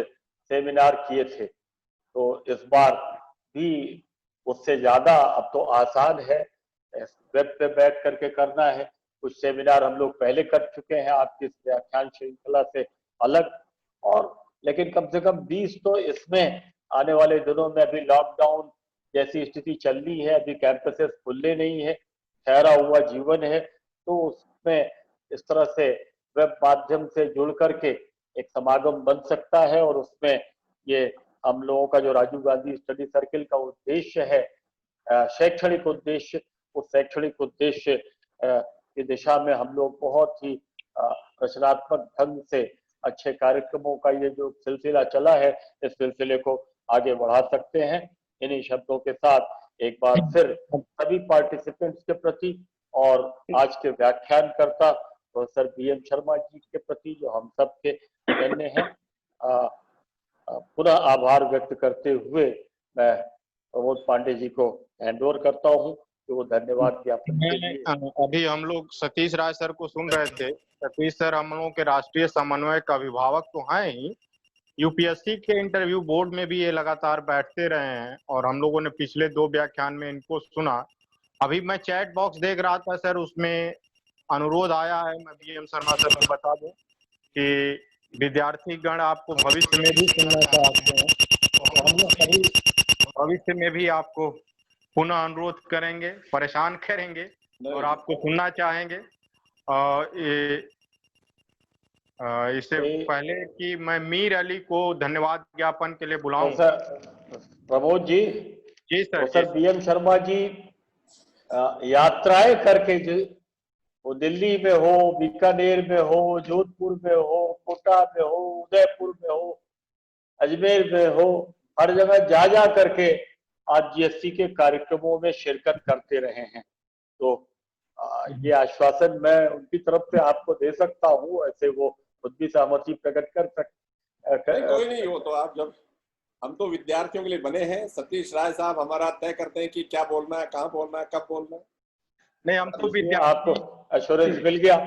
सेमिनार किए थे। तो इस बार भी उससे ज्यादा अब तो आसान है, वेब पे बैठ करके करना है। कुछ सेमिनार हम लोग पहले कर चुके हैं आपकी इस व्याख्यान श्रृंखला से अलग, और लेकिन कम से कम 20 तो इसमें आने वाले दिनों में, अभी लॉकडाउन जैसी स्थिति चलनी है, अभी कैंपसेस खुलने नहीं है, ठहरा हुआ जीवन है, तो उसमें इस तरह से वेब माध्यम से जुड़ करके एक समागम बन सकता है। और उसमें ये हम लोगों का जो राजीव गांधी स्टडी सर्किल का उद्देश्य है, शैक्षणिक उद्देश्य, उस शैक्षणिक उद्देश्य की दिशा में हम लोग बहुत ही रचनात्मक ढंग से अच्छे कार्यक्रमों का ये जो सिलसिला चला है, इस सिलसिले को आगे बढ़ा सकते हैं। इन्हीं शब्दों के साथ एक बार फिर सभी पार्टिसिपेंट्स के प्रति और आज के व्याख्यानकर्ता प्रोफेसर बीएम शर्मा जी के प्रति जो हम सब के धन्य हैं, पुनः आभार व्यक्त करते हुए मैं प्रमोद पांडे जी को हैंड ओवर करता हूं कि वो धन्यवाद ज्ञापन के लिए। अभी हम लोग सतीश राय सर को सुन रहे थे। सतीश सर हम लोगों के राष्ट्रीय समन्वयक अभिभावक तो हैं ही, यूपीएससी के इंटरव्यू बोर्ड में भी ये लगातार बैठते रहे हैं और हम लोगों ने पिछले 2 व्याख्यान में इनको सुना। अभी मैं चैट बॉक्स देख रहा था सर, उसमें अनुरोध आया है, मैं बीएम शर्मा सर को बता दूं कि विद्यार्थी गण आपको भविष्य में भी सुनना चाहते हैं, तो हम लोग सभी भविष्य में भी आपको पुनः अनुरोध करेंगे, परेशान करेंगे और आपको सुनना चाहेंगे। इससे पहले कि मैं मीर अली को धन्यवाद ज्ञापन के लिए बुलाऊं। प्रमोद जी, जी sir. Sir BM Sharma ji यात्राएं करके जो वो दिल्ली में हो, बीकानेर में हो, जोधपुर में हो, कोटा में हो, उदयपुर में हो, अजमेर में हो, हर जगह जा करके आज जीएसटी के कार्यक्रमों में शिरकत करते रहे हैं। तो ये आश्वासन मैं उनकी तरफ से आपको दे सकता हूँ, ऐसे वो खुद भी सहमति प्रकट कर सकते। कोई नहीं, हो तो आप जब, हम तो विद्यार्थियों के लिए बने हैं। सतीश राय साहब हमारा तय करते हैं कि क्या बोलना है, कहाँ बोलना है, कब बोलना है। नहीं, हम तो आपको एश्योरेंस मिल गया।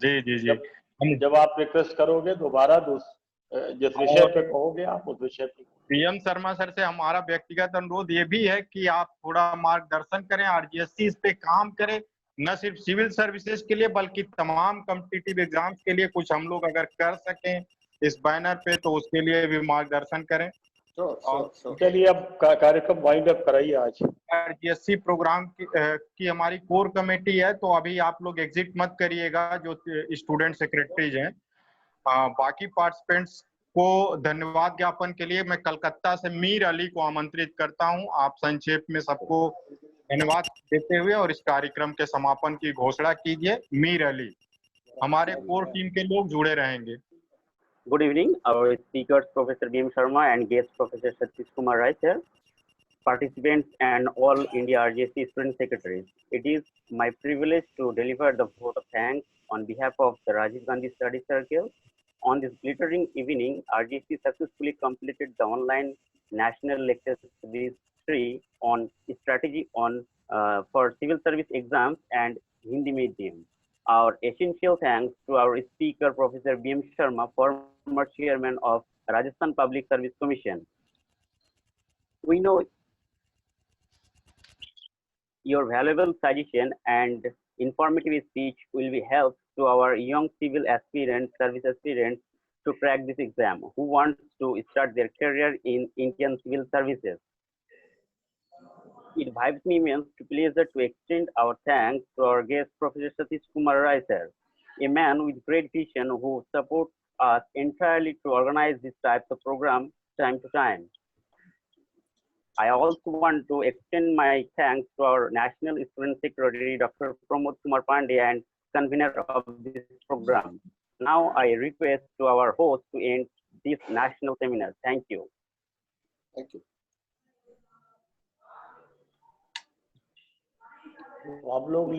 जी जी जी। जब आप रिक्वेस्ट करोगे दोबारा जिस विषय पे कहोगे आप उस विषय पे। बीएम शर्मा सर से हमारा व्यक्तिगत अनुरोध ये भी है कि आप थोड़ा मार्गदर्शन करें, आरजीएससी इस पे काम करें, न सिर्फ सिविल सर्विसेज के लिए बल्कि तमाम कॉम्पिटिटिव एग्जाम्स के लिए कुछ हम लोग अगर कर सकें इस बैनर पे तो उसके लिए भी मार्गदर्शन करें। चलिए अब कार्यक्रम वाइंड अप कराइए। आज आरजीएससी प्रोग्राम की हमारी कोर कमेटी है, तो अभी आप लोग एग्जिट मत करिएगा जो स्टूडेंट सेक्रेटरीज हैं। बाकी पार्टिसिपेंट्स को धन्यवाद ज्ञापन के लिए मैं कलकत्ता से मीर अली को आमंत्रित करता हूं। आप संक्षेप में सबको धन्यवाद देते हुए और इस कार्यक्रम के समापन की घोषणा कीजिए। मीर अली, हमारे कोर टीम के लोग जुड़े रहेंगे। Good evening. Our speakers, Professor B.M. Sharma and guest Professor Satish Kumar Rai, sir, participants and all India RGSC student secretaries. It is my privilege to deliver the vote of thanks on behalf of the Rajiv Gandhi Study Circle. On this glittering evening, RGSC successfully completed the online National Lecture Series 3 on strategy for civil service exams and Hindi medium. Our essential thanks to our speaker, Professor B.M. Sharma, former chairman of Rajasthan Public Service Commission. We know your valuable suggestion and informative speech will be help to our young civil aspirants, service aspirants to crack this exam who want to start their career in Indian civil services. It gives me immense pleasure to extend our thanks to our guest, Professor Satish Kumar Rai, sir, a man with great vision who supports us entirely to organize this type of program time to time. I also want to extend my thanks to our National Student Secretary, Dr. Pramod Kumar Pandey, and convener of this program. Now I request to our host to end this national seminar. Thank you. Thank you. हम लोग